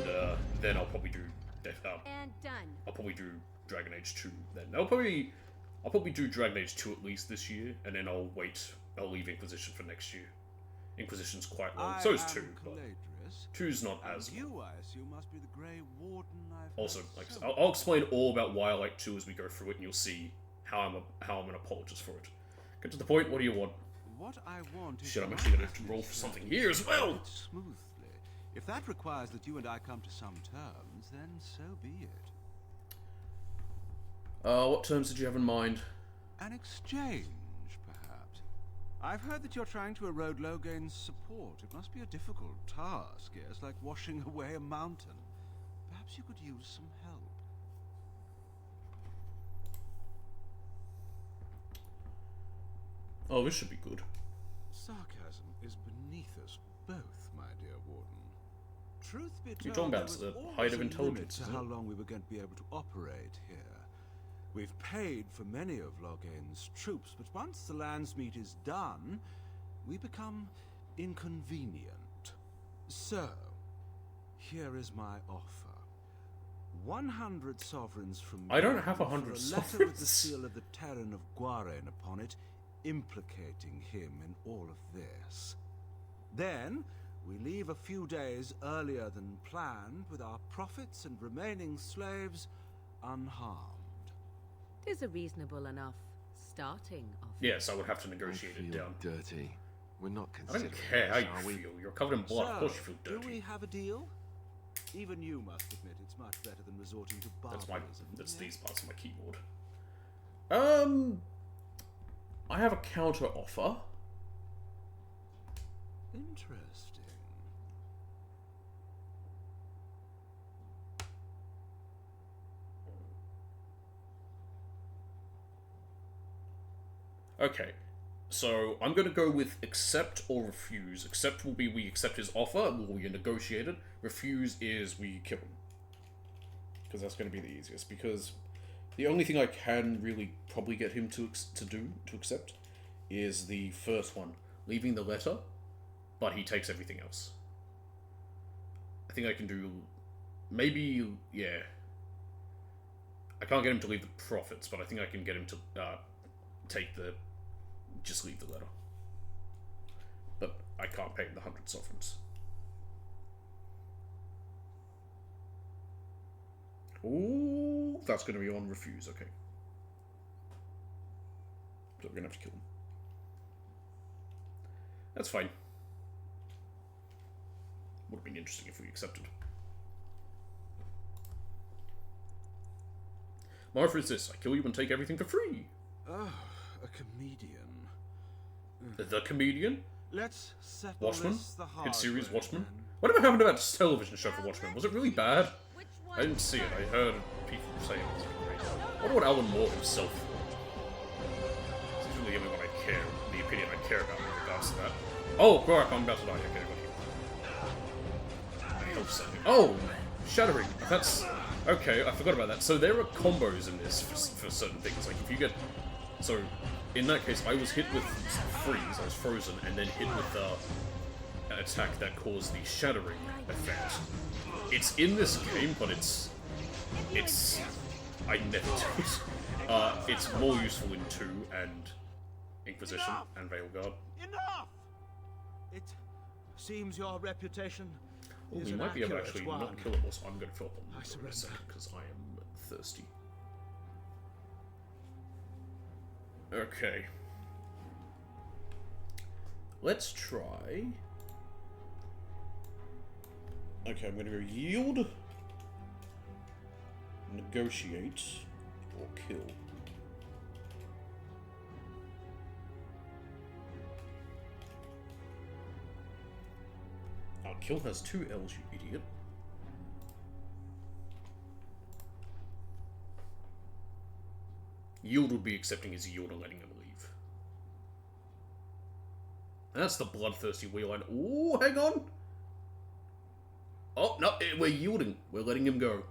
then I'll probably do and done. I'll probably do Dragon Age 2 then. I'll probably do Dragon Age 2 at least this year, and then I'll leave Inquisition for next year. Inquisition's quite long, so is 2, but 2's not as long. You, I assume, must be the Grey Warden I've Also, like, I'll explain all about why I like 2 as we go through it, and you'll see how I'm an apologist for it. Get to the point, what do you want? What I want is shit, I'm actually gonna roll for something here as well! Smoothly. If that requires that you and I come to some terms, then so be it. What terms did you have in mind? An exchange, perhaps. I've heard that you're trying to erode Logain's support. It must be a difficult task, yes, like washing away a mountain. Perhaps you could use some help. Oh, this should be good. Sarcasm is beneath us both, my dear Warden. Truth be told, You're talking about the height of intelligence, to how long we were going to be able to operate here. We've paid for many of Logain's troops, but once the Landsmeet is done, we become inconvenient. So, here is my offer. 100 sovereigns from I don't you have 100 for a letter sovereigns. with the seal of the Terran of Guaren upon it, implicating him in all of this. Then, we leave a few days earlier than planned with our profits and remaining slaves unharmed. Tis a reasonable enough starting offer. Yes, I would have to negotiate it down. Dirty. We're not I don't considering care how this, you are we? feel. You're covered in blood. Of course you feel Do dirty. we have a deal? Even you must admit it's much better than resorting to barbarism. That's these parts of my keyboard. I have a counter offer. Interesting. Okay, so I'm going to go with accept or refuse. Accept will be we accept his offer, we negotiate it. Refuse is we kill him. Because that's going to be the easiest. Because the only thing I can really probably get him to accept, is the first one. Leaving the letter, but he takes everything else. I think I can do... Maybe, yeah. I can't get him to leave the profits, but I think I can get him to take the... Just leave the letter. But I can't pay him the 100 sovereigns. Ooh, that's going to be on refuse, okay. So we're going to have to kill him. That's fine. Would have been interesting if we accepted. My offer is this. I kill you and take everything for free. Oh, a comedian. The comedian? Let's settle Watchmen? this the hard Hit series way, Watchmen? then. Whatever happened to that television show for Watchmen? Was it really bad? I didn't see it. I heard people say it was great. I wonder what Alan Moore himself thought. This is really the only one I care, the opinion I care about in regards to that. Oh, crap, I'm about to die. Okay, I hope so. Oh, Shattering. That's... Okay, I forgot about that. So there are combos in this for certain things. Like, if you get... So, in that case, I was hit with freeze, I was frozen, and then hit with an attack that caused the Shattering effect. It's in this game, but it's... I never do it. It's more useful in 2 and Inquisition and Veilguard. Enough! It seems your reputation Oh, is we an might be able to accurate actually one. not kill him, so I'm going to fill up on I water in a second, because I am thirsty. Okay. Let's try... Okay, I'm going to go yield, negotiate, or kill. Kill has 2 L's, you idiot. Yield would be accepting his yield and letting him leave. And that's the bloodthirsty wheel line. Ooh, hang on! Oh, no, we're yielding. We're letting him go.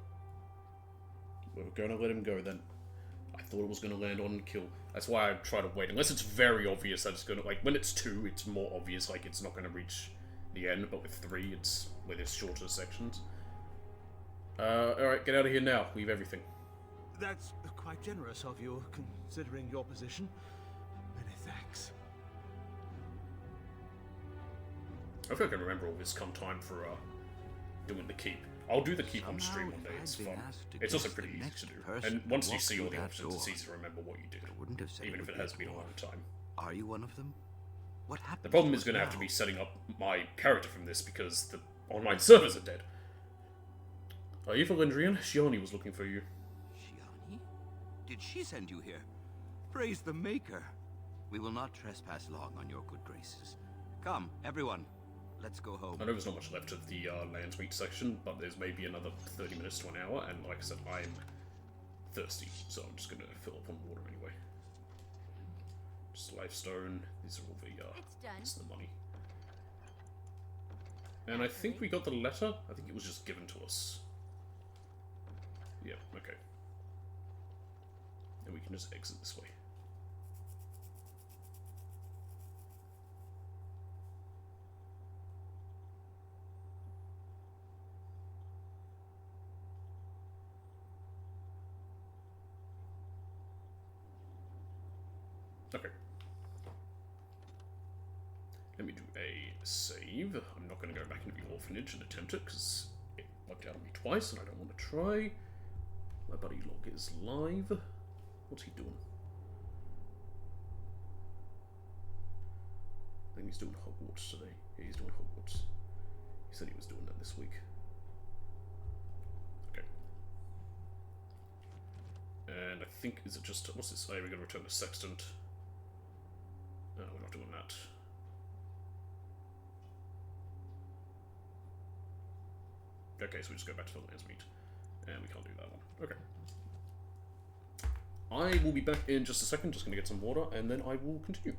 We're gonna let him go then. I thought it was gonna land on kill. That's why I try to wait. Unless it's very obvious that it's gonna, like, when it's 2, it's more obvious, like, it's not gonna reach the end, but with 3, it's where there's shorter sections. Alright, get out of here now. Leave everything. That's quite generous of you, considering your position. Many thanks. I feel like I can remember all this come time for, doing the keep. I'll do the keep on stream one day, it's fun. It's also pretty easy to do. And once you see all the options, it's easy to remember what you did. Even if it has been a long time. Are you one of them? What happened? The problem is going to have to be setting up my character from this because the online servers are dead. Are you Valendrian? Shiani was looking for you. Shiani? Did she send you here? Praise the Maker. We will not trespass long on your good graces. Come, everyone. Let's go home. I know there's not much left of the Landsmeet section, but there's maybe another 30 minutes to an hour, and like I said, I'm thirsty, so I'm just gonna fill up on water anyway. Just Lifestone, these are all the, this is the money. And I think we got the letter, I think it was just given to us. Yeah, okay. And we can just exit this way. Okay. Let me do a save. I'm not going to go back into the orphanage and attempt it because it logged out on me twice and I don't want to try. My buddy Log is live. What's he doing? I think he's doing Hogwarts today. Yeah, he's doing Hogwarts. He said he was doing that this week. Okay. And I think, is it just, what's this? Oh, we're going to return the Sextant. No, we're not doing that. Okay, so we just go back to the Landsmeet. And we can't do that one. Okay. I will be back in just a second, just going to get some water, and then I will continue.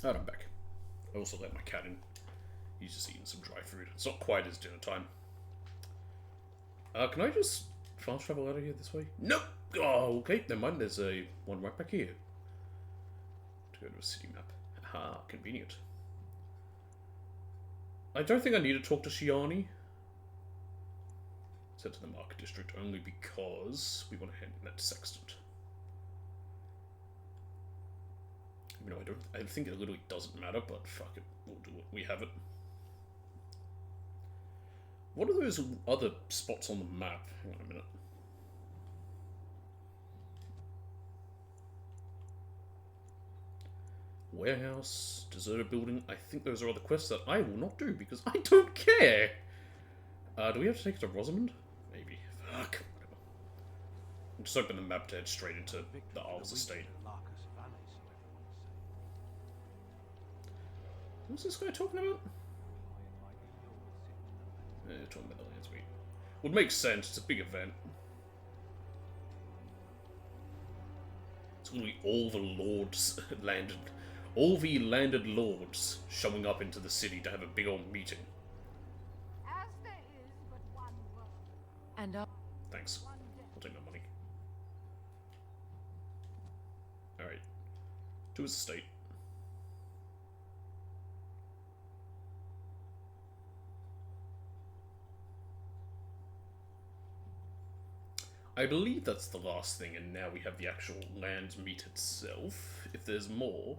Alright, I'm back. I also let my cat in. He's just eating some dry food. It's not quite his dinner time. Can I just fast travel out of here this way? Nope! Oh, okay, never mind. There's one right back here. To go to a city map. Aha, convenient. I don't think I need to talk to Shiani. Sent to the Market District only because we want to hand in that sextant. You know, I think it literally doesn't matter, but fuck it, we'll do it. We have it. What are those other spots on the map? Hang on a minute. Warehouse, deserted building. I think those are other quests that I will not do because I don't care. Do we have to take it to Rosamond? Maybe. Fuck. Whatever. Just open the map to head straight into the Arl's estate. What's this guy talking about? Talking about the lands meet. Would make sense. It's a big event. It's gonna be all the lords landed. All the landed lords showing up into the city to have a big old meeting. As there is but one world. And Thanks. I'll take my money. Alright. To his estate. I believe that's the last thing, and now we have the actual land meet itself. If there's more,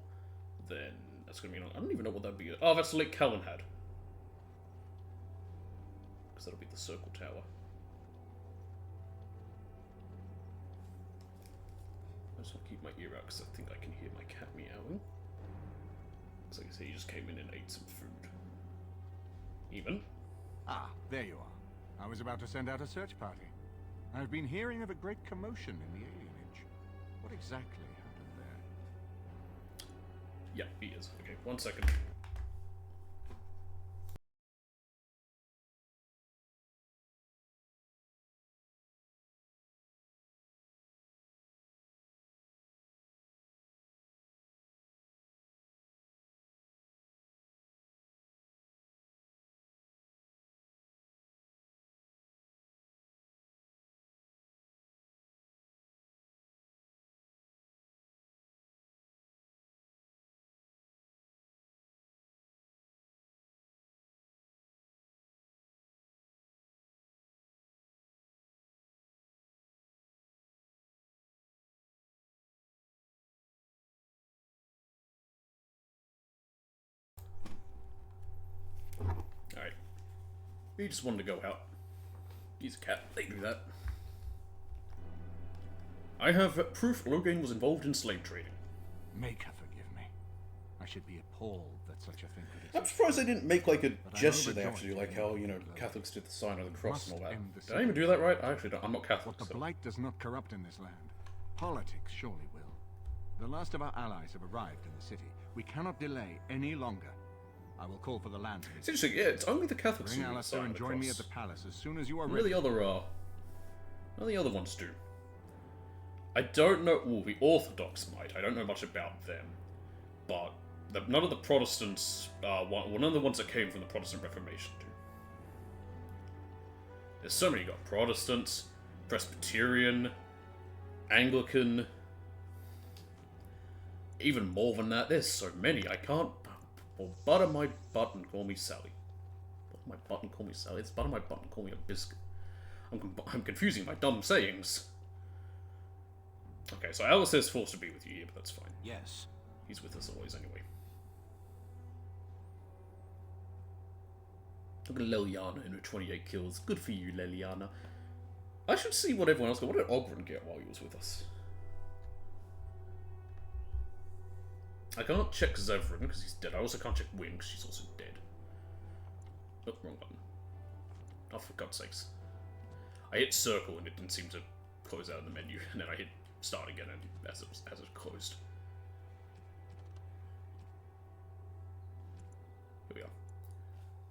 then that's going to be... I don't even know what that'd be. Oh, that's Lake Calenhad. Because that'll be the Circle Tower. I just want to keep my ear out, because I think I can hear my cat meowing. Looks like I say he just came in and ate some food. Even. Ah, there you are. I was about to send out a search party. I've been hearing of a great commotion in the alienage. What exactly happened there? Yeah, he is. Okay, 1 second. Alright. He just wanted to go out. He's a cat. They do that. I have proof Loghain was involved in slave trading. Make her forgive me. I should be appalled that such a thing could exist. I'm surprised they didn't make like a But I'm gesture they have to do, overjoyed like to how, hear you know, that Catholics did the sign of the cross and all must that. end the Did I even do that right? I actually don't. I'm not Catholic. What the So. Blight does not corrupt in this land, politics surely will. The last of our allies have arrived in the city. We cannot delay any longer. I will call for the land. It's interesting, yeah, it's only the Catholics Bring who do the Alistair sign and of the join me at cross. the palace as soon as you are None of ready. the other, none of the other ones do. I don't know, well, the Orthodox might, I don't know much about them. But none of the Protestants, none of the ones that came from the Protestant Reformation do. There's so many, you got Protestants, Presbyterian, Anglican, even more than that, there's so many, I can't... Well, butter my butt and call me Sally. Butter my butt and call me Sally. It's butter my butt and call me a biscuit. I'm confusing my dumb sayings. Okay, so Alistair's forced to be with you here, but that's fine. Yes. He's with us always anyway. Look at Leliana in her 28 kills. Good for you, Leliana. I should see what everyone else got. What did Ogren get while he was with us? I can't check Zevran because he's dead. I also can't check Wynn because she's also dead. Oh, wrong button. Oh, for God's sakes. I hit circle and it didn't seem to close out of the menu, and then I hit start again and as it closed. Here we are.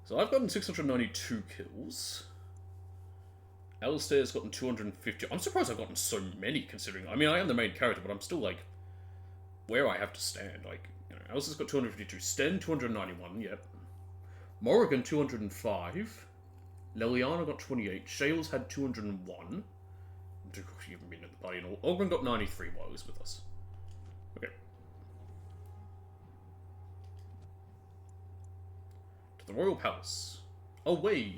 So I've gotten 692 kills. Alistair's gotten 250. I'm surprised I've gotten so many considering. I mean, I am the main character, but I'm still like where I have to stand. Like, you know, Elsa's got 252. Sten, 291, yep. Morrigan, 205. Leliana got 28. Shales had 201. You haven't been at the party and all. Ogren got 93 while he was with us. Okay. To the Royal Palace. Away!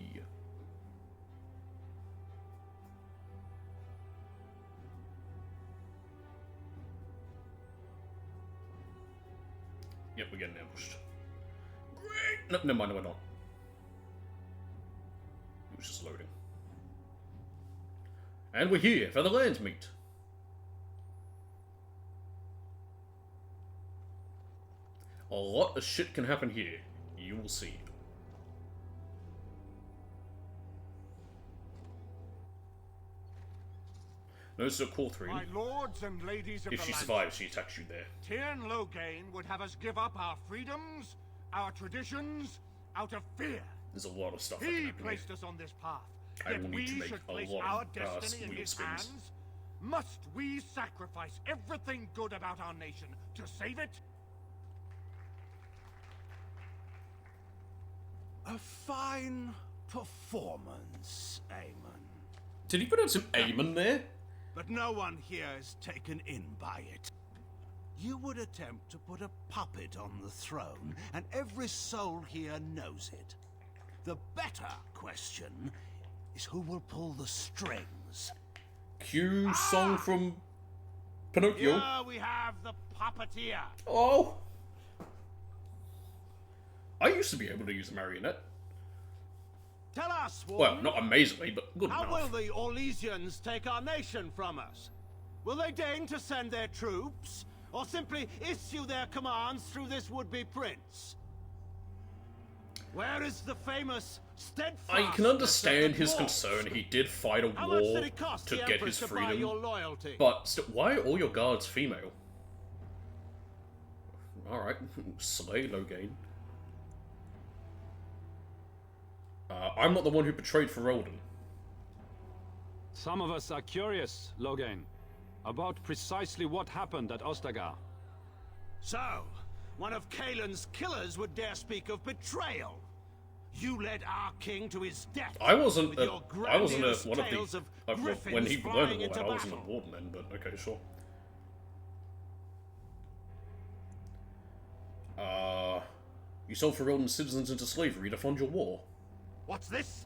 Yep, we're getting ambushed. Great! No, never mind, no, we're not. It was just loading. And we're here for the land meet. A lot of shit can happen here. You will see. Notice her call 3. My lords and ladies of If the she land, survives, she attacks you there. Tyrn Loghain would have us give up our freedoms, our traditions, out of fear. There's a lot of stuff that can He happen placed here. us on this path. I Yet will need we to make should a place lot our of destiny in wheel his spins. hands? Must we sacrifice everything good about our nation to save it? A fine performance, Aemon. Did he pronounce him Aemon there? But no one here is taken in by it. You would attempt to put a puppet on the throne, and every soul here knows it. The better question is who will pull the strings. Cue song from Pinocchio. Here we have the puppeteer. Oh! I used to be able to use a marionette. Tell us, Well, Warden, not amazingly, but good how enough. will the Orlesians take our nation from us? Will they deign to send their troops, or simply issue their commands through this would-be prince? Where is the famous steadfast? I can understand his concern. He did fight a How much war did it cost to the get Empress his to buy your freedom. loyalty? But still, why are all your guards female? Alright, slay Loghain. I'm not the one who betrayed Ferelden. Some of us are curious, Loghain, about precisely what happened at Ostagar. So, one of Kaelin's killers would dare speak of betrayal. You led our king to his death. I wasn't with a, your I wasn't a, grandiose one of tales the of when he griffins learned flying about it, into I wasn't a battle. warden then, but okay, sure. You sold Ferelden's citizens into slavery to fund your war. What's this?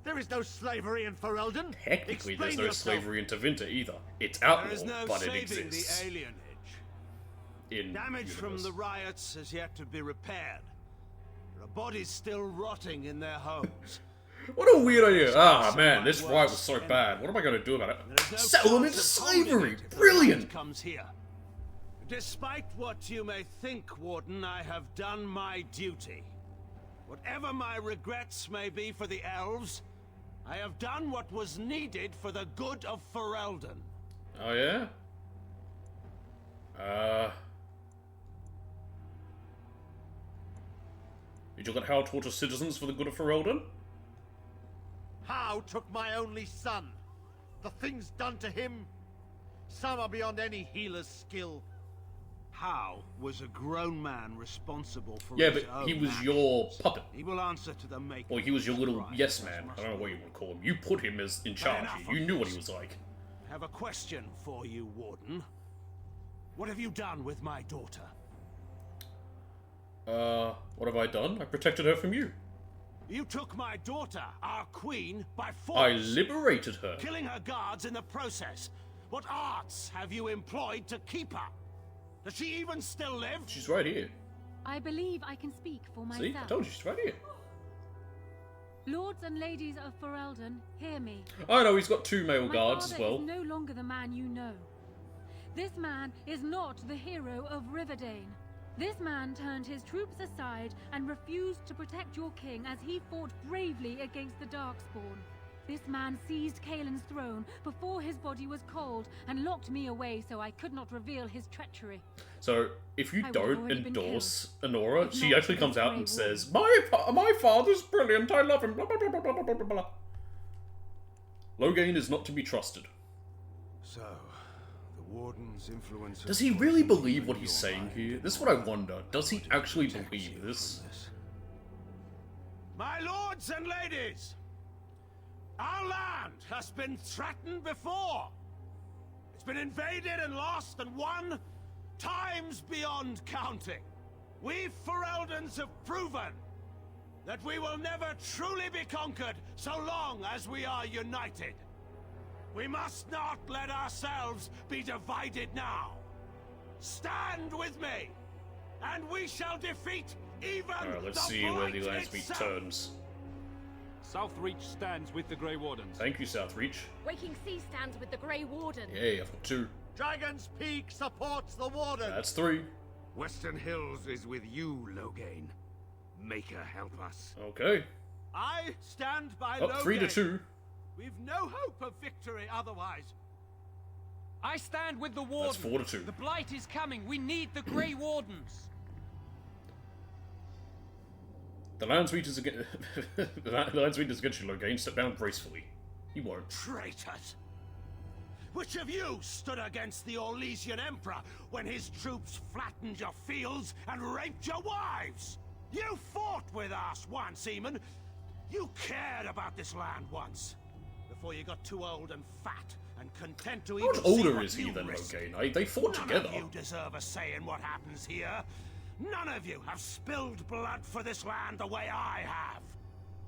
There is no slavery in Ferelden. Technically, Explain there's no yourself. slavery in Tevinter either. It's There outlawed, is no but it saving exists. the alienage. In Damage from universe. the riots has yet to be repaired. There are bodies still rotting in their homes. What a weird idea. Ah, Some man, might this worse riot was so enemy. bad. What am I going to do about it? There is no Sell them into chance of holding slavery! it if the Brilliant! riot comes here. Despite what you may think, Warden, I have done my duty. Whatever my regrets may be for the elves, I have done what was needed for the good of Ferelden. Oh, yeah? Did you let Hal torture citizens for the good of Ferelden? How took my only son? The things done to him, some are beyond any healer's skill. How was a grown man responsible for Yeah, his but own he was actions? your puppet. He will answer to the maker. Or he was your of little Christ. yes man. I don't know what you want to call him. You put him as in charge. enough You of knew what this. he was like. I have a question for you, Warden. What have you done with my daughter? What have I done? I protected her from you. You took my daughter, our queen, by force. I liberated her. Killing her guards in the process. What arts have you employed to keep her? Does she even still live? She's right here. I believe I can speak for myself. See? I told you, she's right here. Lords and ladies of Ferelden, hear me. I know, he's got 2 male My guards as father well. is no longer the man you know. This man is not the hero of Riverdane. This man turned his troops aside and refused to protect your king as he fought bravely against the Darkspawn. This man seized Kaelin's throne before his body was cold and locked me away so I could not reveal his treachery. So, if you I would have don't already been endorse Honora, If she not actually for comes this out grey and wolf. says, My father's brilliant, I love him, blah blah blah blah blah blah blah blah. Loghain is not to be trusted. So, the Warden's influence. Does he really believe what he's saying here? This is what I wonder. Does he actually believe this? My lords and ladies, our land has been threatened before. It's been invaded and lost and won times beyond counting. We Fereldans have proven that we will never truly be conquered so long as we are united. We must not let ourselves be divided now. Stand with me, and we shall defeat even Alright, let's see where the Landsmeet turns. Southreach stands with the Grey Wardens. Thank you, Southreach. Waking Sea stands with the Grey Warden. Yay, I've got 2. Dragon's Peak supports the Warden. That's 3. Western Hills is with you, Loghain. Maker help us. Okay. I stand by Oh, 3 to Loghain. 2. We've no hope of victory otherwise. I stand with the Warden. That's 4 to 2. The Blight is coming. We need the Grey Wardens. The Landsmeet is against the Landsmeet is against you, Loghain. Step down gracefully. He won't. Traitors! Which of you stood against the Orlesian Emperor when his troops flattened your fields and raped your wives? You fought with us once, Eamon. You cared about this land once. Before you got too old and fat and content to How even much see older what is he you than risk. Loghain? They fought None together. of you deserve a say in what happens here. None of you have spilled blood for this land the way I have.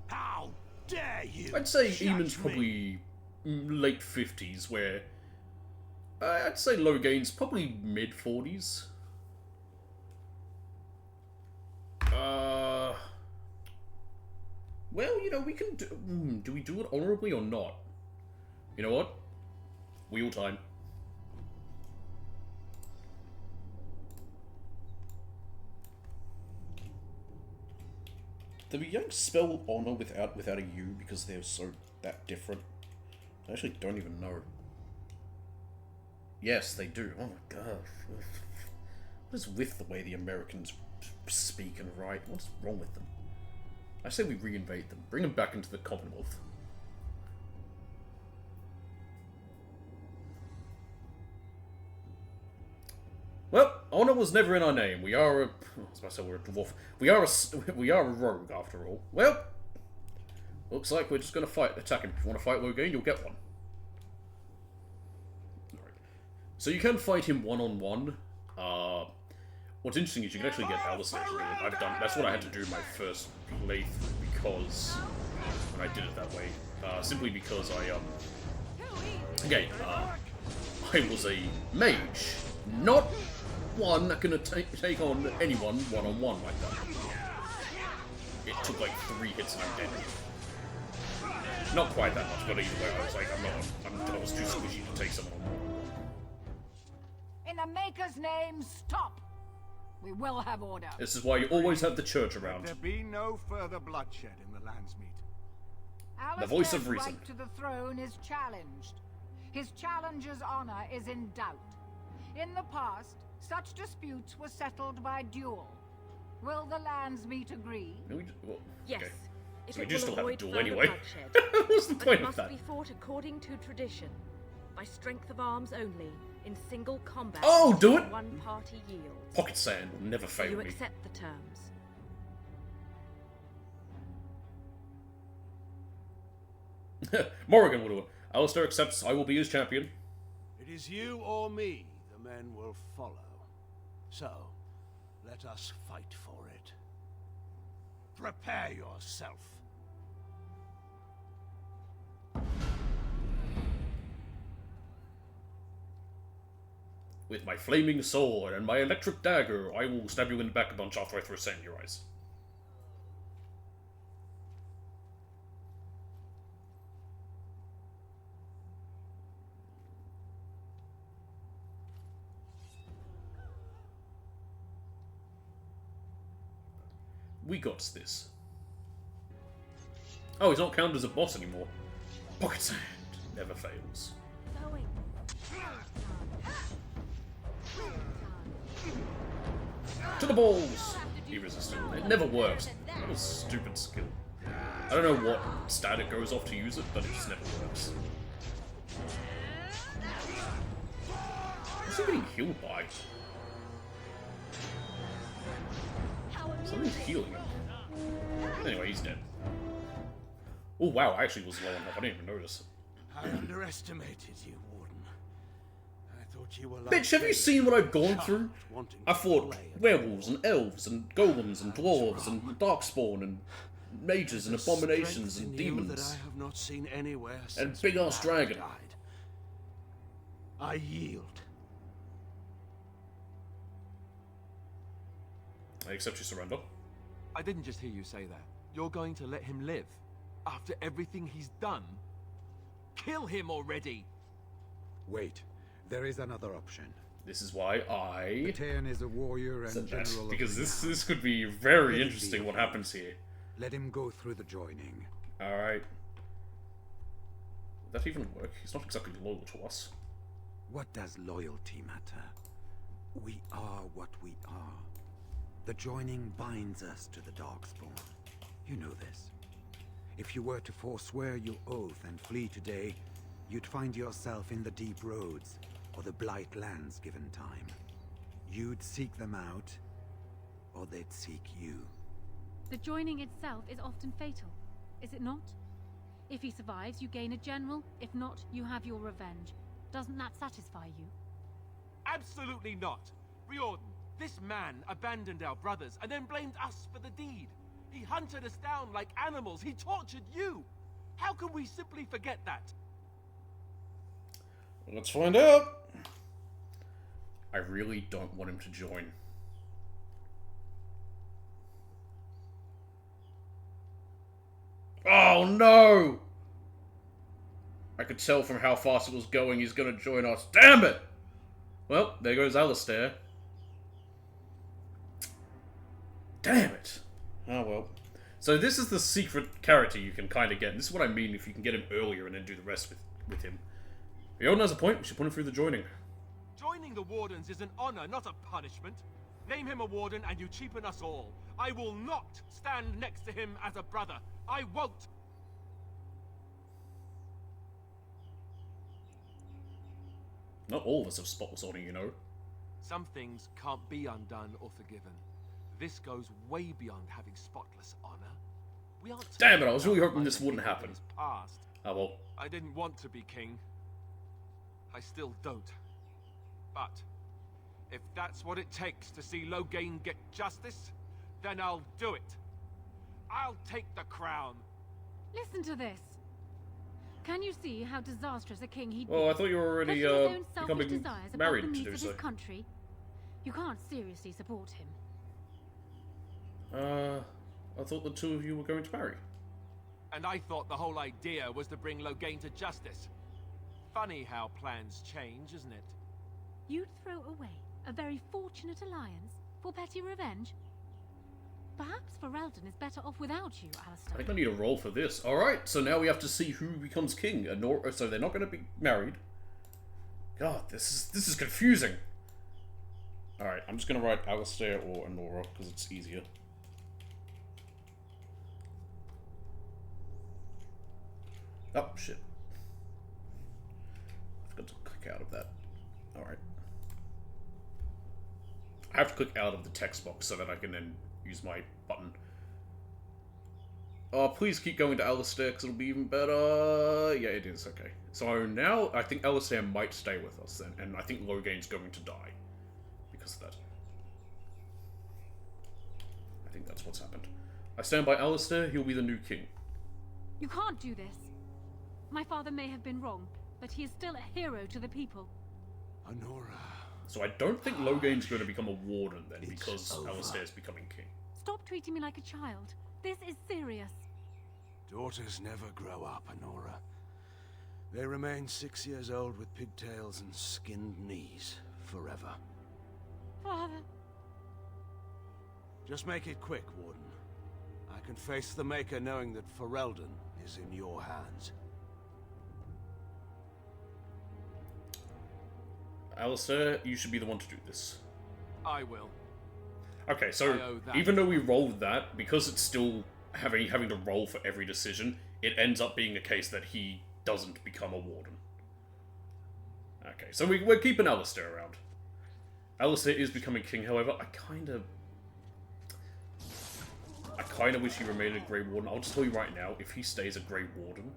How dare you? I'd say judge Eamon's me? probably late 50s, where I'd say Loghain's probably mid 40s. Well, you know, we can do... do we do it honorably or not? You know what? Wheel time. Do the Yanks spell honor without a U because they're so that different? I actually don't even know. Yes, they do. Oh my god. What is with the way the Americans speak and write? What's wrong with them? I say we reinvade them. Bring them back into the Commonwealth. Well, honor was never in our name. We are a... I was about to say we're a dwarf. We are a rogue, after all. Well, looks like we're just going to attack him. If you want to fight Loghain, you'll get one. Alright. So you can fight him one-on-one. What's interesting is you can actually get Alistair to do it. That's what I had to do in my first playthrough because... And I did it that way. Simply because I was a mage. Not one that can take on anyone one-on-one like that. It took like 3 hits and I'm dead. Not quite that much, but either way, I was like, I was too squishy to take someone on. In the Maker's name, stop! We will have order. This is why you always have the church around. There be no further bloodshed in the Landsmeet. The voice of Alistair's reason. right to the throne is challenged. His challenger's honor is in doubt. In the past, such disputes were settled by duel. Will the Landsmeet agree? Yes. Okay. If So we it do will still have a avoid duel further anyway. bloodshed. What's the But point it of must that? be fought according to tradition, by strength of arms only, in single combat. Oh, do it! One party yields. Pocket sand will never fail You me. accept the terms. Morrigan will do it. Alistair accepts I will be his champion. It is you or me the men will follow. So, let us fight for it. Prepare yourself. With my flaming sword and my electric dagger, I will stab you in the back a bunch after I throw sand in your eyes. We got this. Oh, he's not counted as a boss anymore. Pocket sand never fails. Going. To the balls! He resisted. It never works. What a stupid skill. I don't know what stat it goes off to use it, but it just never works. he getting healed by? Something's healing him. Anyway, he's dead. Oh wow, I actually was low enough. I didn't even notice. I underestimated you, Warden. I thought you were like Bitch, have you seen what I've gone through? I fought werewolves and elves and golems and dwarves and darkspawn and mages and abominations and demons. That I have not seen anywhere and since big my ass dad dragon. died. I yield. I accept your surrender. I didn't just hear you say that. You're going to let him live? After everything he's done? Kill him already! Wait, there is another option. This is why I Batean is a warrior and said that, general of because renown. this could be very Let him interesting be what okay. happens here. Let him go through the joining. Alright. Would that even work? He's not exactly loyal to us. What does loyalty matter? We are what we are. The joining binds us to the Darkspawn. You know this. If you were to forswear your oath and flee today, you'd find yourself in the Deep Roads, or the Blight Lands given time. You'd seek them out, or they'd seek you. The joining itself is often fatal, is it not? If he survives, you gain a general. If not, you have your revenge. Doesn't that satisfy you? Absolutely not! Riordan, this man abandoned our brothers and then blamed us for the deed. He hunted us down like animals. He tortured you. How can we simply forget that? Let's find out. I really don't want him to join. Oh no! I could tell from how fast it was going he's gonna join us. Damn it! Well, there goes Alistair. Damn it. Oh well. So this is the secret character you can kind of get. This is what I mean if you can get him earlier and then do the rest with him. Riordan has a point. We should put him through the joining. Joining the Wardens is an honor, not a punishment. Name him a Warden and you cheapen us all. I will not stand next to him as a brother. I won't. Not all of us have spotless honor, you know. Some things can't be undone or forgiven. This goes way beyond having spotless honor. We aren't. Damn it, I was really hoping this wouldn't happen. Past. Oh well. I didn't want to be king. I still don't. But if that's what it takes to see Loghain get justice, then I'll do it. I'll take the crown. Listen to this. Can you see how disastrous a king he'd be? Well, I thought you were already Putting his own selfish becoming desires above married the to needs do of so. his country? You can't seriously support him. I thought the two of you were going to marry. And I thought the whole idea was to bring Loghain to justice. Funny how plans change, isn't it? You'd throw away a very fortunate alliance for petty revenge? Perhaps Ferelden is better off without you, Alistair. I think I need a roll for this. Alright, so now we have to see who becomes king. So they're not going to be married. God, this is confusing. Alright, I'm just going to write Alistair or Anora, because it's easier. Oh, shit. I forgot to click out of that. Alright. I have to click out of the text box so that I can then use my button. Oh, please keep going to Alistair, because it'll be even better. Yeah, it is, okay. So now, I think Alistair might stay with us then, and I think Loghain's going to die. Because of that. I think that's what's happened. I stand by Alistair, he'll be the new king. You can't do this. My father may have been wrong, but he is still a hero to the people. Anora. So I don't think Loghain's going to become a warden then, because Alistair's becoming king. Stop treating me like a child. This is serious. Daughters never grow up, Anora. They remain 6 years old with pigtails and skinned knees forever. Father. Just make it quick, Warden. I can face the Maker knowing that Ferelden is in your hands. Alistair, you should be the one to do this. I will. Okay, so even though we rolled that, because it's still having to roll for every decision, it ends up being a case that he doesn't become a warden. Okay, so we're keeping Alistair around. Alistair is becoming king, however, I kind of wish he remained a Grey Warden. I'll just tell you right now, if he stays a Grey Warden,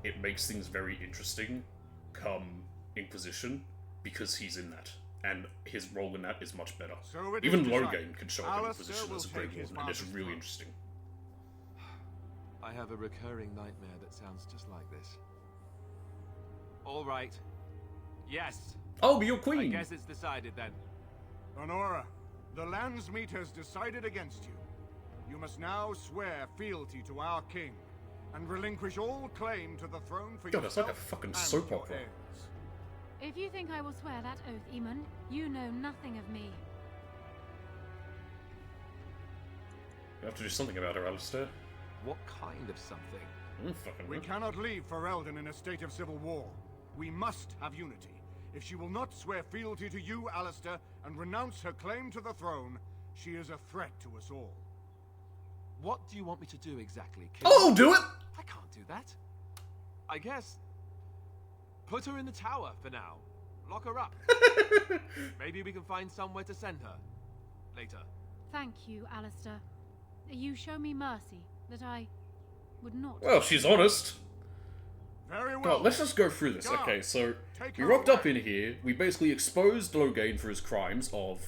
it makes things very interesting come Inquisition, because he's in that. And his role in that is much better. So even Loghain can show up in Inquisition as a Grey Warden, and it's really interesting. I have a recurring nightmare that sounds just like this. All right. Yes. Oh, be your queen. I guess it's decided then. Honora, the Landsmeet has decided against you. You must now swear fealty to our king, and relinquish all claim to the throne for God, yourself that's like a fucking soap your opera. heirs. If you think I will swear that oath, Eamon, you know nothing of me. You have to do something about her, Alistair. What kind of something? We cannot leave Ferelden in a state of civil war. We must have unity. If she will not swear fealty to you, Alistair, and renounce her claim to the throne, she is a threat to us all. What do you want me to do exactly, King? Oh, do it! I can't do that. I guess... put her in the tower for now. Lock her up. Maybe we can find somewhere to send her. Later. Thank you, Alistair. You show me mercy that I would not... Well, she's honest. Very well. God, let's just go through this. Okay, so we rocked up in here. We basically exposed Loghain for his crimes of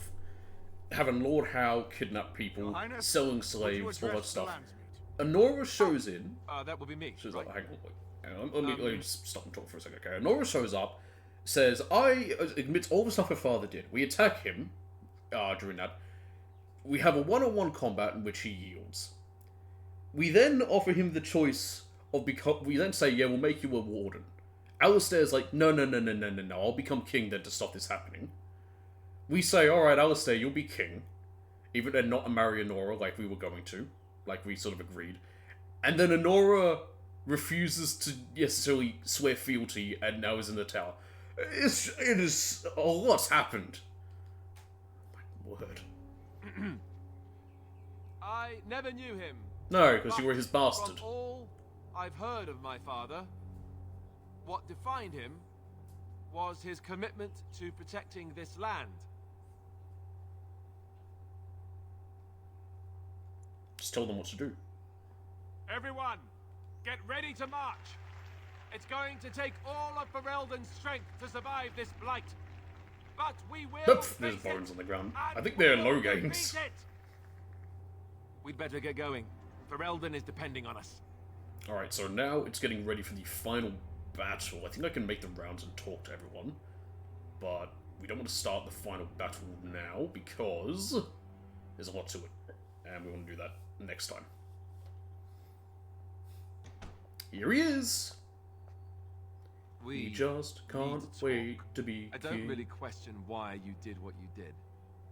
having Lord Howe kidnap people, selling slaves, all that stuff. Honora shows in. That will be me. She's like, hang on, let me just stop and talk for a second. Okay, Honora shows up, says, admits all the stuff her father did. We attack him during that. We have a one-on-one combat in which he yields. We then offer him the choice of we then say, yeah, we'll make you a warden. Alistair's like, no, I'll become king then to stop this happening. We say, alright, Alistair, you'll be king. Even though not marry Honora like we were going to. Like we sort of agreed. And then Honora refuses to necessarily swear fealty and now is in the tower. It is... a lot's happened. My word. I never knew him. No, because you were his bastard. From all I've heard of my father, what defined him was his commitment to protecting this land. Just tell them what to do. Everyone, get ready to march. It's going to take all of Ferelden's strength to survive this blight. But we will. There's bones on the ground. I think they're Loghain's. We'd better get going. Ferelden is depending on us. Alright, so now it's getting ready for the final battle. I think I can make the rounds and talk to everyone. But we don't want to start the final battle now because there's a lot to it. And we want to do that next time. Here he is! We just can't wait to be I don't king. really question why you did what you did.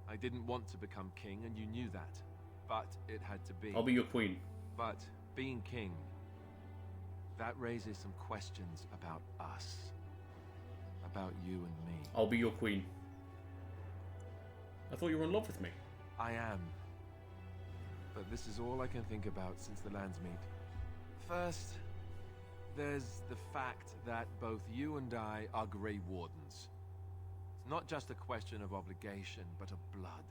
I didn't want to become king, and you knew that. But it had to be. I'll be your queen. But being king, that raises some questions about us. About you and me. I'll be your queen. I thought you were in love with me. I am. But this is all I can think about since the Landsmeet. First, there's the fact that both you and I are Grey Wardens. It's not just a question of obligation, but of blood.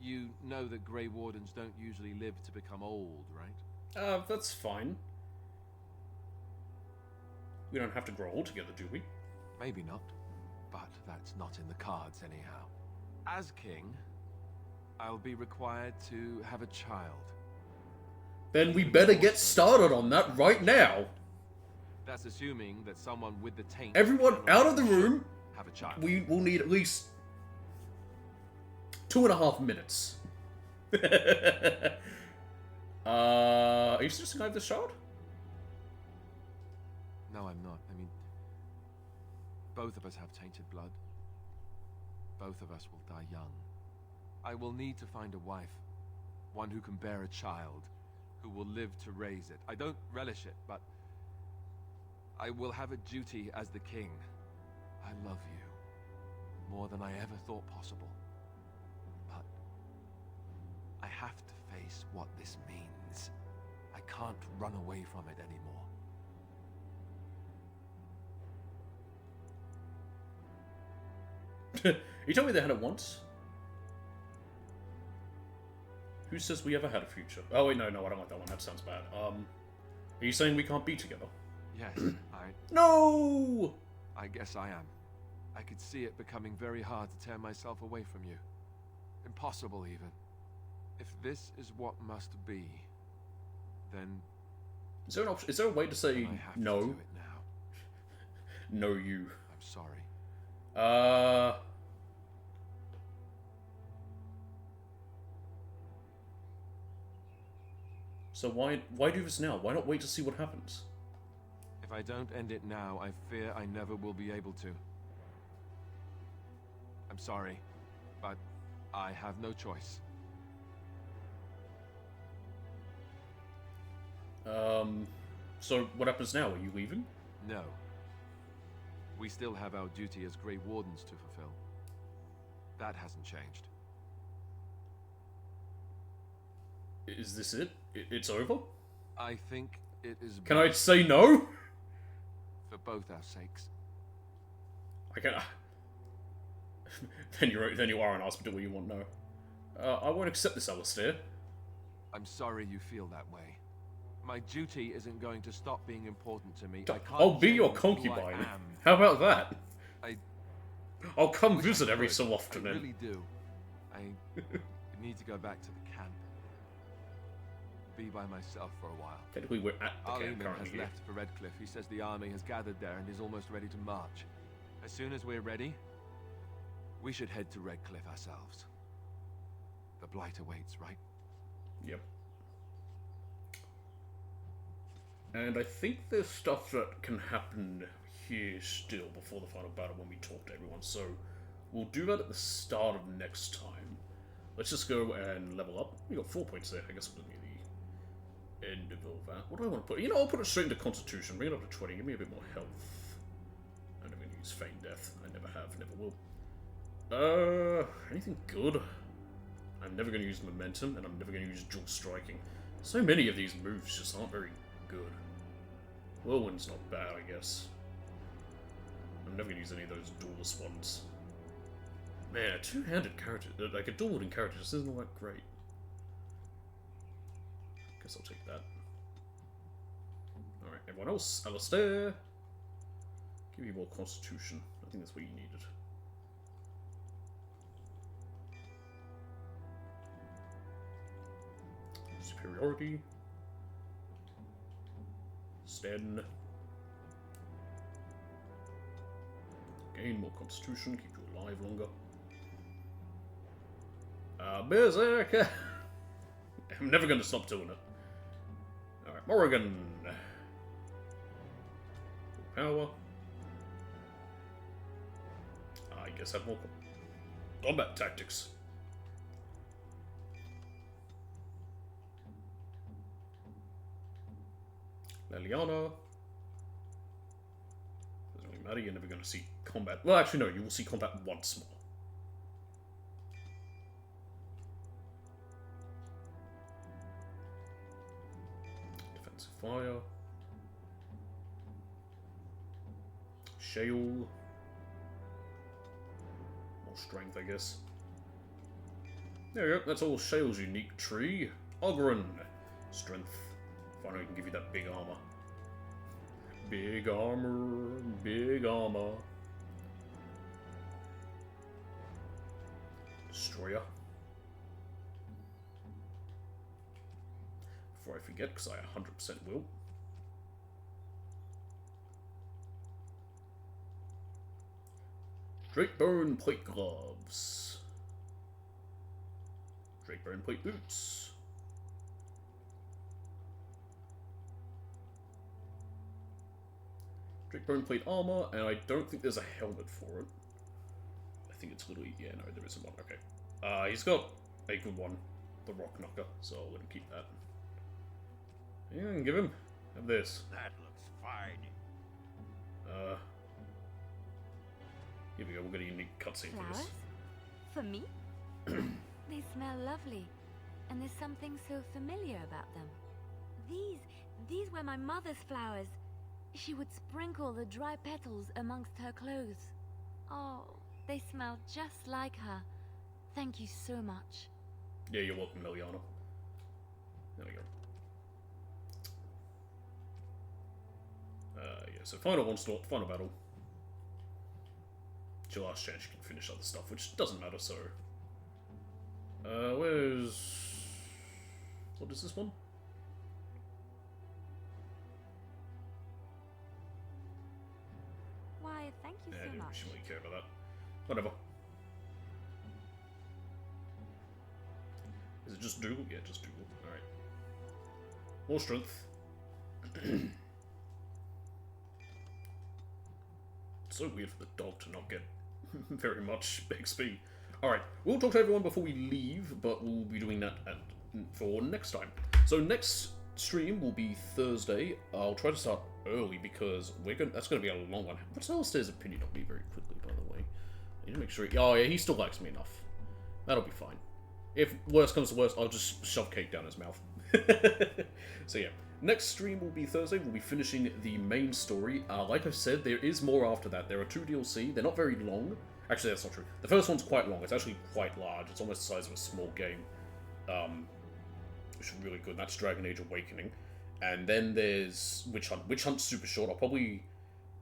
You know that Grey Wardens don't usually live to become old, right? That's fine. We don't have to grow old together, do we? Maybe not, but that's not in the cards anyhow. As king, I'll be required to have a child. Then we better get started on that right now. That's assuming that someone with the taint... Everyone out of the room. Have a child. We will need at least 2.5 minutes. Are you suggesting I have this child? No, I'm not. I mean, both of us have tainted blood. Both of us will die young. I will need to find a wife. One who can bear a child. Who will live to raise it. I don't relish it, but I will have a duty as the king. I love you. More than I ever thought possible. But I have to face what this means. I can't run away from it anymore. You told me they had it once. Who says we ever had a future? Oh wait, no, I don't like that one. That sounds bad. Are you saying we can't be together? Yes, No! I guess I am. I could see it becoming very hard to tear myself away from you. Impossible, even. If this is what must be, then... Is there an option? Is there a way to say I have no? to do it now. No, you. I'm sorry. So why do this now? Why not wait to see what happens? If I don't end it now, I fear I never will be able to. I'm sorry, but I have no choice. So what happens now? Are you leaving? No. We still have our duty as Grey Wardens to fulfill. That hasn't changed. Is this it? It's over? I think it is... Can I say no? For both our sakes. I can. Then you are an ask me to do what you want. No, I won't accept this, Alistair. I'm sorry you feel that way. My duty isn't going to stop being important to me. I'll be your concubine. How about that? I'll come visit every so often. I really do. I need to go back to the camp. Be by myself for a while. Technically, we're at the camp Arlene currently. has left for Redcliffe. He says the army has gathered there and is almost ready to march. As soon as we're ready, we should head to Redcliffe ourselves. The Blight awaits, right? Yep. And I think there's stuff that can happen here still before the final battle when we talk to everyone, so we'll do that at the start of next time. Let's just go and level up. We got 4 points there. I guess we'll be the end of all that. What do I want to put? You know, I'll put it straight into Constitution. Bring it up to 20. Give me a bit more health. I'm never going to use Feign Death. I never have, never will. Anything good? I'm never going to use Momentum, and I'm never going to use Dual Striking. So many of these moves just aren't very good. Whirlwind's not bad, I guess. I'm never going to use any of those duelist ones. Man, a two-handed character, like a dual-wielding character, just isn't all that great. Guess I'll take that. Alright, everyone else, Alistair! Give me more Constitution. I think that's what you needed. Superiority. Sten. Gain more Constitution, keep you alive longer. Berserker! I'm never going to stop doing it. Alright, Morrigan. Power. I guess I have more combat tactics. Leliana. Doesn't really matter, you're never going to see combat. Well, actually, no, you will see combat once more. Defensive fire. Shale. More strength, I guess. There we go, that's all Shale's unique tree. Ogren. Strength. Finally, can give you that big armor. Big armor, big armor. Destroyer. Before I forget, because I 100% will. Drakebone plate gloves. Drakebone plate boots. Drakebone plate armor, and I don't think there's a helmet for it. I think it's literally, yeah, no, there isn't one. Okay. He's got a good one, the Rock Knocker, so I'll let him keep that. Yeah, and give him. Have this. That looks fine. Here we go, we'll get a unique cutscene for this. Flowers? For me? They smell lovely, and there's something so familiar about them. These were my mother's flowers. She would sprinkle the dry petals amongst her clothes. Oh, They smell just like her. Thank you so much. Yeah, you're welcome, Liliana. There we go. Yeah, so final onslaught, final battle. It's your last chance you can finish other stuff, which doesn't matter, so... where's... What is this one? Why, thank you Yeah, I so didn't much. really care about that. Whatever. Is it just Dougal? Yeah, just Dougal. Alright. More strength. It's so weird for the dog to not get very much XP. Alright, we'll talk to everyone before we leave, but we'll be doing that for next time. So next stream will be Thursday. I'll try to start early because that's going to be a long one. What's Alistair's opinion of me very quickly, by the way? I need to make sure... Oh, yeah, he still likes me enough. That'll be fine. If worst comes to worst, I'll just shove cake down his mouth. So yeah, next stream will be Thursday. We'll be finishing the main story. Like I said, there is more after that. There are 2 DLC. They're not very long. Actually, that's not true. The first one's quite long. It's actually quite large. It's almost the size of a small game. Which is really good. That's Dragon Age Awakening. And then there's Witch Hunt. Witch Hunt's super short.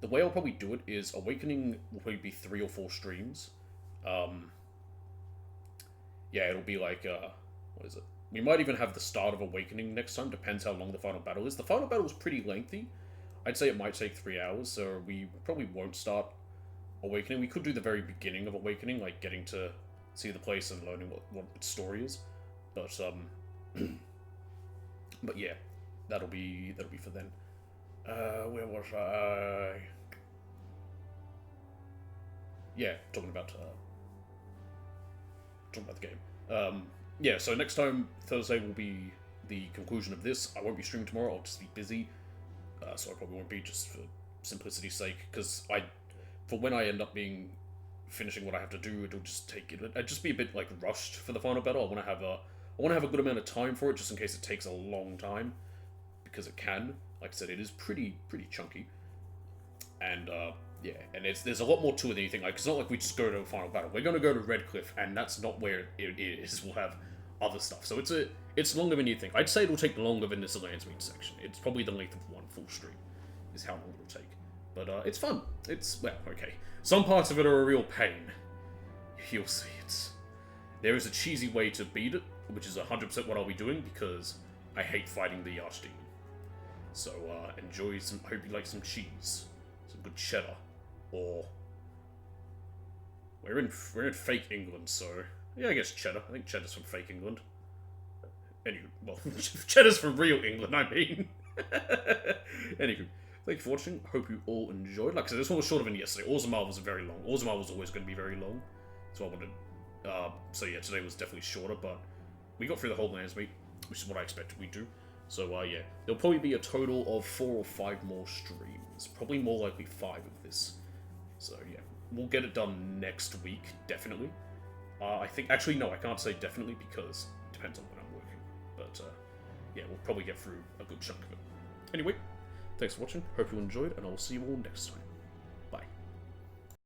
The way I'll probably do it is Awakening will probably be 3 or 4 streams. Yeah, it'll be like, what is it? We might even have the start of Awakening next time, depends how long the final battle is. The final battle is pretty lengthy. I'd say it might take 3 hours, so we probably won't start Awakening. We could do the very beginning of Awakening, like getting to see the place and learning what its story is. But, but yeah, that'll be for then. Where was I? Yeah, talking about the game. Yeah, so next time, Thursday, will be the conclusion of this. I won't be streaming tomorrow, I'll just be busy. So I probably won't be, just for simplicity's sake, because for when I end up finishing what I have to do, it'll just be a bit, like, rushed for the final battle. I want to have a good amount of time for it, just in case it takes a long time, because it can. Like I said, it is pretty chunky. And, yeah, and there's a lot more to it than you think. Like, it's not like we just go to a final battle. We're going to go to Redcliffe, and that's not where it is. We'll have other stuff. So it's longer than you think. I'd say it'll take longer than this Landsmead section. It's probably the length of one full stream, is how long it'll take. But it's fun. Well, okay. Some parts of it are a real pain. You'll see. There is a cheesy way to beat it, which is 100% what I'll be doing, because I hate fighting the Archdemon. So, enjoy some... I hope you like some cheese. Some good cheddar. Or... We're in fake England, so... Yeah, I guess cheddar. I think cheddar's from fake England. Anywho, well, cheddar's from real England, I mean. Anywho, thank you for watching. Hope you all enjoyed. Like I said, this one was shorter than yesterday. Orzammar was very long. Orzammar was always going to be very long. So I wanted... so yeah, today was definitely shorter, but... We got through the whole Landsmead, which is what I expected we'd do. So, yeah, there'll probably be a total of 4 or 5 more streams. Probably more likely 5 of this. So, yeah, we'll get it done next week, definitely. I think... Actually, no, I can't say definitely, because it depends on when I'm working. But, yeah, we'll probably get through a good chunk of it. Anyway, thanks for watching. Hope you enjoyed, and I'll see you all next time.